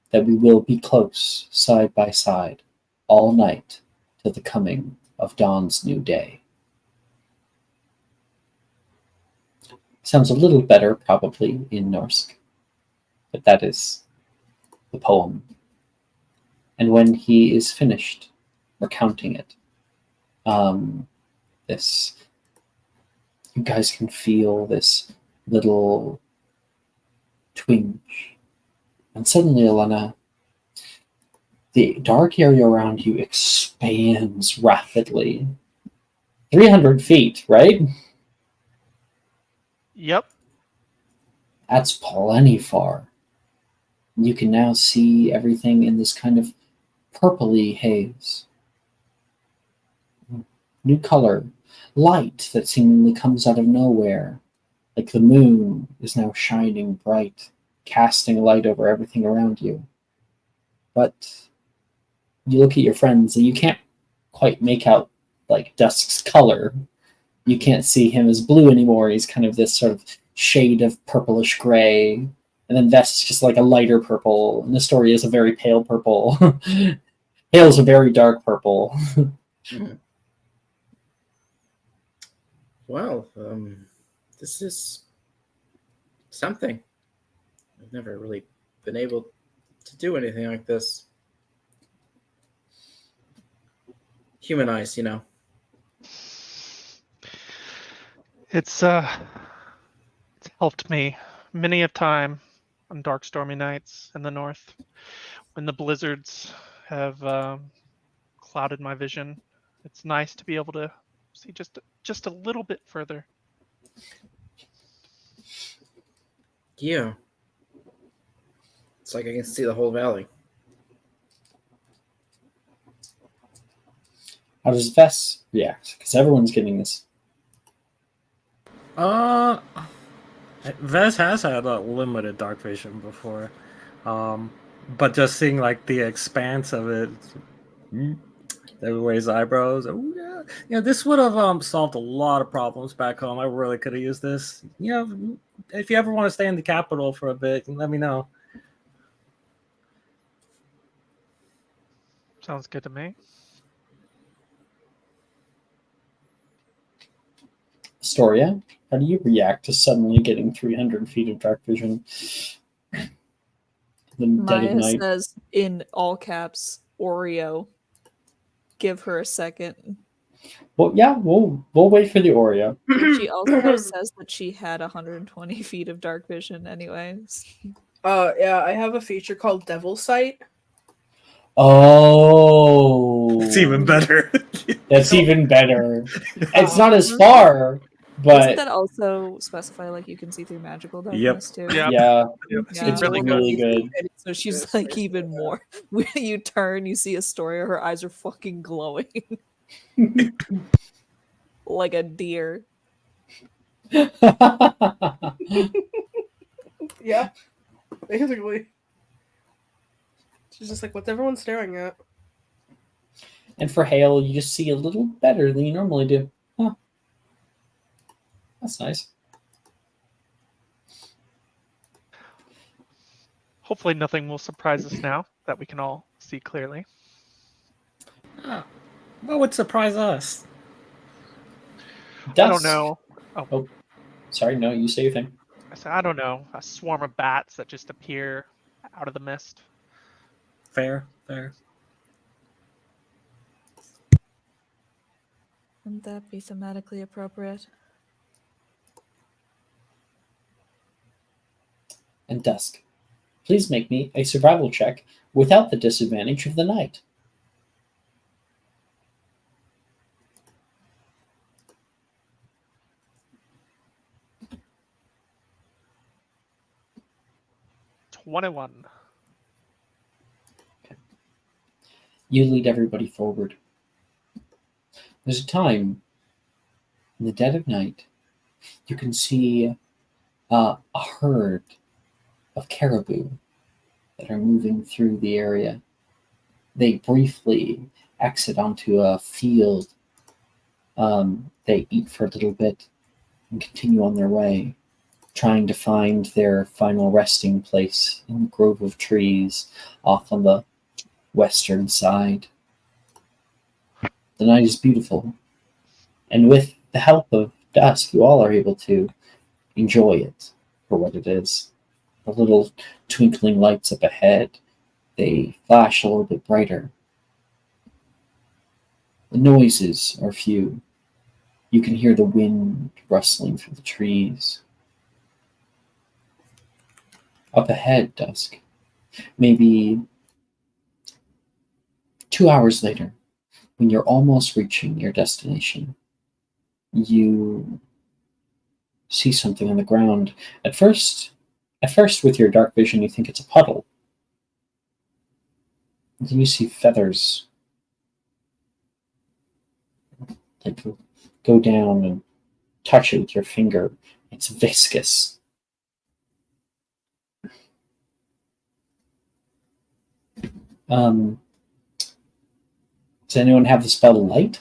that we will be close side by side all night till the coming of dawn's new day. Sounds a little better, probably, in Norse, but that is the poem. And when he is finished recounting it, this you guys can feel this little twinge, and suddenly, Elena, the dark area around you expands rapidly. 300 feet, right? Yep. That's plenty far. You can now see everything in this kind of purpley haze. New color, light that seemingly comes out of nowhere, like the moon is now shining bright, casting light over everything around you. But you look at your friends and you can't quite make out like Dusk's color. You can't see him as blue anymore. He's kind of this sort of shade of purplish gray. And then Vest's just like a lighter purple. And the story is a very pale purple. Hale's a very dark purple. Well, this is something. I've never really been able to do anything like this. Human eyes, you know. It's helped me many a time on dark, stormy nights in the north when the blizzards have clouded my vision. It's nice to be able to see just a little bit further. Yeah. It's like I can see the whole valley. How does Vest react? Because everyone's getting this. Vez has had a limited dark vision before, but just seeing like the expanse of it, everybody's eyebrows. Oh yeah, this would have solved a lot of problems back home. I really could have used this. If you ever want to stay in the capital for a bit, let me know. Sounds good to me. Astoria, how do you react to suddenly getting 300 feet of dark vision in the dead of Maya night? says in all caps, Oreo. Give her a second. Well, yeah, we'll wait for the Oreo. She also says that she had 120 feet of dark vision anyways. Yeah, I have a feature called Devil Sight. Oh, It's even better. That's even better. It's not as far, Doesn't but that also specify like you can see through magical Yep. darkness too? Yeah. yeah, Yeah, really really good. good. So she's like even more. When you turn, you see Astoria, her eyes are fucking glowing. Like a deer. Yeah, basically. She's just like, what's everyone staring at? And for Hale, you just see a little better than you normally do. Huh. That's nice. Hopefully nothing will surprise us now that we can all see clearly. Oh, what would surprise us? I don't know. Sorry, no, you say your thing. I said, I don't know. A swarm of bats that just appear out of the mist. Fair. Wouldn't that be thematically appropriate? And Dusk, please make me a survival check without the disadvantage of the night. $21. You lead everybody forward. There's a time in the dead of night you can see a herd of caribou that are moving through the area. They briefly exit onto a field. They eat for a little bit and continue on their way, trying to find their final resting place in the grove of trees off on the western side. The night is beautiful, and with the help of Dusk, you all are able to enjoy it for what it is. The little twinkling lights up ahead, they flash a little bit brighter. The noises are few. You can hear the wind rustling through the trees. Up ahead, Dusk, maybe 2 hours later, when you're almost reaching your destination, you see something on the ground. At first, with your dark vision, you think it's a puddle. Then you see feathers that go down and touch it with your finger. It's viscous. Does anyone have the spell light?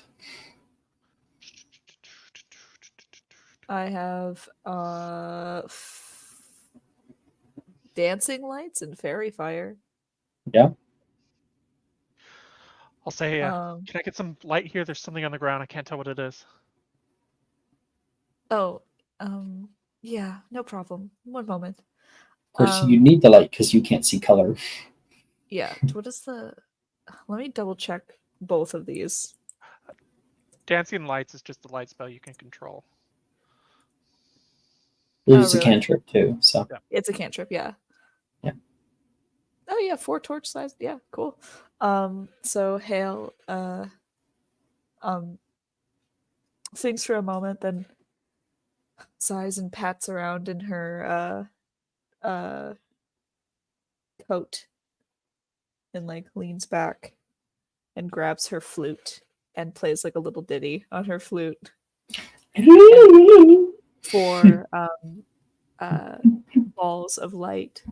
I have dancing lights and fairy fire. Yeah. I'll say, can I get some light here? There's something on the ground. I can't tell what it is. Yeah, no problem. One moment. Of course, you need the light because you can't see color. Yeah, what is the... Let me double check both of these. Dancing lights is just a light spell you can control. I believe it's a really? cantrip too, so. Yeah. It's a cantrip, yeah. Yeah. Oh yeah, 4 torch size. Yeah, cool. So Hale thinks for a moment, then sighs and pats around in her coat and like leans back and grabs her flute and plays like a little ditty on her flute. For balls of light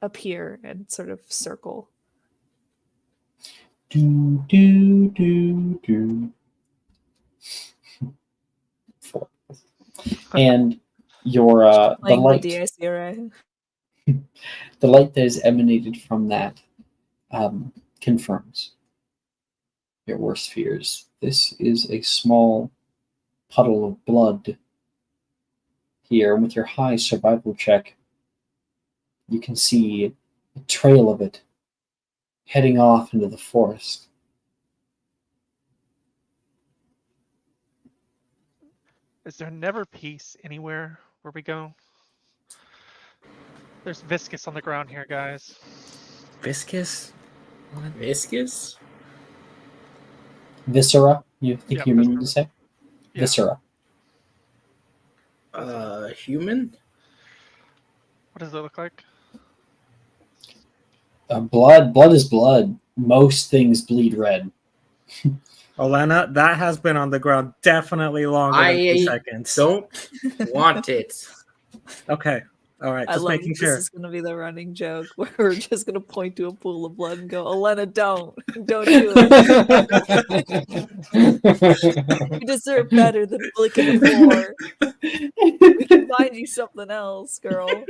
appear and sort of circle. Do, do, do, do. 4. And your the Playing my light, DIC array. the light that is emanated from that confirms your worst fears. This is a small puddle of blood here. With your high survival check, you can see a trail of it heading off into the forest. Is there never peace anywhere where we go? There's viscous on the ground here, guys. Viscous? What? Viscous? Viscera, you think Yeah, you mean to viscera. say? Yeah. Viscera. Human? What does it look like? Blood is blood. Most things bleed red. Olena, that has been on the ground definitely longer than 2 seconds. Don't want it. Okay. All right. I Just love making that sure. This is going to be the running joke where we're just going to point to a pool of blood and go, Elena, don't do it. You deserve better than licking the floor. We can find you something else, girl.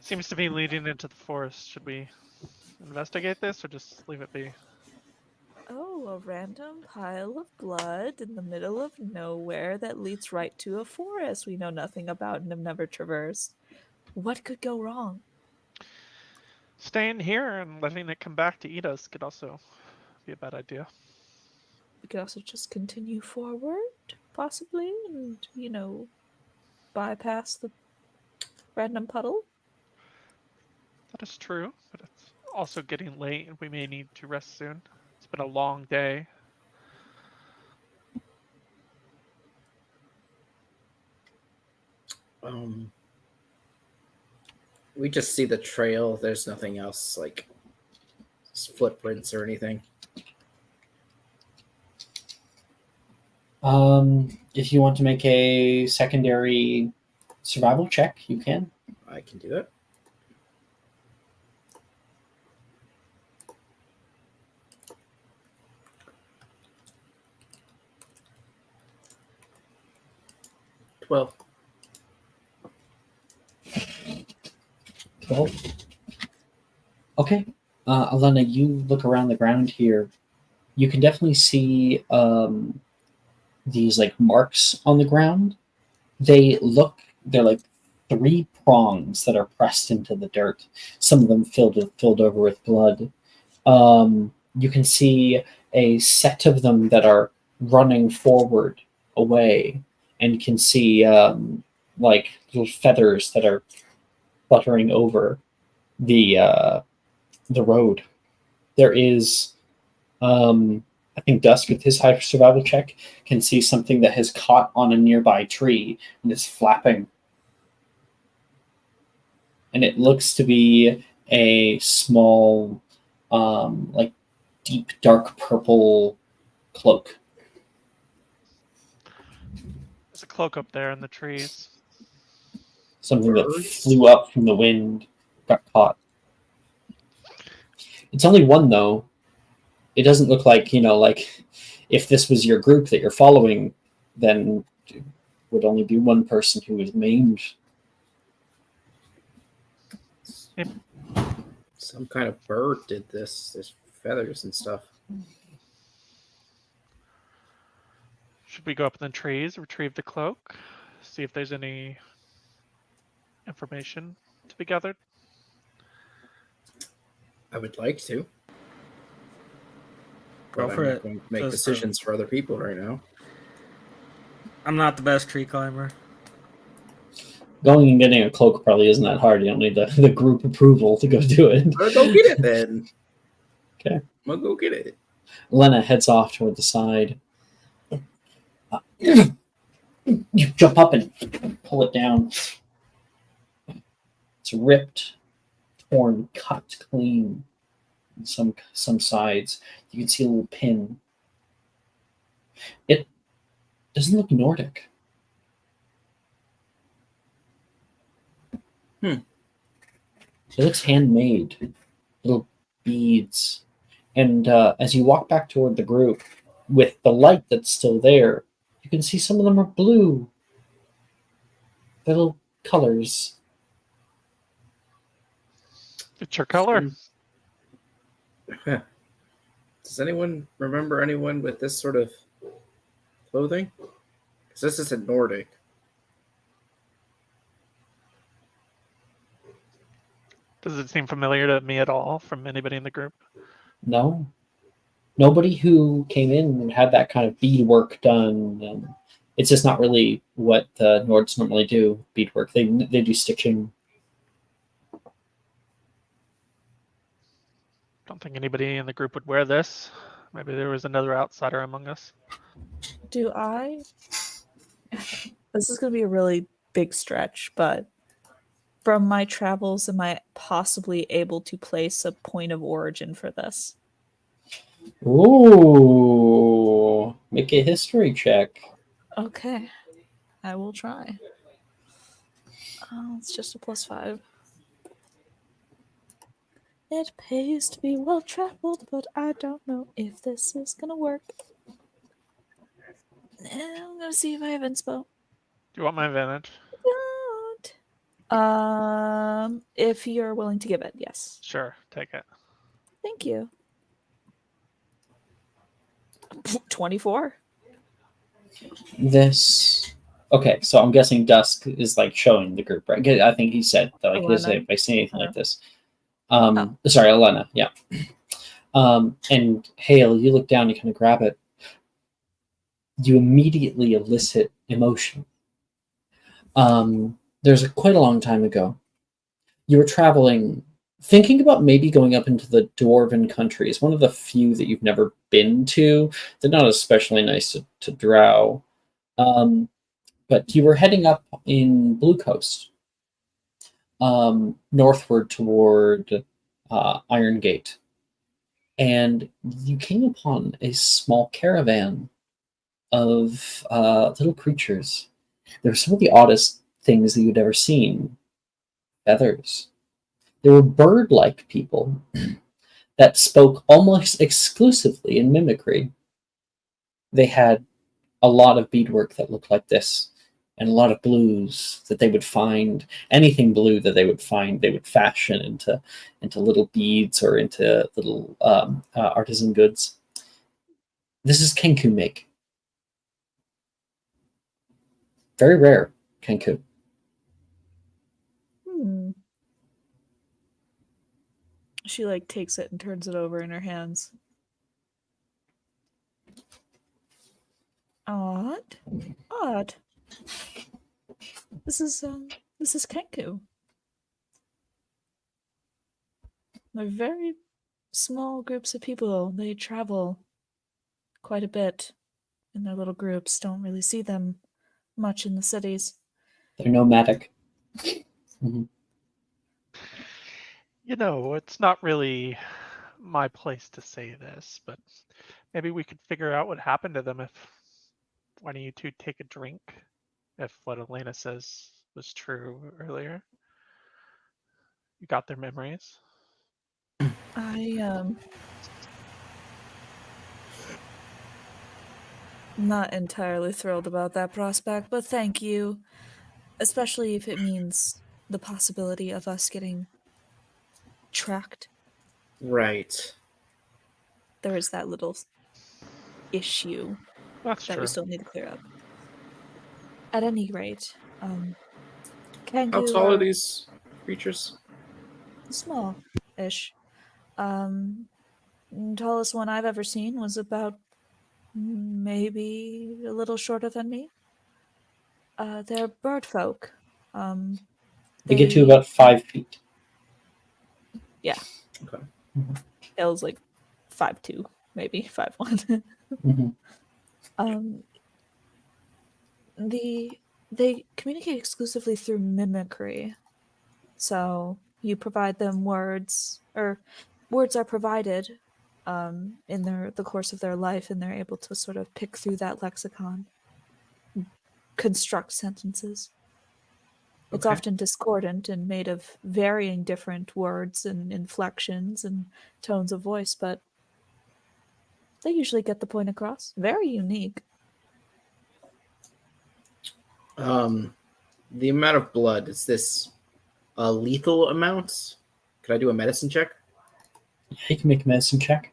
Seems to be leading into the forest. Should we investigate this or just leave it be? Oh, a random pile of blood in the middle of nowhere that leads right to a forest we know nothing about and have never traversed. What could go wrong? Staying here and letting it come back to eat us could also be a bad idea. We could also just continue forward, possibly, and, bypass the random puddle. That is true, but it's also getting late and we may need to rest soon. It's been a long day. We just see the trail. There's nothing else like footprints or anything. If you want to make a secondary survival check, you can. I can do it. Well, 12. Okay. Alana, you look around the ground here. You can definitely see these like marks on the ground. They're like 3 prongs that are pressed into the dirt. Some of them filled over with blood. You can see a set of them that are running forward away, and you can see like little feathers that are fluttering over the road. There is, I think Dusk with his high survival check can see something that has caught on a nearby tree and is flapping. And it looks to be a small, like deep dark purple cloak. There's a cloak up there in the trees. Something that Birds? flew up from the wind, got caught. It's only one though. It doesn't look like, like if this was your group that you're following, then it would only be one person who was maimed. some kind of bird did this. There's feathers and stuff. Should we go up in the trees, retrieve the cloak, see if there's any information to be gathered? I would like to. Go But for I'm it. not going to make Just, decisions for other people right now. I'm not the best tree climber. Going and getting a cloak probably isn't that hard. You don't need the group approval to go do it. I'll go get it then. Okay. I'm going to go get it. Lena heads off toward the side. You jump up and pull it down. It's ripped, torn, cut clean on some sides. You can see a little pin. It doesn't look Nordic. It looks handmade. Little beads. And as you walk back toward the group, with the light that's still there, you can see some of them are blue. They're little colors. It's your color. Does anyone remember anyone with this sort of clothing? Because this isn't Nordic. Does it seem familiar to me at all from anybody in the group? No. Nobody who came in had that kind of beadwork done. It's just not really what the Nords normally do, beadwork. They do stitching. Don't think anybody in the group would wear this. Maybe there was another outsider among us. Do I? This is going to be a really big stretch, but from my travels, am I possibly able to place a point of origin for this? Ooh. Make a history check. Okay, I will try. It's just a +5. It pays to be well traveled, but I don't know if this is gonna work. I'm gonna see if I have inspo. Do you want my advantage? Don't. If you're willing to give it, yes. Sure, take it. Thank you. 24. This. Okay, so I'm guessing Dusk is like showing the group, right? I think he said that, like, Elena. if I see anything like this. Oh. Sorry, Elena. Yeah. And Hale, you look down, you kind of grab it. You immediately elicit emotion. There's quite a long time ago. You were traveling, thinking about maybe going up into the Dwarven countries, one of the few that you've never been to. They're not especially nice to drow. But you were heading up in Blue Coast, northward toward Iron Gate. And you came upon a small caravan of little creatures. They were some of the oddest things that you'd ever seen. Feathers. They were bird-like people that spoke almost exclusively in mimicry. They had a lot of beadwork that looked like this, and a lot of blues that they would find. Anything blue that they would find, they would fashion into little beads or into little artisan goods. This is Kenku make. Very rare, Kenku. She like takes it and turns it over in her hands. Odd. This is Kenku. They're very small groups of people. They travel quite a bit in their little groups. Don't really see them much in the cities. They're nomadic. Mm-hmm. You know, it's not really my place to say this, but maybe we could figure out what happened to them if one of you two take a drink, if what Elena says was true earlier. You got their memories? I'm not entirely thrilled about that prospect, but thank you. Especially if it means the possibility of us getting tracked. Right. There is that little issue That's that true. we still need to clear up. At any rate, Kenku How tall are these creatures? Small-ish. Tallest one I've ever seen was about maybe a little shorter than me. They're bird folk. They get to about 5 feet. Yeah. Okay. Hale's like 5'2", maybe 5'1". Mm-hmm. They communicate exclusively through mimicry. So you provide them words, or words are provided in the course of their life, and they're able to sort of pick through that lexicon, construct sentences. It's Okay. often discordant and made of varying different words and inflections and tones of voice, but they usually get the point across. Very unique. The amount of blood, is this a lethal amount? Could I do a medicine check? You can make a medicine check.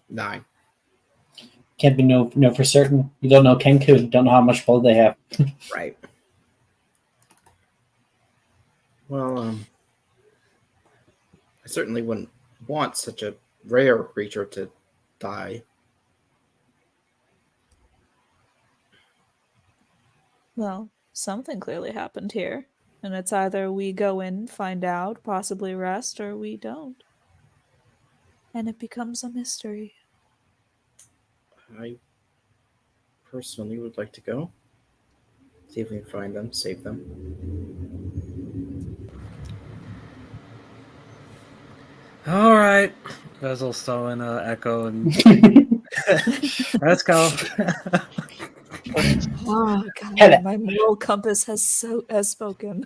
Nine. Can't be no for certain. You don't know Kenku. You don't know how much blood they have. Right. Well, I certainly wouldn't want such a rare creature to die. Well, something clearly happened here, and it's either we go in, find out, possibly rest, or we don't. And it becomes a mystery. I personally would like to go. See if we can find them, save them. All right. Vezel's throwing an echo and let's go. Oh God, Hello. my moral compass has spoken.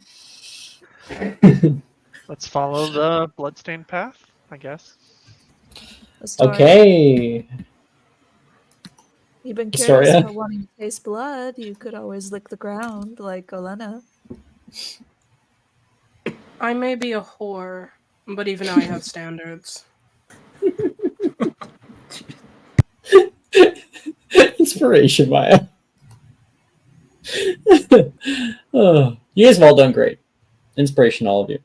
Let's follow the bloodstained path, I guess. Astoria. Okay. You've been curious Astoria. about wanting to taste blood. You could always lick the ground like Elena. I may be a whore, but even I have standards. Inspiration, Maya. Oh, you guys have all done great. Inspiration, all of you.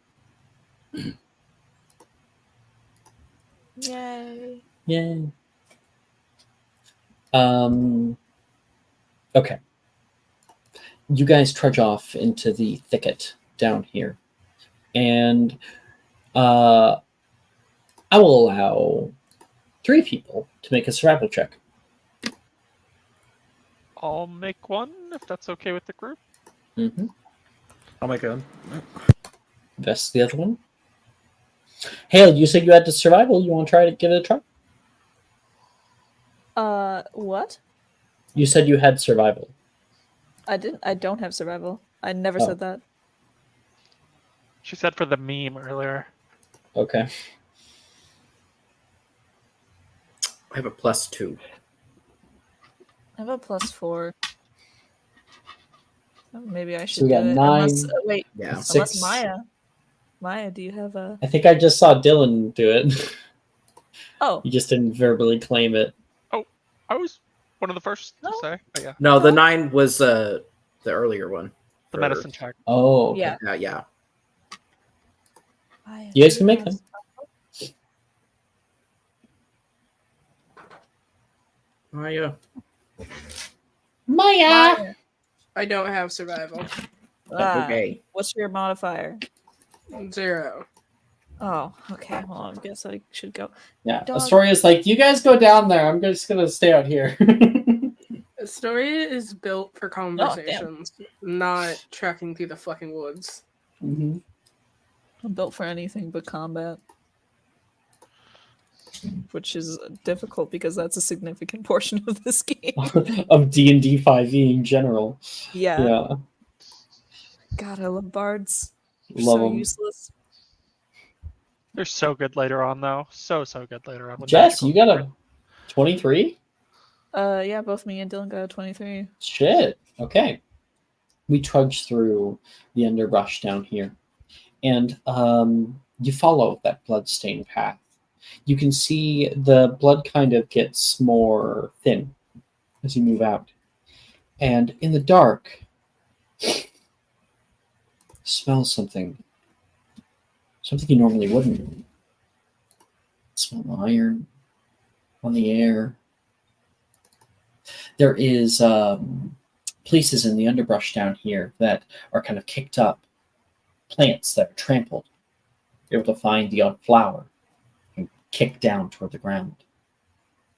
Yay. Yay. Okay. You guys trudge off into the thicket down here. And I will allow 3 people to make a survival check. I'll make one if that's okay with the group. Mm-hmm. I'll make it. That's the other one. Hale, you said you had to survival. You want to try to give it a try? What? You said you had survival. I don't have survival. I never Oh. said that. She said for the meme earlier. Okay. I have a +2. I have a +4. Oh, maybe I So should we got do it. 9. Unless, wait, Yeah. unless 6. Maya, do you have a... I think I just saw Dylan do it. Oh, You just didn't verbally claim it. I was one of the first to No. say. But yeah, No, the 9 was the earlier one. the medicine check. Oh, okay. yeah. Yeah. Maya, You guys do can make have them. Maya. Maya. I don't have survival. Okay. What's your modifier? 0. Oh, okay. Well, I guess I should go. Yeah. Dog. Astoria's like, you guys go down there. I'm just going to stay out here. Astoria is built for conversations, not trekking through the fucking woods. Mhm. I'm built for anything but combat. Which is difficult because that's a significant portion of this game. Of D&D 5e in general. Yeah. Yeah. God, I love bards. They're Love so 'em. useless. They're so good later on, though. So good later on. with Jess, magical you got a creatures. 23? Yeah, both me and Dylan got a 23. Shit. Okay. We trudge through the underbrush down here. And you follow that bloodstained path. You can see the blood kind of gets more thin as you move out. And in the dark, smell something. Something you normally wouldn't. Smell iron on the air. There is places in the underbrush down here that are kind of kicked up. Plants that are trampled. You're able to find the odd flower and kick down toward the ground.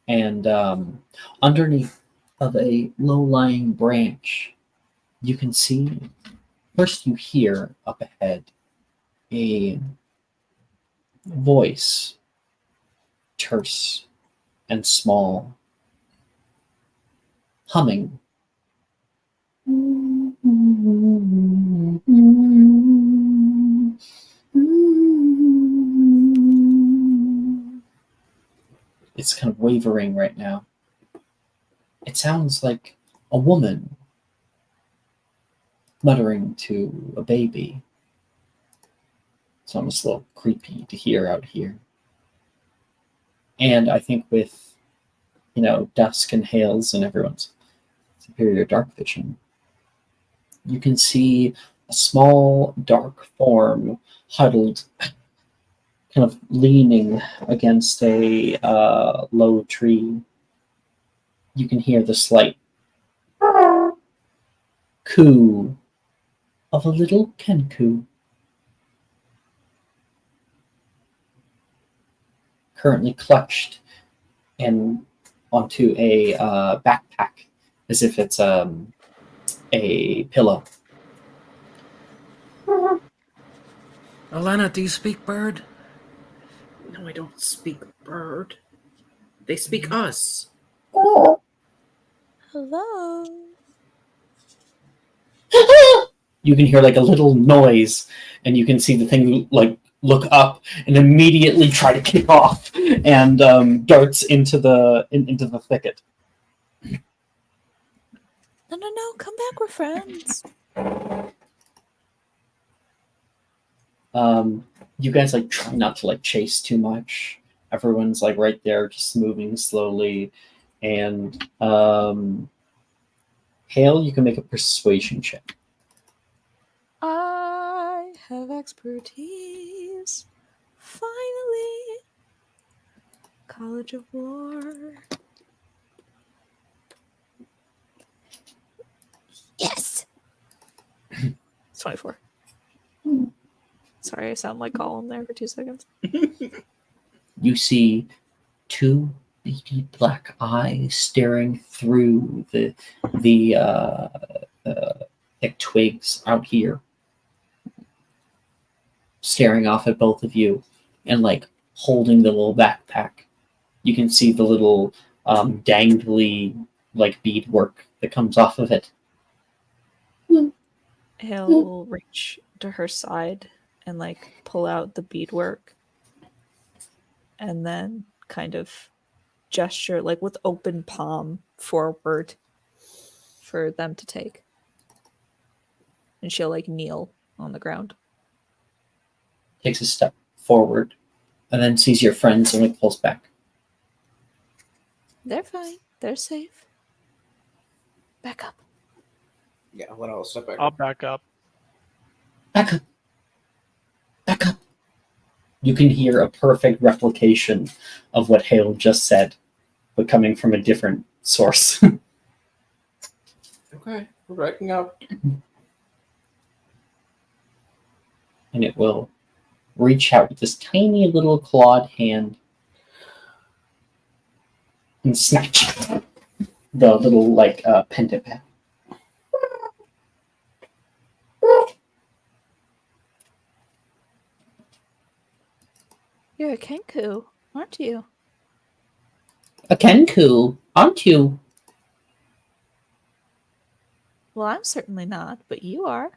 And underneath of a low-lying branch, you can see, first you hear up ahead a voice, terse and small, humming. It's kind of wavering right now. It sounds like a woman muttering to a baby. It's almost a little creepy to hear out here. And I think with, Dusk and Hales and everyone's superior dark vision, you can see a small dark form huddled, kind of leaning against a low tree. You can hear the slight coo of a little Kenku. Currently clutched and onto a backpack as if it's a pillow. Elena, do you speak bird? No, I don't speak bird. They speak us. Hello. You can hear like a little noise, and you can see the thing like look up and immediately try to kick off and darts into the thicket. No, come back, we're friends. You guys like try not to like chase too much. Everyone's like right there, just moving slowly. And Hale, you can make a persuasion check. I have expertise. Finally. College of War. Yes! 24. Sorry, I sound like Colin there for 2 seconds. You see two beady black eyes staring through the thick twigs out here, staring off at both of you, and like holding the little backpack. You can see the little dangly like beadwork that comes off of it. Hale will reach to her side and like pull out the beadwork and then kind of gesture like with open palm forward for them to take. And she'll like kneel on the ground. Takes a step forward and then sees your friends and like pulls back. They're fine. They're safe. Back up. Yeah, what else? Step back. I'll back up. Back up. Back up. You can hear a perfect replication of what Hale just said, but coming from a different source. Okay, we're backing up. And it will reach out with this tiny little clawed hand and snatch the little like pendant pad. You're a Kenku, aren't you? A Kenku, aren't you? Well, I'm certainly not, but you are.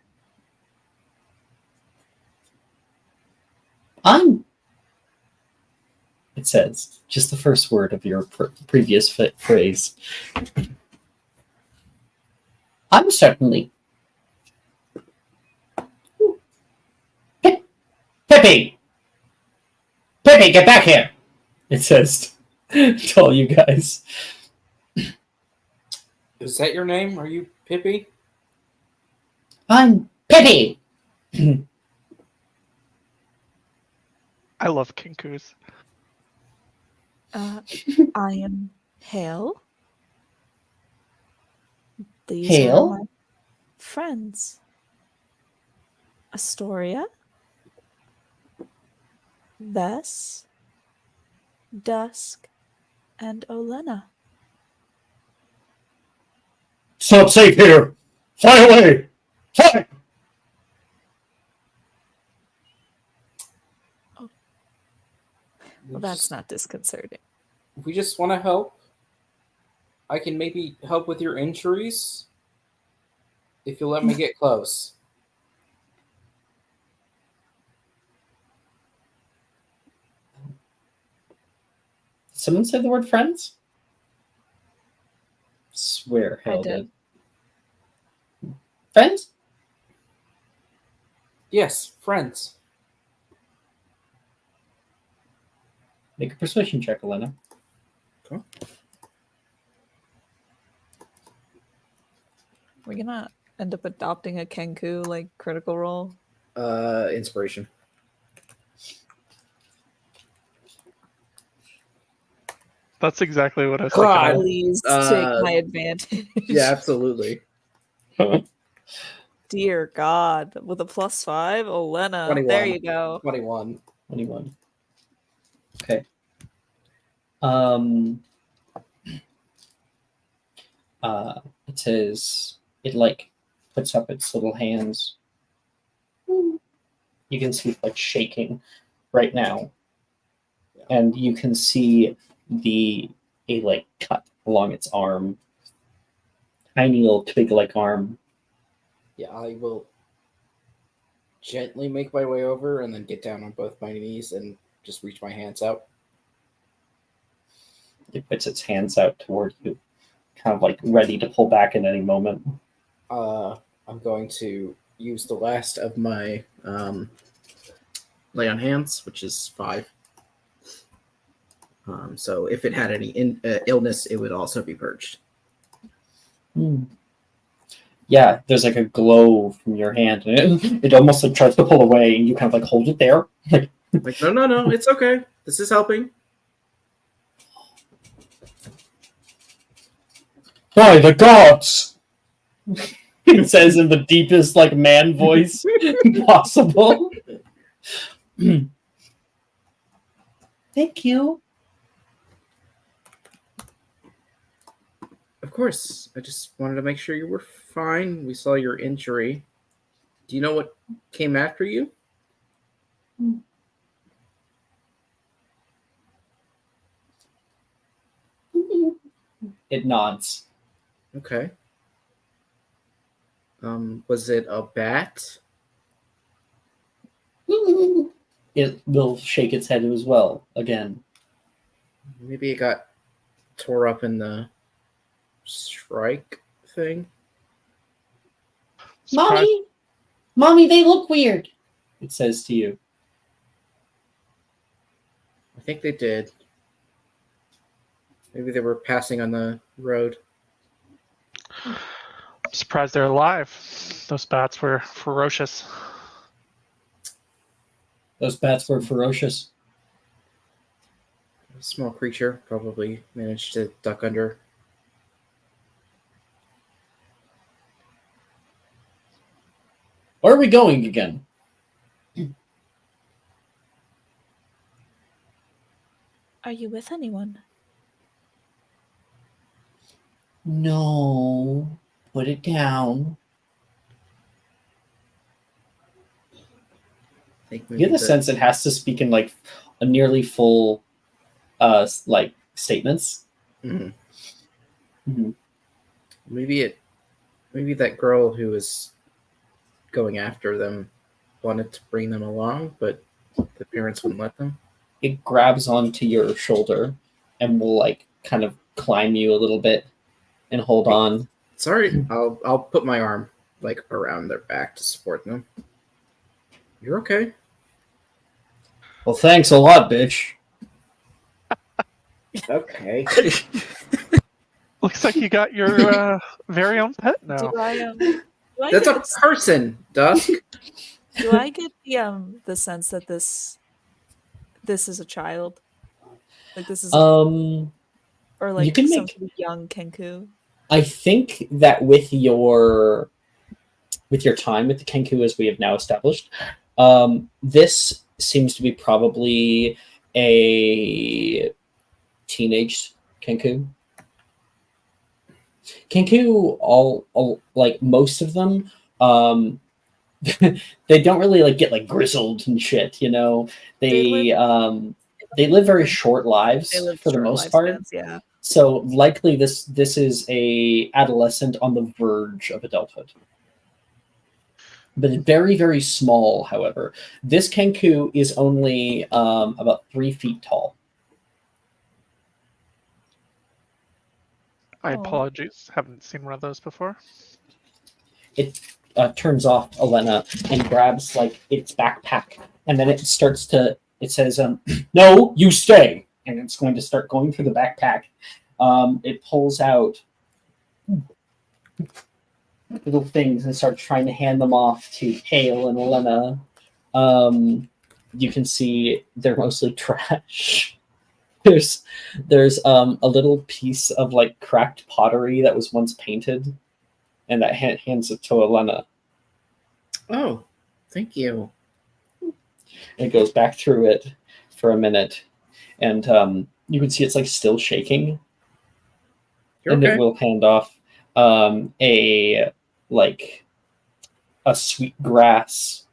I'm. It says just the first word of your previous phrase. I'm certainly. Pippi! Pippi, get back here! It says to all you guys. Is that your name? Are you Pippi? I'm Pippi! I love kinkus. I am Hale. These Hale? are my friends. Astoria, Vess, Dusk, and Olena. It's not safe here! Fly away! Fly! Well, that's not disconcerting. We just want to help. I can maybe help with your injuries if you let me get close. Someone said the word friends? Swear I Hale did. did. Friends? Yes, friends. Make a persuasion check, Elena. We're gonna end up adopting a Kenku like critical role. Inspiration. That's exactly what I was God. thinking. Please take my advantage. Yeah, absolutely. Dear God, with a +5, Olena. 21. There you go. 21. 21. Okay. It says it like puts up its little hands. You can see it like shaking right now. And you can see a like cut along its arm. Tiny little twig like arm. Yeah, I will gently make my way over and then get down on both my knees and just reach my hands out. It puts its hands out toward you, kind of like ready to pull back at any moment. I'm going to use the last of my lay on hands, which is 5. So if it had any illness, it would also be purged. Yeah, there's like a glow from your hand, and it almost like tries to pull away, and you kind of like hold it there. Like, no, it's okay. This is helping. By the gods! It says in the deepest like man voice possible. Thank you. Of course. I just wanted to make sure you were fine. We saw your injury. Do you know what came after you? It nods. Okay. Was it a bat? It will shake its head as well again. Maybe it got tore up in the strike thing? Surprised- Mommy, they look weird. It says to you. I think they did. Maybe they were passing on the road. I'm surprised they're alive. Those bats were ferocious. Those bats were ferocious. A small creature probably managed to duck under. Where are we going again? Are you with anyone? No. Put it down. I think You get the sense it has to speak in like a nearly full like statements. Mhm. Mhm. Maybe that girl who was going after them wanted to bring them along, but the parents wouldn't let them. It grabs onto your shoulder and will like kind of climb you a little bit and hold on. Sorry, I'll put my arm like around their back to support them. You're okay. Well, thanks a lot, bitch. Okay. Looks like you got your very own pet now. Do I That's a get, person, Dusk. do I get the sense that this is a child? Like this is You or like can some make- sort of young Kenku? I think that with your time with the Kenku, as we have now established, this seems to be probably a teenage Kenku. Kenku, all like most of them, they don't really like get like grizzled and shit. You know, they live very short lives They live for the short most part. lifespans, yeah. So likely this is a adolescent on the verge of adulthood. But very, very small, however. This Kenku is only about 3 feet tall. I Oh. apologize. Haven't seen one of those before. It turns off Elena and grabs like its backpack, and then it starts to. It says, "No, you stay," and it's going to start going through the backpack. It pulls out little things and starts trying to hand them off to Hale and Elena. You can see they're mostly trash. There's a little piece of like cracked pottery that was once painted, and that hands it to Elena. Oh, thank you. It goes back through it for a minute, and you can see it's like still shaking. You're And okay. it will hand off a sweetgrass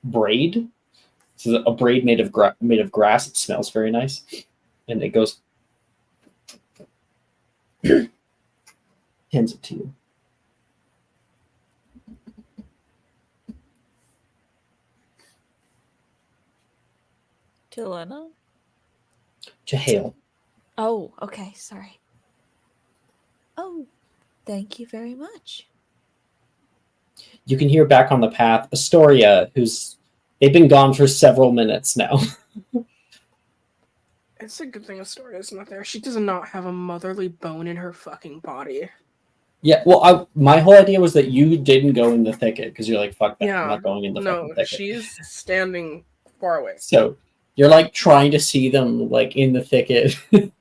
braid. This is a braid made of grass. It smells very nice, and it goes hands it to you. To Lena? To Hale. Oh, okay, sorry. Oh, thank you very much. You can hear back on the path Astoria, they've been gone for several minutes now. It's a good thing Astoria's not there. She does not have a motherly bone in her fucking body. Yeah, well, my whole idea was that you didn't go in the thicket because you're like, fuck that, I'm Yeah. not going in the No, fucking thicket. she's standing far away. So you're like trying to see them like in the thicket, and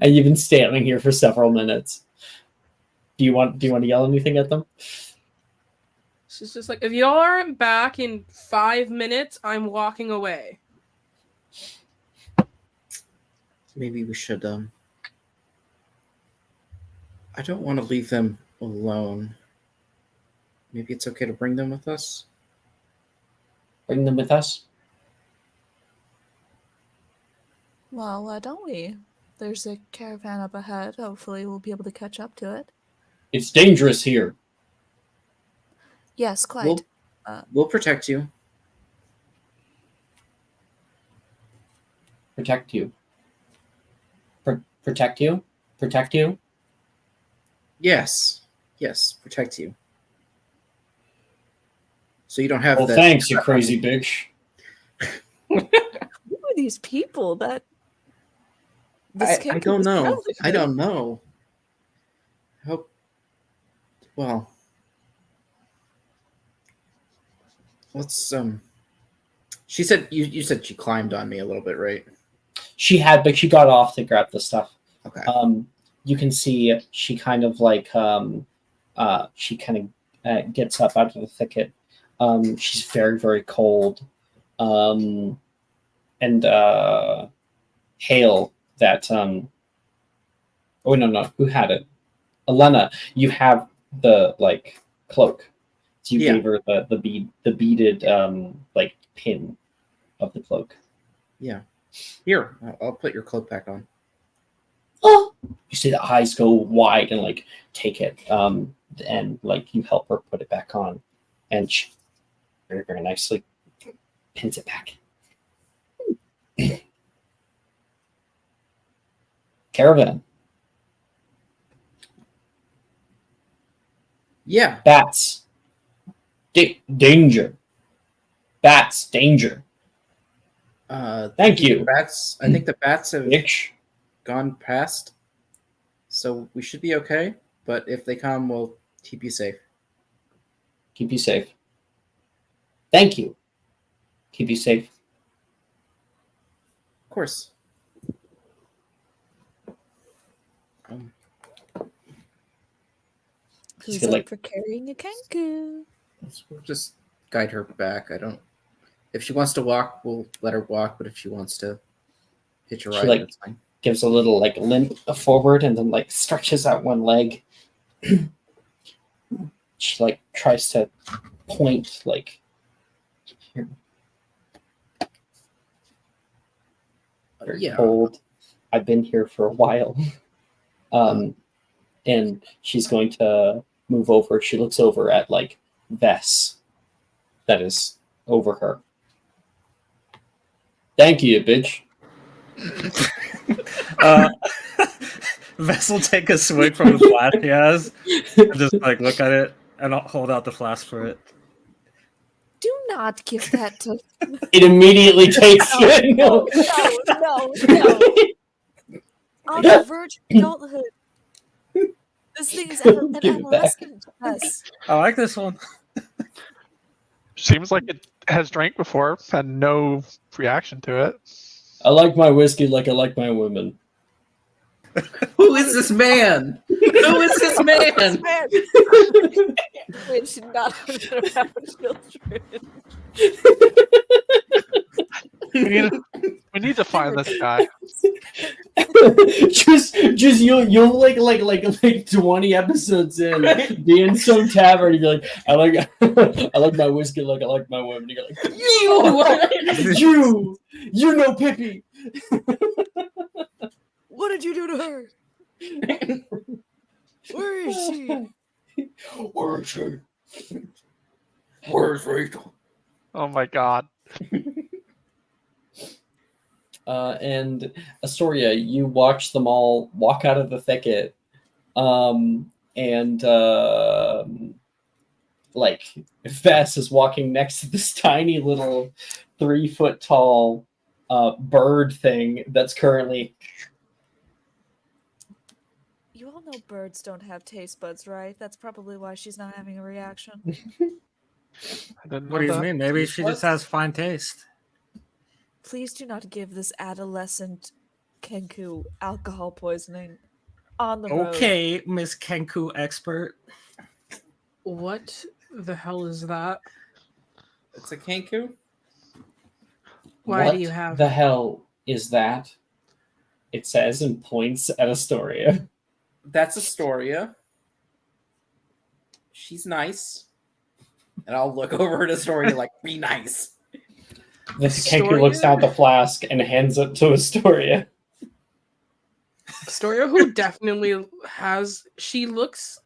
you've been standing here for several minutes. Do you want to yell anything at them? She's just like, if y'all aren't back in 5 minutes, I'm walking away. Maybe we should. I don't want to leave them alone. Maybe it's okay to bring them with us. Bring them with us. Well, why don't we? There's a caravan up ahead. Hopefully we'll be able to catch up to it. It's dangerous here. Yes, quite. We'll protect you. Protect you. Protect you. Protect you. Yes, protect you. So you don't have Well, that. thanks, you crazy bitch. Who are these people that... I character don't was know. friendly I with? don't know. Hope. Well, let's. She said you said she climbed on me a little bit, right? She had, but she got off to grab the stuff. Okay. You can see she kind of like she kind of gets up out of the thicket. She's very, very cold. And Hale, that oh no, who had it? Elena, you have the like cloak. So you gave her the beaded like pin of the cloak. Yeah. Here, I'll put your cloak back on. Oh, you see the eyes go wide and like take it, and like you help her put it back on, and she very, very nicely pins it back. Caravan. Yeah. Bats. Danger. Bats. Danger. Thank you. I think the bats have Bitch. gone past, so we should be okay. But if they come, we'll keep you safe. Keep you safe. Thank you. Keep you safe. Of course. Who's feel up like- for carrying a kanku? We'll just guide her back. If she wants to walk, we'll let her walk. But if she wants to hitch a She, ride, like, that's fine. Gives a little like limp forward and then like stretches out one leg. She like tries to point like here. Very Yeah. cold. I've been here for a while. And she's going to move over. She looks over at like Vess that is over her. Thank you, bitch. Vess will take a swig from the flask he has and just like look at it and I'll hold out the flask for it. Do not give that to... It immediately takes it. No. On the verge of adulthood. This thing is an Give it back. adolescent to us. I like this one. Seems like it has drank before, had no reaction to it. I like my whiskey like I like my women. Who is this man? Who is this man? We should not have children. We need to find this guy. just you'll like 20 episodes in be in some tavern and you're like I like my whiskey like I like my women. You're like you know Pippi. What did you do to her? Where is she? Where is she? Where's Rachel? Oh my god. And Astoria, you watch them all walk out of the thicket, and like Vess is walking next to this tiny little 3-foot tall bird thing that's currently. You all know birds don't have taste buds, right? That's probably why she's not having a reaction. I didn't know What do you that. mean? Maybe she just has fine taste. Please do not give this adolescent Kenku alcohol poisoning on the road. Okay, Miss Kenku expert. What the hell is that? It's a Kenku. Why What do you have the it? hell is that? It says and points at Astoria. That's Astoria. She's nice. And I'll look over at Astoria like, be nice. The Kenku Astoria? looks down at the flask and hands it to Astoria. Astoria, who definitely has, she looks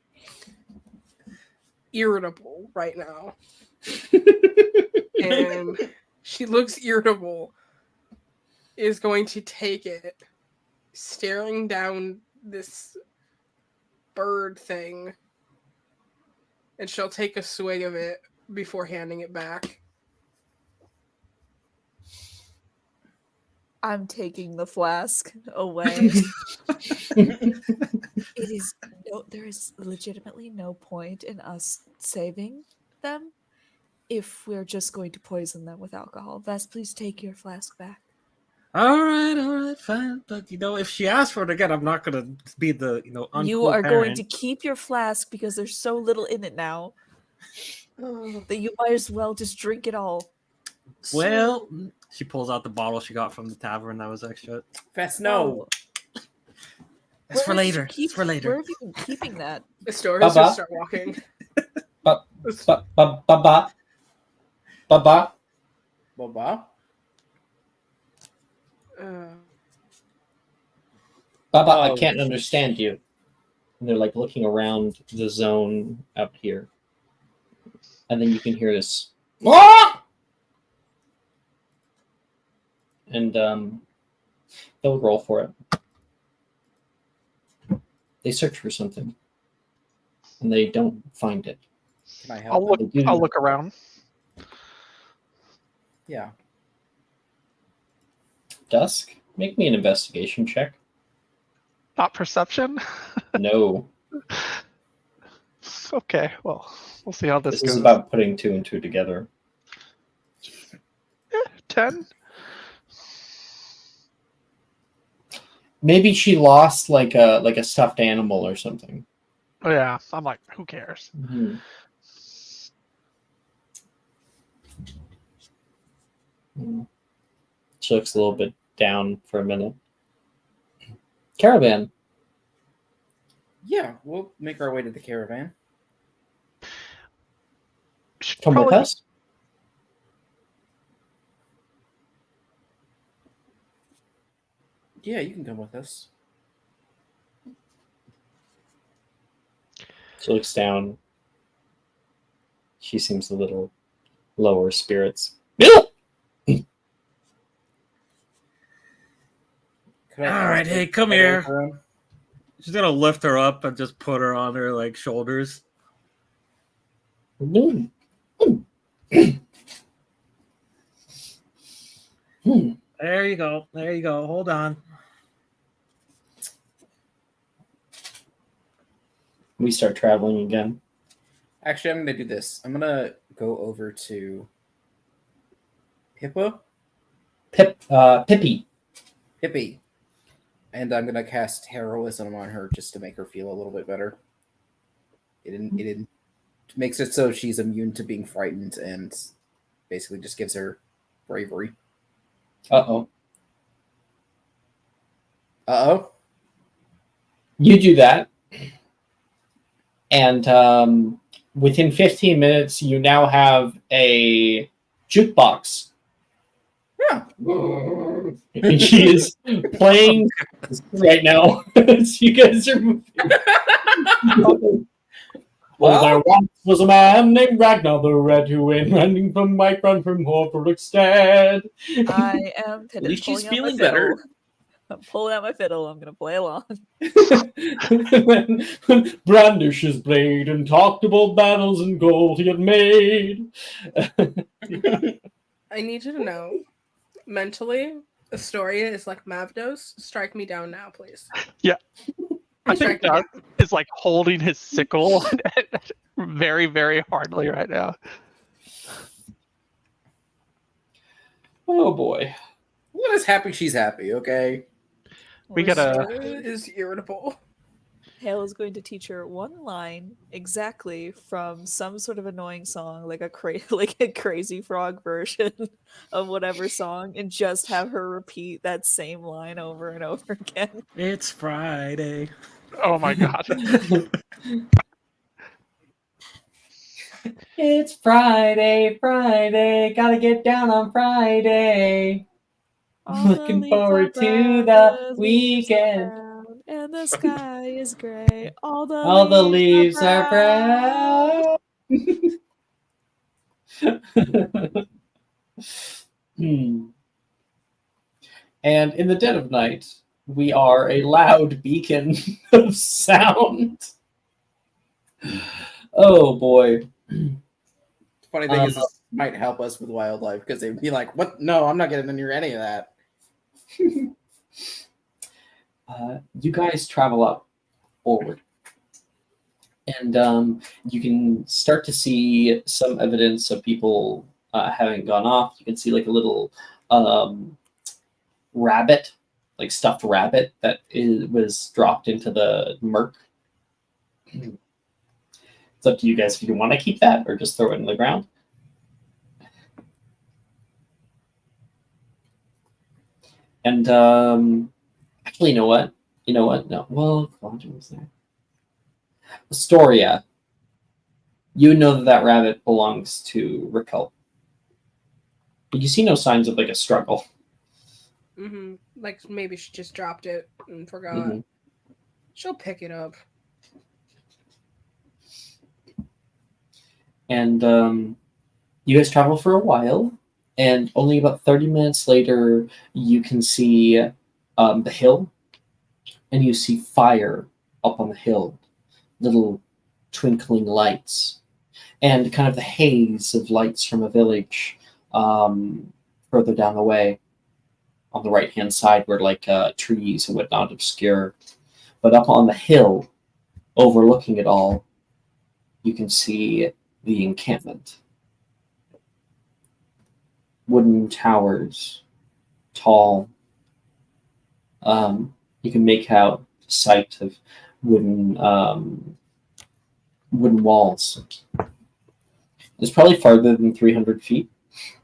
irritable right now. And she looks irritable, is going to take it, staring down this bird thing, and she'll take a swig of it before handing it back. I'm taking the flask away. There is legitimately no point in us saving them if we're just going to poison them with alcohol. Vess, please take your flask back. All right, fine. But if she asks for it again, I'm not gonna be the uncool You are going parent. to keep your flask because there's so little in it now that you might as well just drink it all. Well, she pulls out the bottle she got from the tavern that was extra. Fess, no. It's for Where did you later. It's for later. Where have you been keeping that? Astoria's Baba. just start walking. Baba. Baba. Baba. Baba, I Oh. can't understand you. And they're like looking around the zone out here. And then you can hear this. "Ah!" And they'll roll for it. They search for something. And they don't find it. Can I help? I'll look around. Yeah. Dusk, make me an investigation check. Not perception. No. Okay, well, we'll see how this This goes. is about putting 2 and 2 together. 10. Maybe she lost like a stuffed animal or something. Oh yeah, I'm like, who cares? Mhm. She looks a little bit down for a minute. Caravan. Yeah, we'll make our way to the caravan. Should Come with probably- us. Yeah, you can come with us. She looks down. She seems a little lower spirits. Could I All right, hey, come Could I here. look around? She's gonna lift her up and just put her on her shoulders. Hmm. There you go. There you go. Hold on. We start traveling again. Actually, I'm going to do this. I'm going to go over to Pippa. Pippi. Pippi. And I'm going to cast heroism on her just to make her feel a little bit better. It makes it so she's immune to being frightened and basically just gives her bravery. Uh-oh. Uh-oh. You do that. And within 15 minutes, you now have a jukebox. Yeah. And she is playing right now. So you guys are moving. Well, there once was a man named Ragnar the Red who went running from Micron from Horfordstead. I am At least she's pulling out my feeling fiddle. better. I'm pulling out my fiddle. I'm gonna play along. when brandished his blade and talked about battles and gold he had made. I need you to know, mentally, Astoria is like Mavdos. Strike me down now, please. Yeah. I Strike think me Doug down. is like holding his sickle very, very hardly right now. Oh boy. Let us happy she's happy, okay? We gotta- Astoria is irritable. Hale is going to teach her one line exactly from some sort of annoying song, like a like a Crazy Frog version of whatever song, and just have her repeat that same line over and over again. It's Friday. Oh my god. It's Friday, Friday, gotta get down on Friday. All the Looking leaves forward are to brown, the leaves are weekend. brown, and the sky is gray. All All the the leaves are brown. brown. And in the dead of night, we are a loud beacon of sound. Oh boy. Funny thing is, this might help us with wildlife because they'd be like, "What? No, I'm not getting near any of that." You guys travel up forward, and you can start to see some evidence of people having gone off. You can see like a little rabbit, like stuffed rabbit that was dropped into the murk. It's up to you guys if you want to keep that or just throw it in the ground. And actually, you know what? No. Well, Quantum was there. Astoria. You know that rabbit belongs to Raquel. But you see no signs of like a struggle. Mm-hmm. Like maybe she just dropped it and forgot. Mm-hmm. She'll pick it up. And you guys travel for a while, and only about 30 minutes later, you can see the hill, and you see fire up on the hill, little twinkling lights, and kind of the haze of lights from a village further down the way on the right-hand side where like trees and whatnot obscure. But up on the hill, overlooking it all, you can see the encampment. Wooden towers, tall. You can make out the sight of wooden walls. It's probably farther than 300 feet.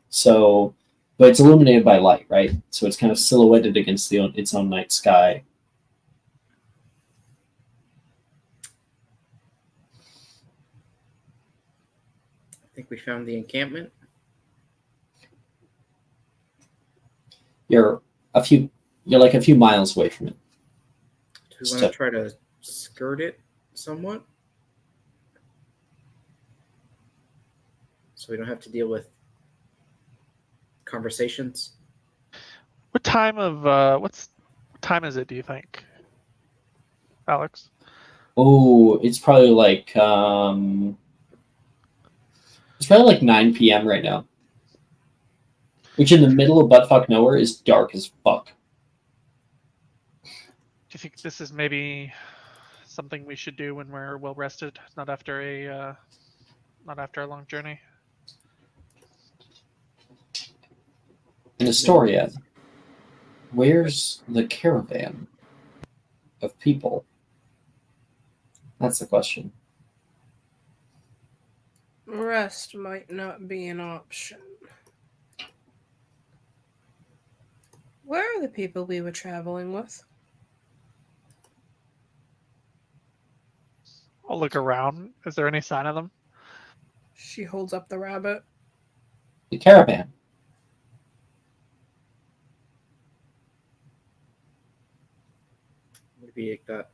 So, but it's illuminated by light, right? So it's kind of silhouetted against its own night sky. I think we found the encampment. You're like a few miles away from it. Do we want to try to skirt it somewhat? So we don't have to deal with conversations? What time is it, do you think, Alex? Oh, it's probably like 9 p.m. right now. Which in the middle of buttfuck nowhere is dark as fuck. Do you think this is maybe something we should do when we're well rested, not after a long journey? In Astoria, where's the caravan of people? That's the question. Rest might not be an option. Where are the people we were traveling with? I'll look around. Is there any sign of them? She holds up the rabbit. The caravan. Maybe it got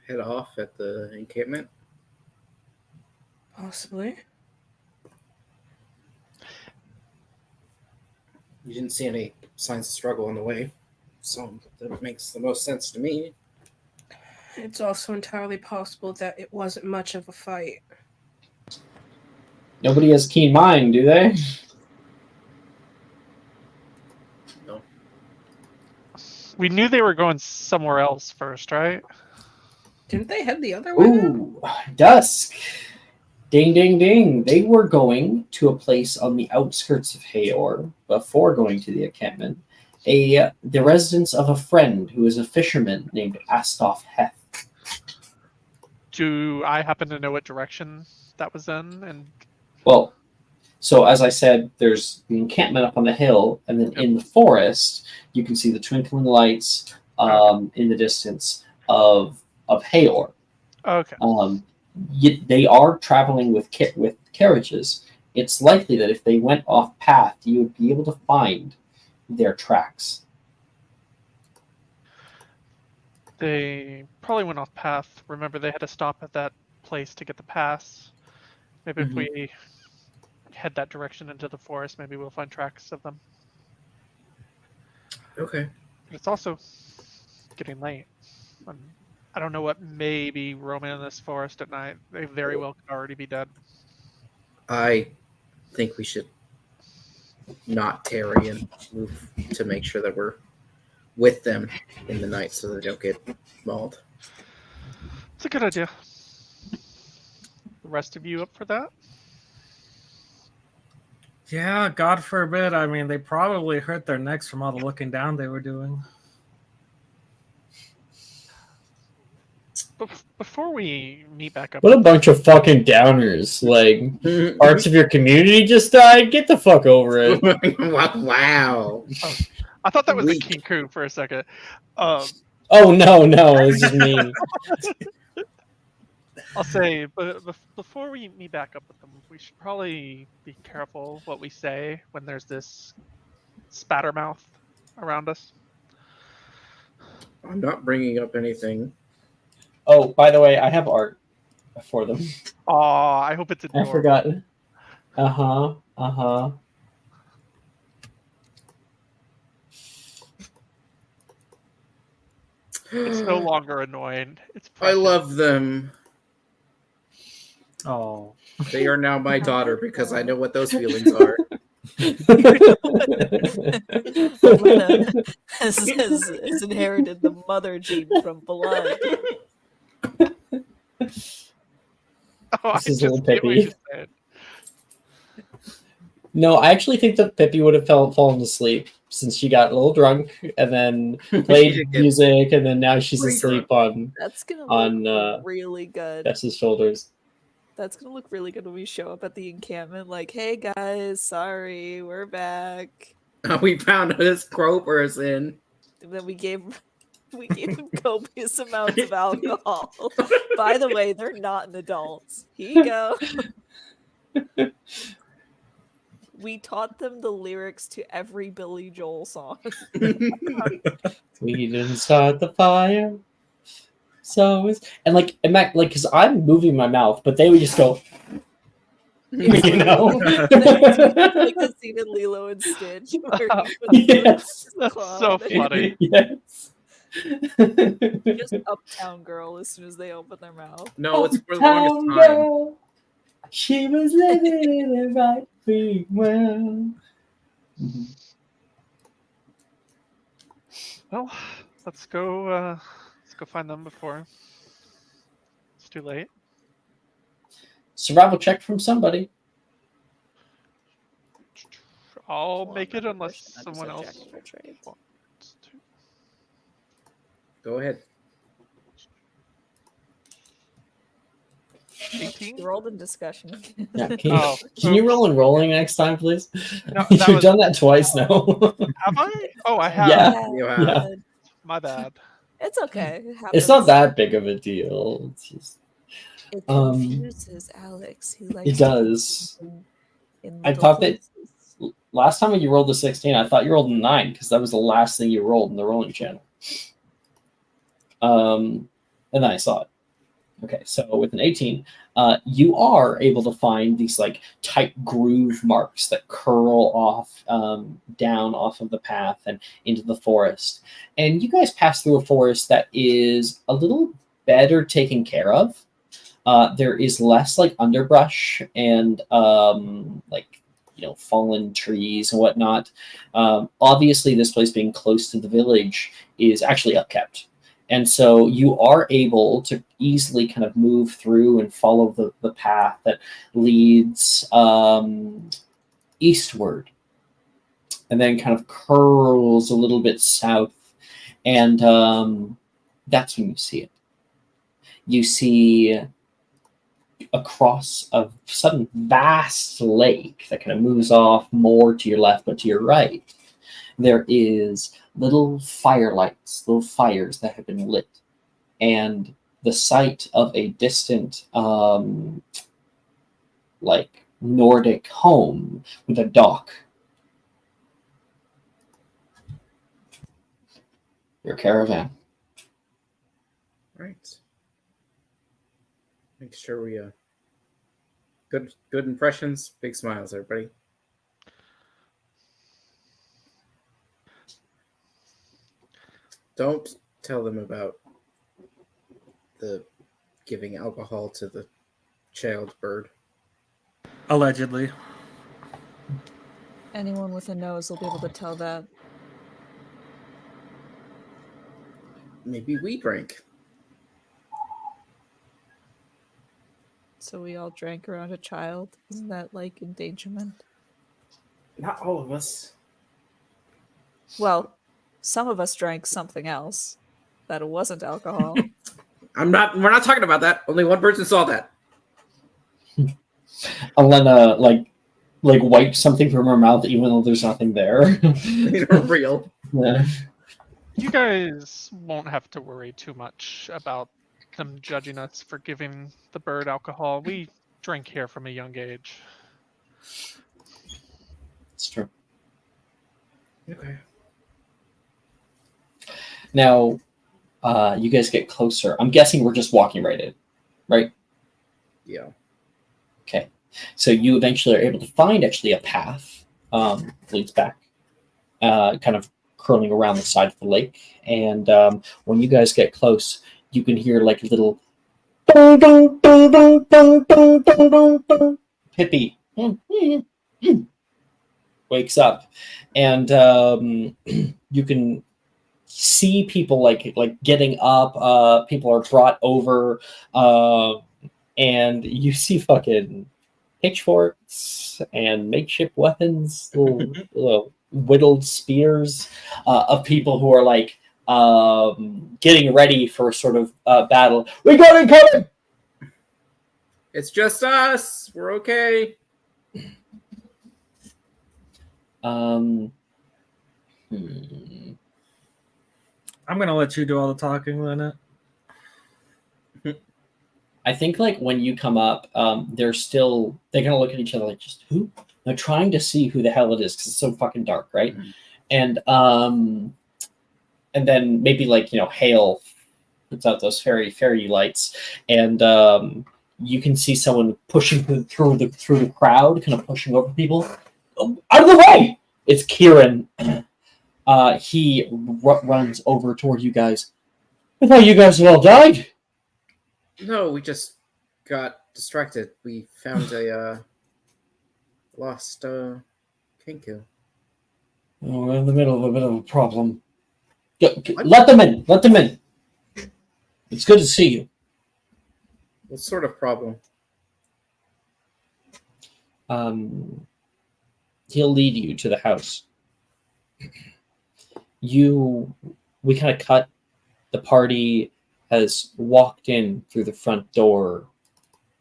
head off at the encampment. Possibly. You didn't see any signs of struggle on the way, so that makes the most sense to me. It's also entirely possible that it wasn't much of a fight. Nobody has keen mind, do they? No. We knew they were going somewhere else first, right? Didn't they head the other way? Then? Ooh, dusk. Ding, ding, ding. They were going to a place on the outskirts of Hayor before going to the encampment. The residence of a friend who is a fisherman named Astoff Heth. Do I happen to know what direction that was in? And Well, so as I said, there's the encampment up on the hill, and then in the forest, you can see the twinkling lights in the distance of Hayor. okay, They are traveling with carriages. It's likely that if they went off path, you would be able to find their tracks. they probably went off path. Remember, they had to stop at that place to get the pass. Maybe if we head that direction into the forest, maybe we'll find tracks of them. Okay. But it's also getting late. I don't know what may be roaming in this forest at night. They very well could already be dead. I think we should not tarry and move to make sure that we're with them in the night so they don't get mauled. It's a good idea. The rest of you up for that? Yeah, God forbid. I mean, they probably hurt their necks from all the looking down they were doing. Before we meet back up, What a bunch of fucking downers. Like, parts of your community just died? Get the fuck over it. Wow. I thought that was Weak. the Kinkou for a second. Oh, no, it's just me. I'll say, but before we meet back up with them, we should probably be careful what we say when there's this spattermouth around us. I'm not bringing up anything. Oh, by the way, I have art for them. Aw, I hope it's I adorable. forgot. Uh-huh. It's no longer annoying. It's I precious. love them. Oh. They are now my daughter because I know what those feelings are. has inherited the mother gene from blood. Oh, I This is just little can't wait Pippi. to say it. No, I actually think that Pippi would have fallen asleep since she got a little drunk and then played did get music, and then now she's pretty asleep on That's gonna On, look really good. Bess's shoulders. That's gonna look really good when we show up at the encampment. Like, hey guys, sorry, we're back. We found this crow person. And then we gave him copious amounts of alcohol. By the way, they're not an adults. Here you go. We taught them the lyrics to every Billy Joel song. We didn't start the fire. So it's because I'm moving my mouth, but they would just go, you know. Like the scene in Lilo and Stitch. Where he Yes. That's Club. so funny. Yes. just Uptown Girl as soon as they open their mouth. No, it's for the Uptown longest time. girl, she was living in a right free world. Well, let's go find them before it's too late. Survival check from somebody. I'll Well, make I'm it not unless pushing that someone else subject for trades. wants to. Go ahead. 18? You rolled in discussion. Yeah, Oh, can you oops. roll and rolling next time, please? No, that You've was- done that twice now. Have I? Oh, I have. Yeah. You have. Yeah. My bad. It's okay. It It's not happens. that big of a deal. It's just, It um, confuses Alex. He likes it does. in I little thought that- places. Last time when you rolled a 16, I thought you rolled a 9 because that was the last thing you rolled in the rolling channel. And then I saw it. Okay, so with an 18, you are able to find these like tight groove marks that curl off down off of the path and into the forest. And you guys pass through a forest that is a little better taken care of. There is less like underbrush and like fallen trees and whatnot. Obviously, this place being close to the village is actually upkept. And so you are able to easily kind of move through and follow the path that leads eastward and then kind of curls a little bit south. And that's when you see it. You see across a sudden vast lake that kind of moves off more to your left, but to your right, there is little firelights, little fires that have been lit, and the sight of a distant, like Nordic home with a dock. Your caravan. Right. Make sure we good impressions, big smiles, everybody. Don't tell them about the giving alcohol to the child bird. Allegedly. Anyone with a nose will be able to tell that. Maybe we drank. So we all drank around a child. Isn't that like endangerment? Not all of us. Well, some of us drank something else. That it wasn't alcohol. We're not talking about that. Only one person saw that. Elena like wiped something from her mouth even though there's nothing there. They're real. Yeah. You guys won't have to worry too much about them judging us for giving the bird alcohol. We drink here from a young age. It's true. Okay. Now, you guys get closer. I'm guessing we're just walking right in, right? Yeah. Okay. So you eventually are able to find actually a path leads back, kind of curling around the side of the lake. And when you guys get close, you can hear like a little Pippi wakes up, and you can see people like getting up. People are brought over, and you see fucking pitchforks and makeshift weapons, little whittled spears of people who are like getting ready for sort of battle. We got it coming. It's just us. We're okay. I'm gonna let you do all the talking, Lynette. I think like when you come up, they're gonna look at each other like, just who? They're trying to see who the hell it is because it's so fucking dark, right? Mm-hmm. And then maybe like Hale puts out those fairy lights, and you can see someone pushing through the crowd, kind of pushing over people. Oh, out of the way! It's Kieran. He runs over toward you guys. I thought you guys had all died. No, we just got distracted. We found a lost Kenku. Oh, we're in the middle of a bit of a problem. Let them in. Let them in. It's good to see you. What sort of problem? He'll lead you to the house. We kind of cut. The party has walked in through the front door,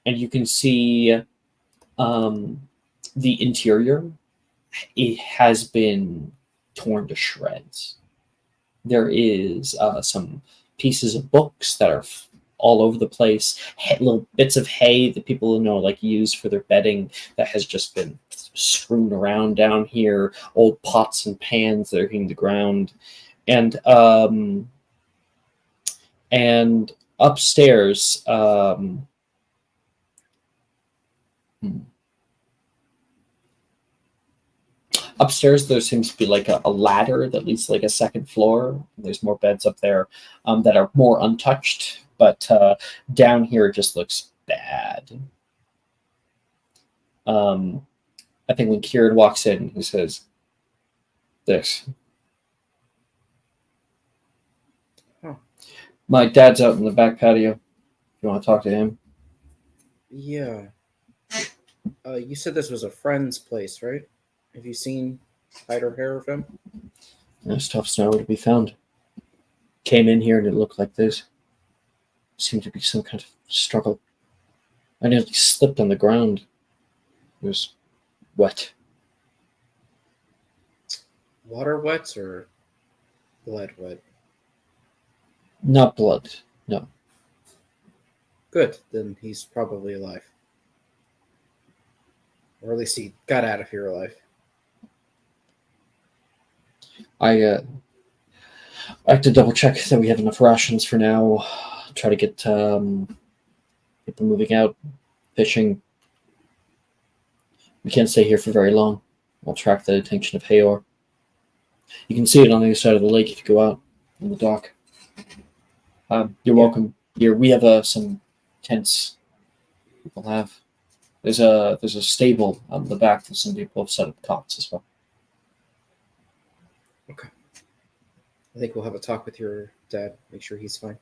and you can see the interior. It has been torn to shreds. There is some pieces of books that are all over the place, little bits of hay that people use for their bedding that has just been strewn around down here, old pots and pans that are hitting the ground, and upstairs, upstairs there seems to be like a ladder that leads to like a second floor. There's more beds up there that are more untouched, but down here it just looks bad. I think when Kieran walks in, he says, "This. Huh. My dad's out in the back patio. You want to talk to him?" Yeah. You said this was a friend's place, right? Have you seen hide or hair of him? There's tough snow to be found. Came in here and it looked like this. Seemed to be some kind of struggle. I nearly slipped on the ground. It was wet. Water wet or blood wet? Not blood. No. Good. Then he's probably alive. Or at least he got out of here alive. I have to double check that we have enough rations for now. Try to get people moving out, fishing. We can't stay here for very long. We'll attract the attention of Hayor. You can see it on the other side of the lake if you go out on the dock. You're welcome. Here we have some tents. People have. There's a stable on the back that some people have set up cots as well. Okay. I think we'll have a talk with your dad. Make sure he's fine.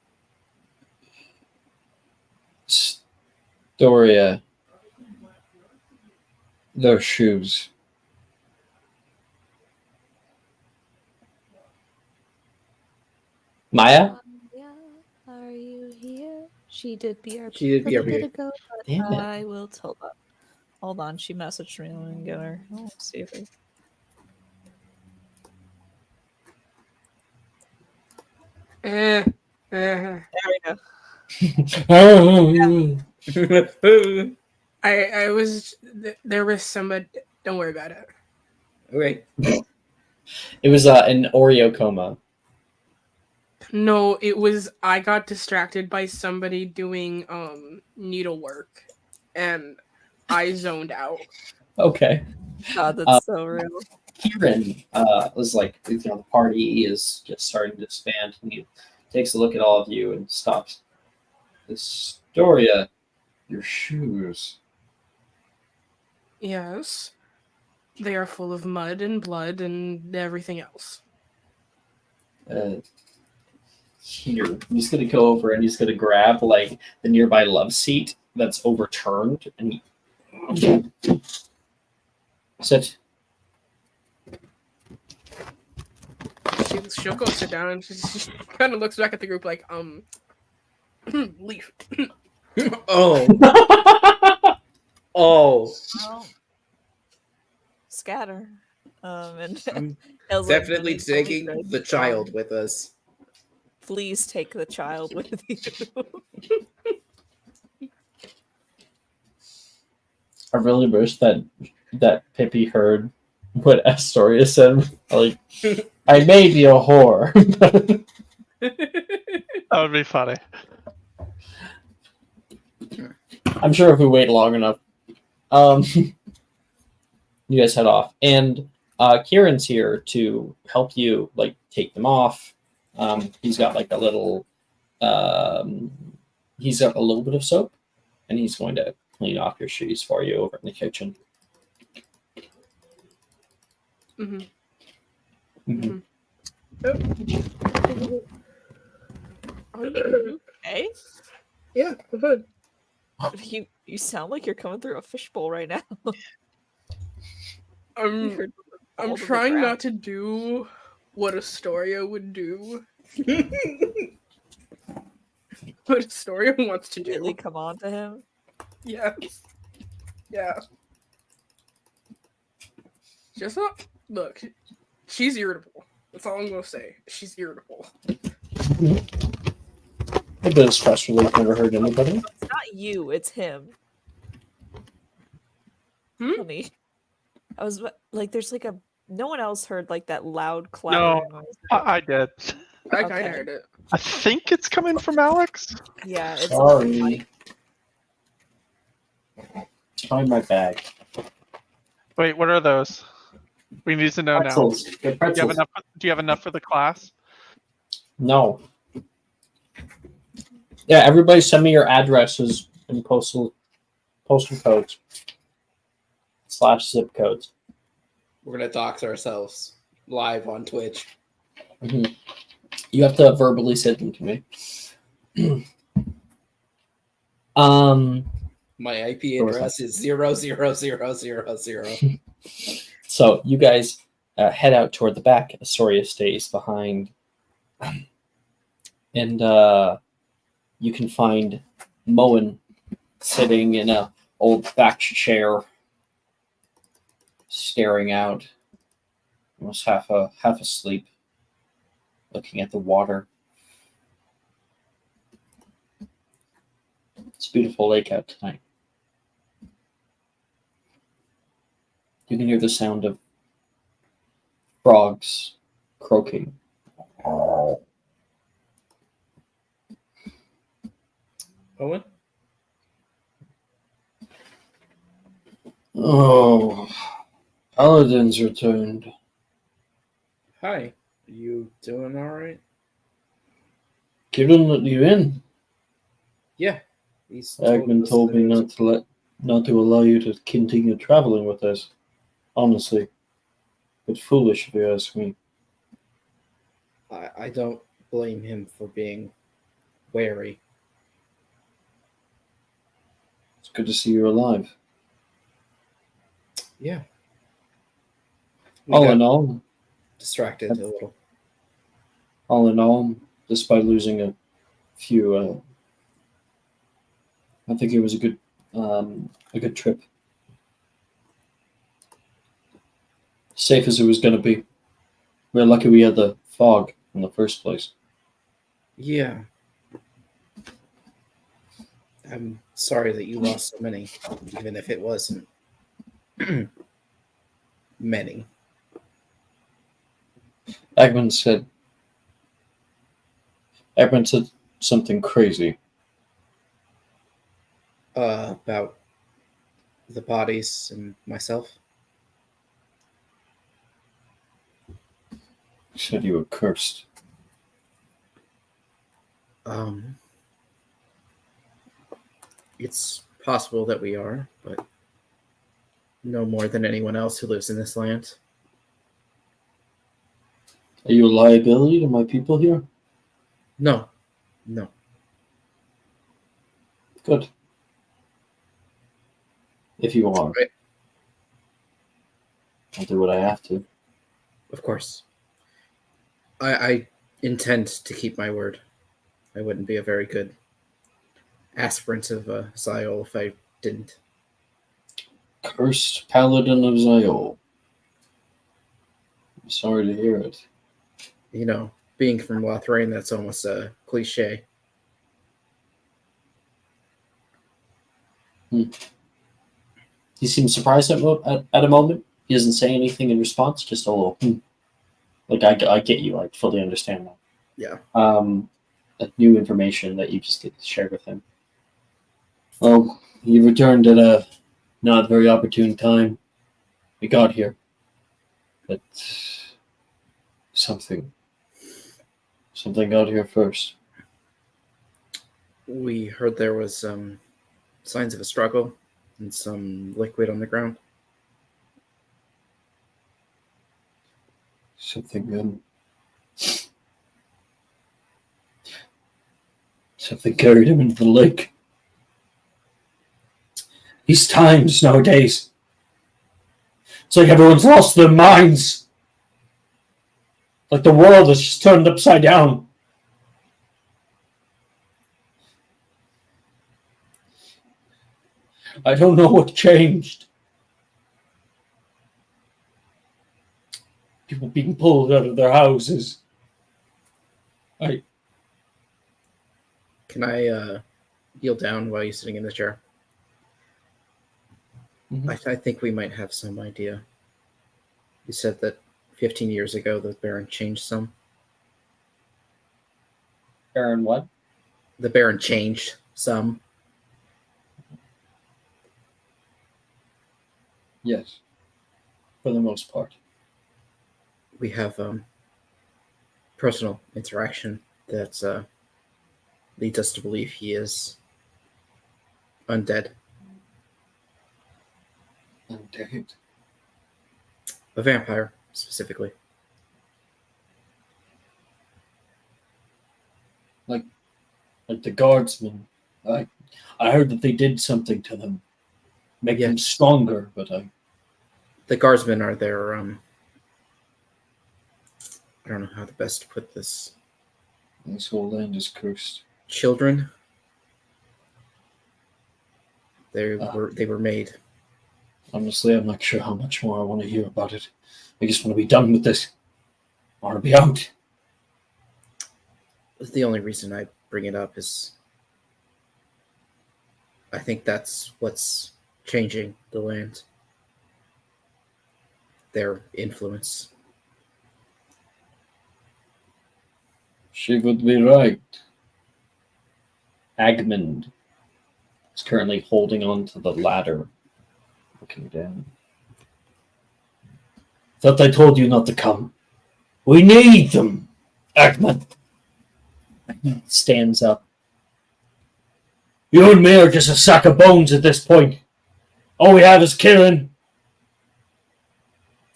Doria. Those shoes. Maya? Are you here? She did BRB. She did a little BRB. bit ago, but Damn it. I will tell that. Hold on, she messaged me. Let me get her. Let's see if I... There we go. I was there was somebody. Don't worry about it. Okay. It was an Oreo coma. No, it was I got distracted by somebody doing needlework, and I zoned out. Okay. God, that's so real. Kieran was like, the party is just starting to expand. And he takes a look at all of you and stops. Astoria, your shoes. Yes, they are full of mud and blood and everything else. Here, he's gonna go over and he's gonna grab like the nearby love seat that's overturned and he sit. She'll go sit down and she kind of looks back at the group like, leaf. Oh. Oh. Well, scatter. And I'm El's like, definitely "Then it's taking only good. the child with us. Please take the child with you. I really wish that Pippi heard what Astoria said. Like, I may be a whore. That would be funny. I'm sure if we wait long enough, you guys head off, and Kieran's here to help you like take them off. He's got like a little, he's got a little bit of soap, and he's going to clean off your shoes for you over in the kitchen. Mm-hmm. Mm-hmm. Hey? Yeah, good. You sound like you're coming through a fishbowl right now. I'm trying not to do what Astoria would do. What Astoria wants to do. Really come on to him. Yes. Yeah. Just not look. She's irritable. That's all I'm gonna say. She's irritable. A bit of stress relief never hurt anybody. It's not you, it's him. Funny. I was like, there's no one else heard like that loud clappering noise. I did. I Okay. kind of heard it. I think it's coming from Alex. Yeah, it's Sorry. Find my bag. Wait, what are those? We need to know now. Pretzels. They're Do you have pretzels. enough? Do you have enough for the class? No. Yeah, everybody send me your addresses and postal codes / zip codes. We're gonna dox ourselves live on Twitch. Mhm. You have to verbally send them to me. My IP address is 00000. So you guys head out toward the back. Astoria stays behind, and you can find Moen sitting in a old back chair, staring out, almost half asleep, looking at the water. It's a beautiful lake out tonight. You can hear the sound of frogs croaking. Owen? Oh, Paladin's returned. Hi. You doing alright? Kieran let you in. Yeah. He's Agman us told me there's- not to allow you to continue traveling with us. Honestly, it's foolish if you ask me. I don't blame him for being wary. It's good to see you're alive. Yeah. We All got in all, distracted a little. despite losing a few, I think it was a good trip. Safe as it was going to be. We're lucky we had the fog in the first place. Yeah. I'm sorry that you lost so many, even if it wasn't many. Agman said something crazy. About the bodies and myself. He said you were cursed. It's possible that we are, but no more than anyone else who lives in this land. Are you a liability to my people here? No. Good. If you are. Right. I'll do what I have to. Of course. I intend to keep my word. I wouldn't be a very good aspirant of Ziol if I didn't. Cursed Paladin of Ziol. I'm sorry to hear it. You know, being from Lothlorien, that's almost a cliche. He seems surprised at a moment. He doesn't say anything in response, just a little, Like, I get you. I fully understand that. Yeah. That new information that you just get shared with him. Well, you returned at a not very opportune time. We got here. But something got here first. We heard there was signs of a struggle and some liquid on the ground. Something carried him into the lake. These times nowadays, it's like everyone's lost their minds. Like the world is just turned upside down. I don't know what changed. People being pulled out of their houses. Can I kneel down while you're sitting in the chair? Mhm. I think we might have some idea. You said that 15 years ago the Baron changed some. Baron what? The Baron changed some. Yes. For the most part. We have personal interaction that leads us to believe he is undead. Undead. A vampire, specifically. Like the guardsmen. I heard that they did something to them. Make them Yes. stronger, but The guardsmen are their I don't know how to best put this. this whole land is cursed. Children. They Ah. were made. Honestly, I'm not sure how much more I want to hear about it. I just want to be done with this. I want to be out. The only reason I bring it up is I think that's what's changing the land. Their influence. She would be right. Agmund is currently holding on to the ladder, looking down. Thought I told you not to come. We need them, Agmund. He stands up. You and me are just a sack of bones at this point. All we have is killing.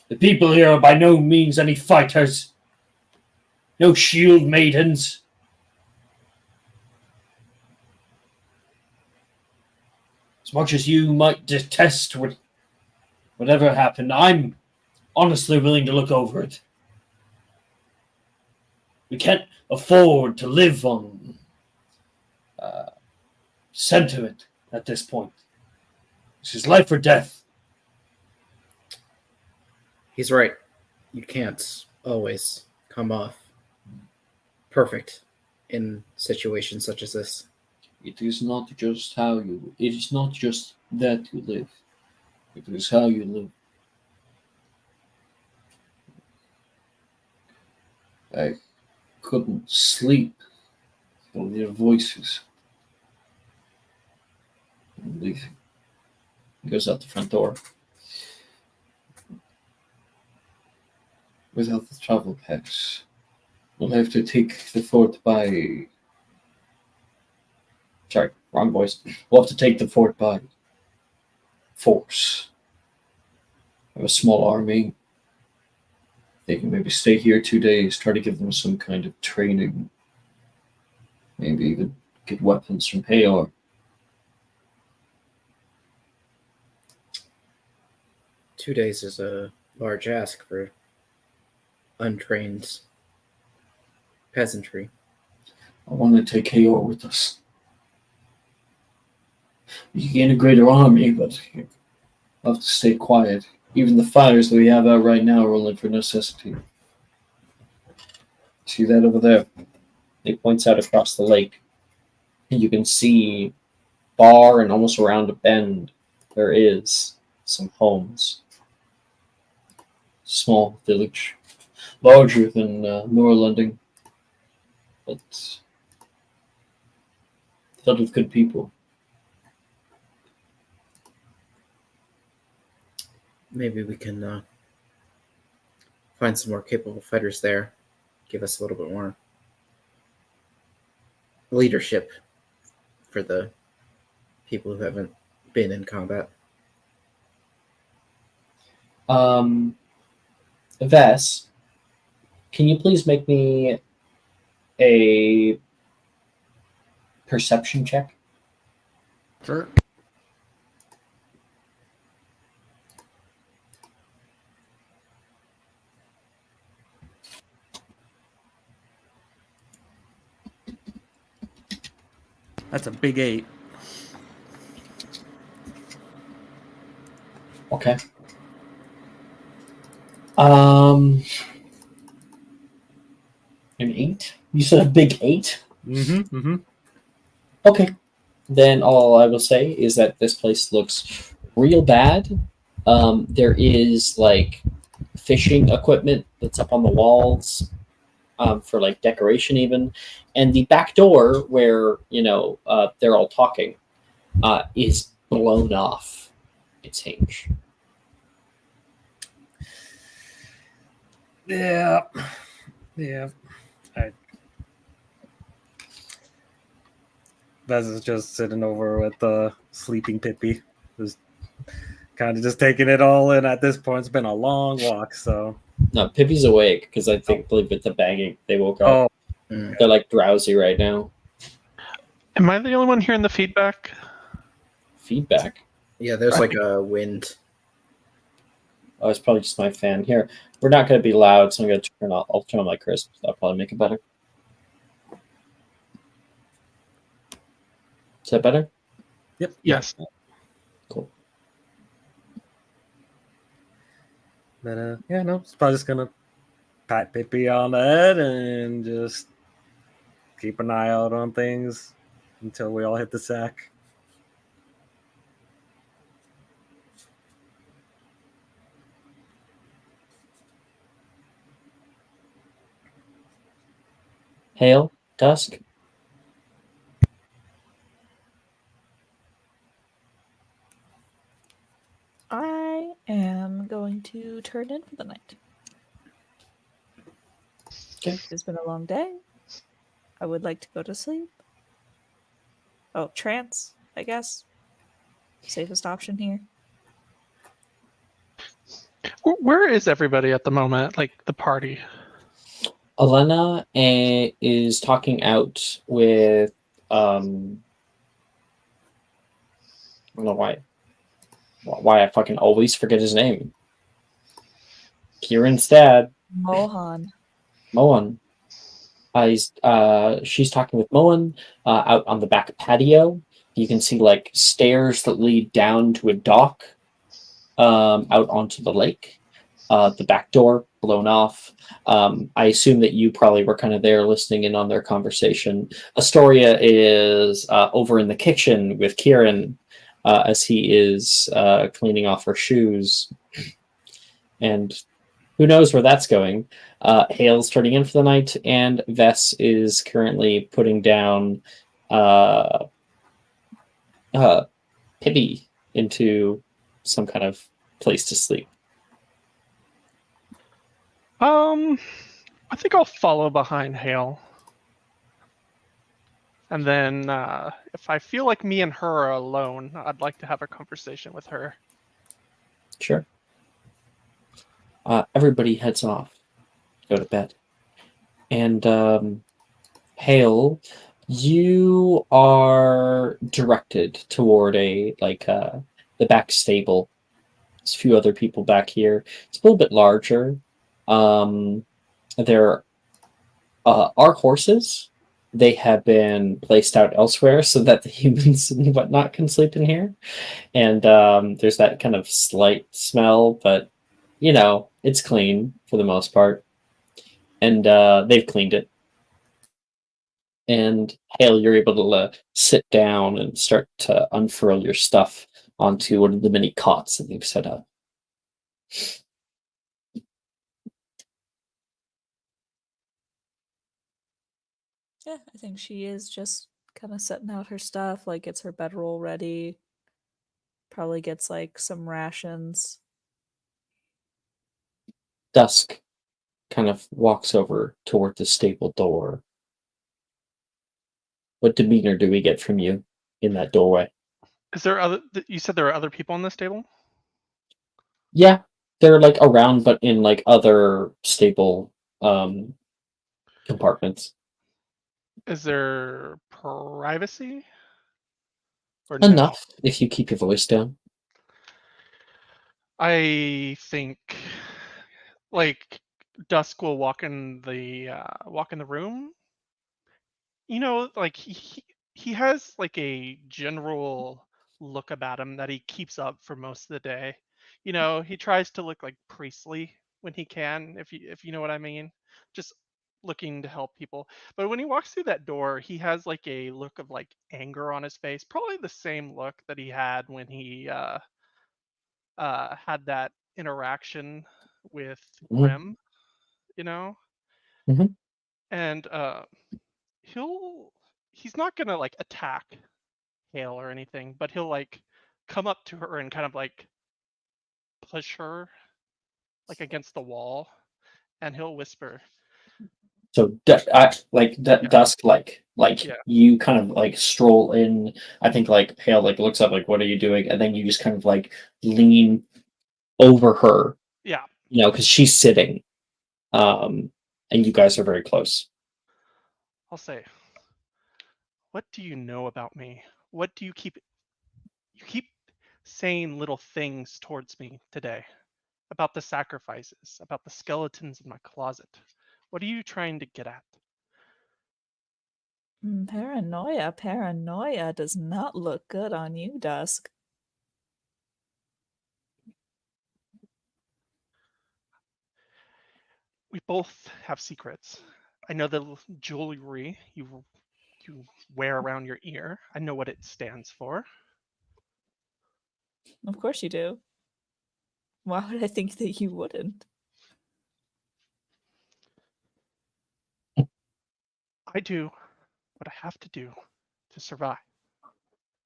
The people here are by no means any fighters. No shield maidens. As much as you might detest whatever happened, I'm honestly willing to look over it. We can't afford to live on sentiment at this point. This is life or death. He's right. You can't always come off perfect in situations such as this. It is not just how you. It is not just that you live. It is how you live. I couldn't sleep from their voices. I'm leaving. He goes out the front door. Without the travel packs, we'll have to take the fort by. Sorry, wrong voice. We'll have to take the fort by force. I have a small army. They can maybe stay here 2 days, try to give them some kind of training. Maybe even get weapons from Hayor. "2 days is a large ask for untrained peasantry. I want to take Hayor with us. You gain a greater army, but you have to stay quiet. Even the fires that we have out right now are only for necessity. See that over there? He points out across the lake. You can see far and almost around a bend, there is some homes. Small village. Larger than Norrlanding, but filled with good people. Maybe we can find some more capable fighters there. Give us a little bit more leadership for the people who haven't been in combat." Vess, can you please make me a perception check? Sure. That's a big 8. Okay. An 8? You said a big 8? Mm-hmm. Mm-hmm. Okay. Then all I will say is that this place looks real bad. There is like fishing equipment that's up on the walls. for like decoration even, and the back door where they're all talking is blown off its hinge. Yeah. Vez is just sitting over with the sleeping Pippi, just kind of just taking it all in. At this point, it's been a long walk, so. No, Pippi's awake because I believe with the banging they woke up. They're like drowsy right now. Am I the only one hearing the feedback? Feedback? Yeah, there's like a wind. Oh, it's probably just my fan. Here, we're not going to be loud, so I'm going to I'll turn on my crisp. That'll probably make it better. Is that better? Yep. Yes. Cool. But yeah, no, it's probably just gonna pat Pippi on the head and just keep an eye out on things until we all hit the sack. Hail, Dusk. I am going to turn in for the night. Okay. It's been a long day. I would like to go to sleep. Oh, trance, I guess. Safest option here. Where is everybody at the moment? Like the party? Elena is talking out with I don't know why I fucking always forget his name. Kieran's dad. Mohan. She's talking with Mohan out on the back patio. You can see like stairs that lead down to a dock out onto the lake. The back door blown off. I assume that you probably were kind of there listening in on their conversation. Astoria is over in the kitchen with Kieran as he is cleaning off her shoes. And who knows where that's going. Hale's turning in for the night, and Vess is currently putting down Pibby into some kind of place to sleep. I think I'll follow behind Hale. And then if I feel like me and her are alone, I'd like to have a conversation with her. Sure. Everybody heads off, go to bed. And Hale, you are directed toward the back stable. There's a few other people back here. It's a little bit larger. There are horses. They have been placed out elsewhere so that the humans and whatnot can sleep in here. And there's that kind of slight smell, but it's clean for the most part. And they've cleaned it. And Hale, you're able to sit down and start to unfurl your stuff onto one of the many cots that they've set up. Yeah, I think she is just kind of setting out her stuff, like gets her bedroll ready. Probably gets like some rations. Dusk kind of walks over toward the stable door. What demeanor do we get from you in that doorway? Is there other? You said there are other people in this table? Yeah, they're like around, but in like other stable compartments. Is there privacy? Or no? Enough if you keep your voice down. I think like Dusk will walk in the room. Like he has like a general look about him that he keeps up for most of the day. He tries to look like priestly when he can, if you know what I mean. Just looking to help people. But when he walks through that door, he has like a look of like anger on his face, probably the same look that he had when he had that interaction with Mhm. Grim, you know? Mhm. And he's not gonna like attack Hale or anything, but he'll like come up to her and kind of like push her like against the wall, and he'll whisper, So, Yeah. dusk, Yeah. you kind of like stroll in. I think like Hale like looks up, like, "What are you doing?" And then you just kind of like lean over her, Yeah, because she's sitting, and you guys are very close. I'll say, what do you know about me? What do you keep saying little things towards me today about the sacrifices, about the skeletons in my closet. What are you trying to get at? Paranoia does not look good on you, Dusk. We both have secrets. I know the jewelry you wear around your ear. I know what it stands for. Of course you do. Why would I think that you wouldn't? I do what I have to do to survive.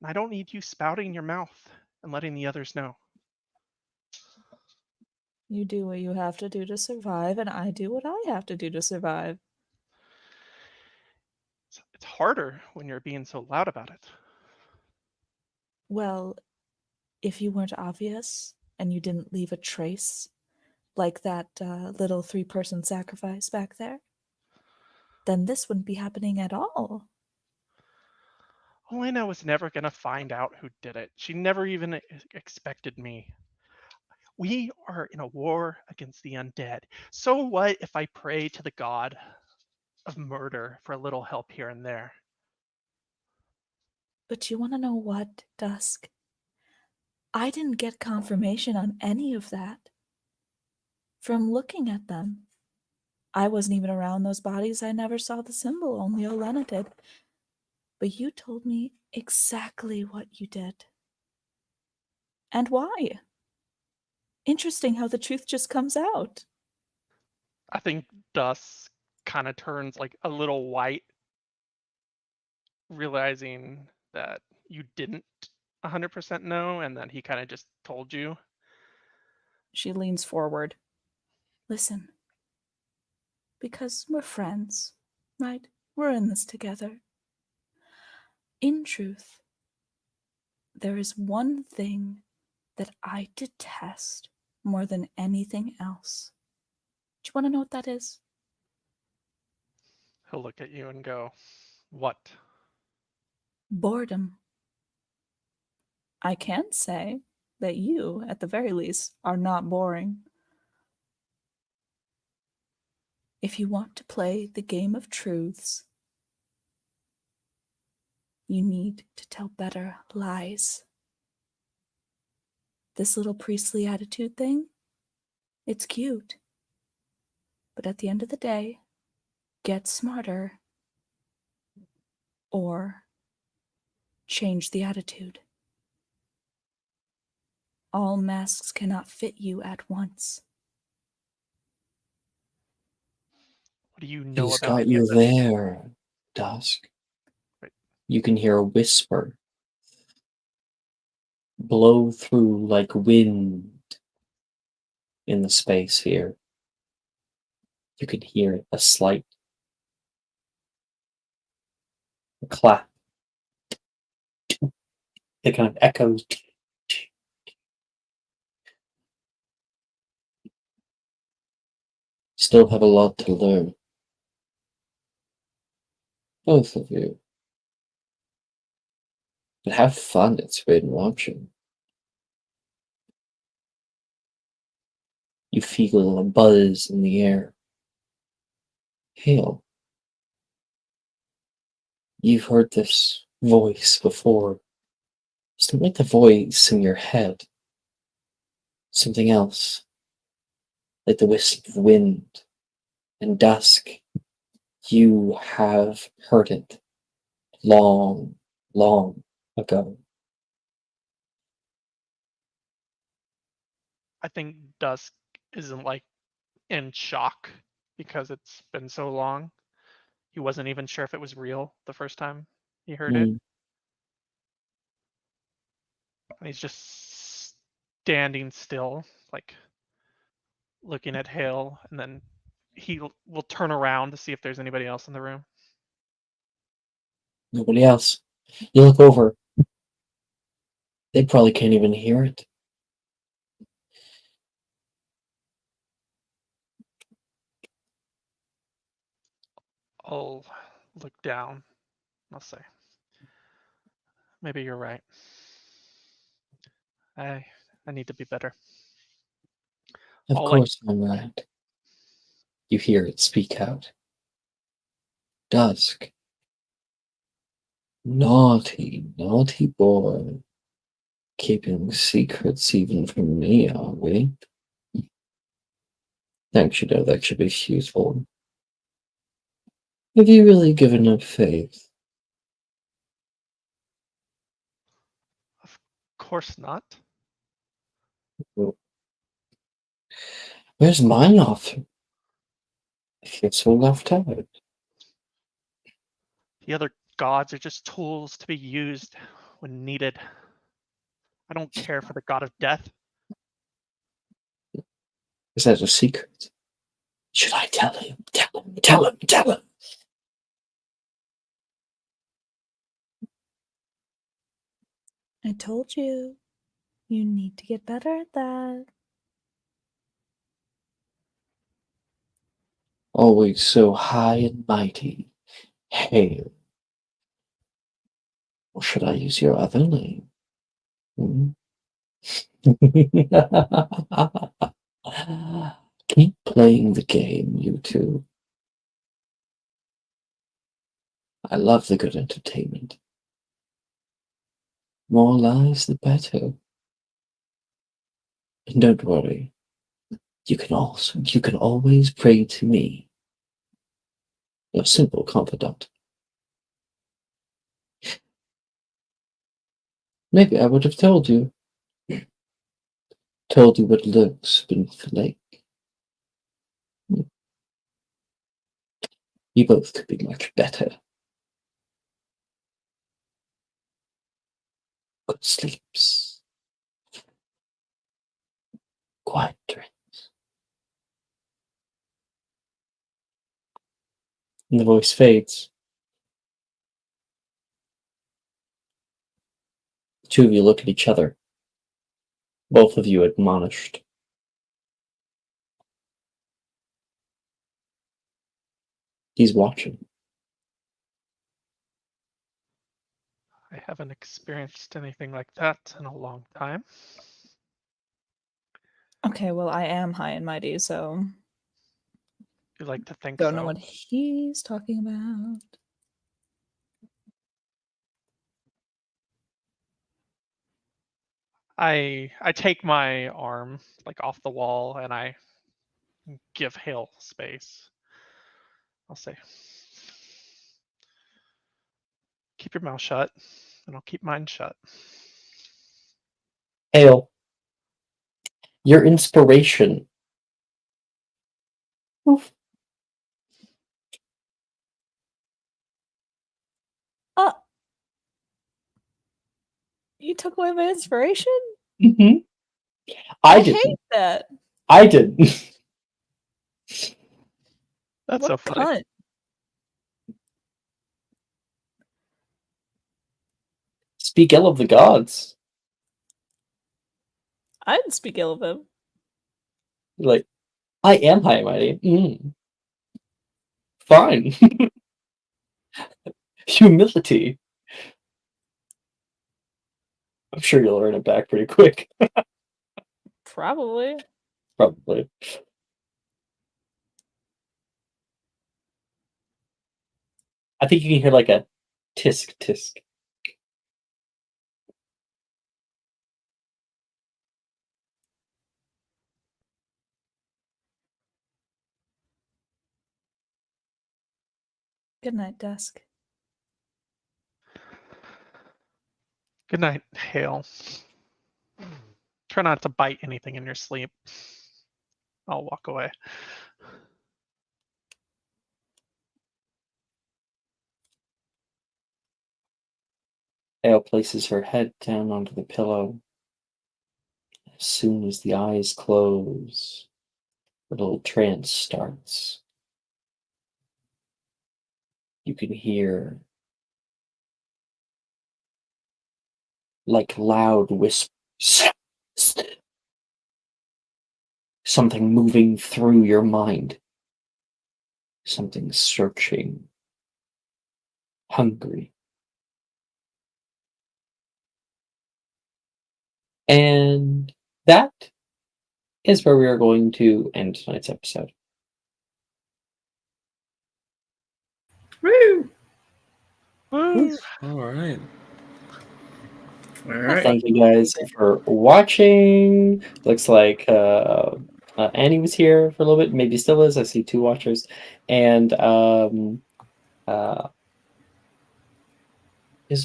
And I don't need you spouting your mouth and letting the others know. You do what you have to do to survive, and I do what I have to do to survive. It's harder when you're being so loud about it. Well, if you weren't obvious and you didn't leave a trace, like that little 3-person sacrifice back there, then this wouldn't be happening at all. Elena was never going to find out who did it. She never even expected me. We are in a war against the undead. So what if I pray to the god of murder for a little help here and there? But you want to know what, Dusk? I didn't get confirmation on any of that from looking at them. I wasn't even around those bodies. I never saw the symbol, only Olena did. But you told me exactly what you did. And why? Interesting how the truth just comes out. I think Dusk kind of turns like a little white, realizing that you didn't 100% know and that he kind of just told you. She leans forward. Listen, because we're friends, right? We're in this together. In truth, there is one thing that I detest more than anything else. Do you want to know what that is? He'll look at you and go, "What?" Boredom. I can say that you, at the very least, are not boring. If you want to play the game of truths, you need to tell better lies. This little priestly attitude thing, it's cute. But at the end of the day, get smarter or change the attitude. All masks cannot fit you at once. What do you know He's about got any of you this? there, Dusk. Right. You can hear a whisper blow through like wind in the space here. You can hear a slight clap. It kind of echoes. Still have a lot to learn. Both of you. But how fun it's been watching. You feel a buzz in the air. Hale, you've heard this voice before. It's not like the voice in your head. Something else. Like the wisp of wind and dusk. You have heard it long, long ago. I think Dusk isn't like in shock because it's been so long. he wasn't even sure if it was real the first time he heard it. Mm. And he's just standing still, like looking at Hale, and then he will turn around to see if there's anybody else in the room. Nobody else. You look over. They probably can't even hear it. I'll look down. I'll say, maybe you're right. I need to be better. Of All I- course I'm right. You hear it speak out. Dusk. Naughty, naughty boy. Keeping secrets even from me, are we? Thanks, you know that should be useful. Have you really given up faith? Of course not. Where's mine off? If you're so left out. The other gods are just tools to be used when needed. I don't care for the god of death. Is that a secret? Should I tell him? Tell him, tell him, tell him. I told you. You need to get better at that. Always so high and mighty. Hail. Or should I use your other name? Hmm? Keep playing the game, you two. I love the good entertainment. More lies, the better. And don't worry. You can always pray to me. Your simple confidant. Maybe I would have told you. Told you what lurks beneath the lake. You both could be much better. Good sleeps. Quiet dreams. And the voice fades. The two of you look at each other. Both of you admonished. He's watching. I haven't experienced anything like that in a long time. Okay, well, I am high and mighty, so You like to think don't so. know what he's talking about. I take my arm like off the wall and I give Hale space. I'll say, keep your mouth shut, and I'll keep mine shut. Hail. Your inspiration. Oof. Uh, you took away my inspiration? Mm-hmm. I didn't. hate that. I didn't. That's What so a funny. cunt. Speak ill of the gods. I didn't speak ill of him. Like, I am high and mighty. Fine. Humility. I'm sure you'll earn it back pretty quick. Probably. Probably. I think you can hear like a tisk tisk. Good night, Dusk. Good night, Hale. Try not to bite anything in your sleep. I'll walk away. Ale places her head down onto the pillow. As soon as the eyes close, the little trance starts. You can hear like loud whispers. Something moving through your mind. Something searching. Hungry. And that is where we are going to end tonight's episode. Woo! Woo! All right. All right. Thank you guys for watching. Looks like Annie was here for a little bit, maybe still is. I see 2 watchers. And does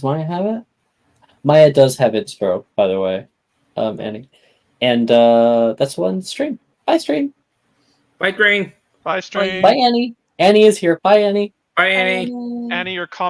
Maya have it? Maya does have it, Spro, by the way. Annie. And that's one stream. Bye, stream. Bye, Green. Bye, stream. Bye, Annie. Annie is here. Bye, Annie. Bye, Annie. Bye. Annie, your comment.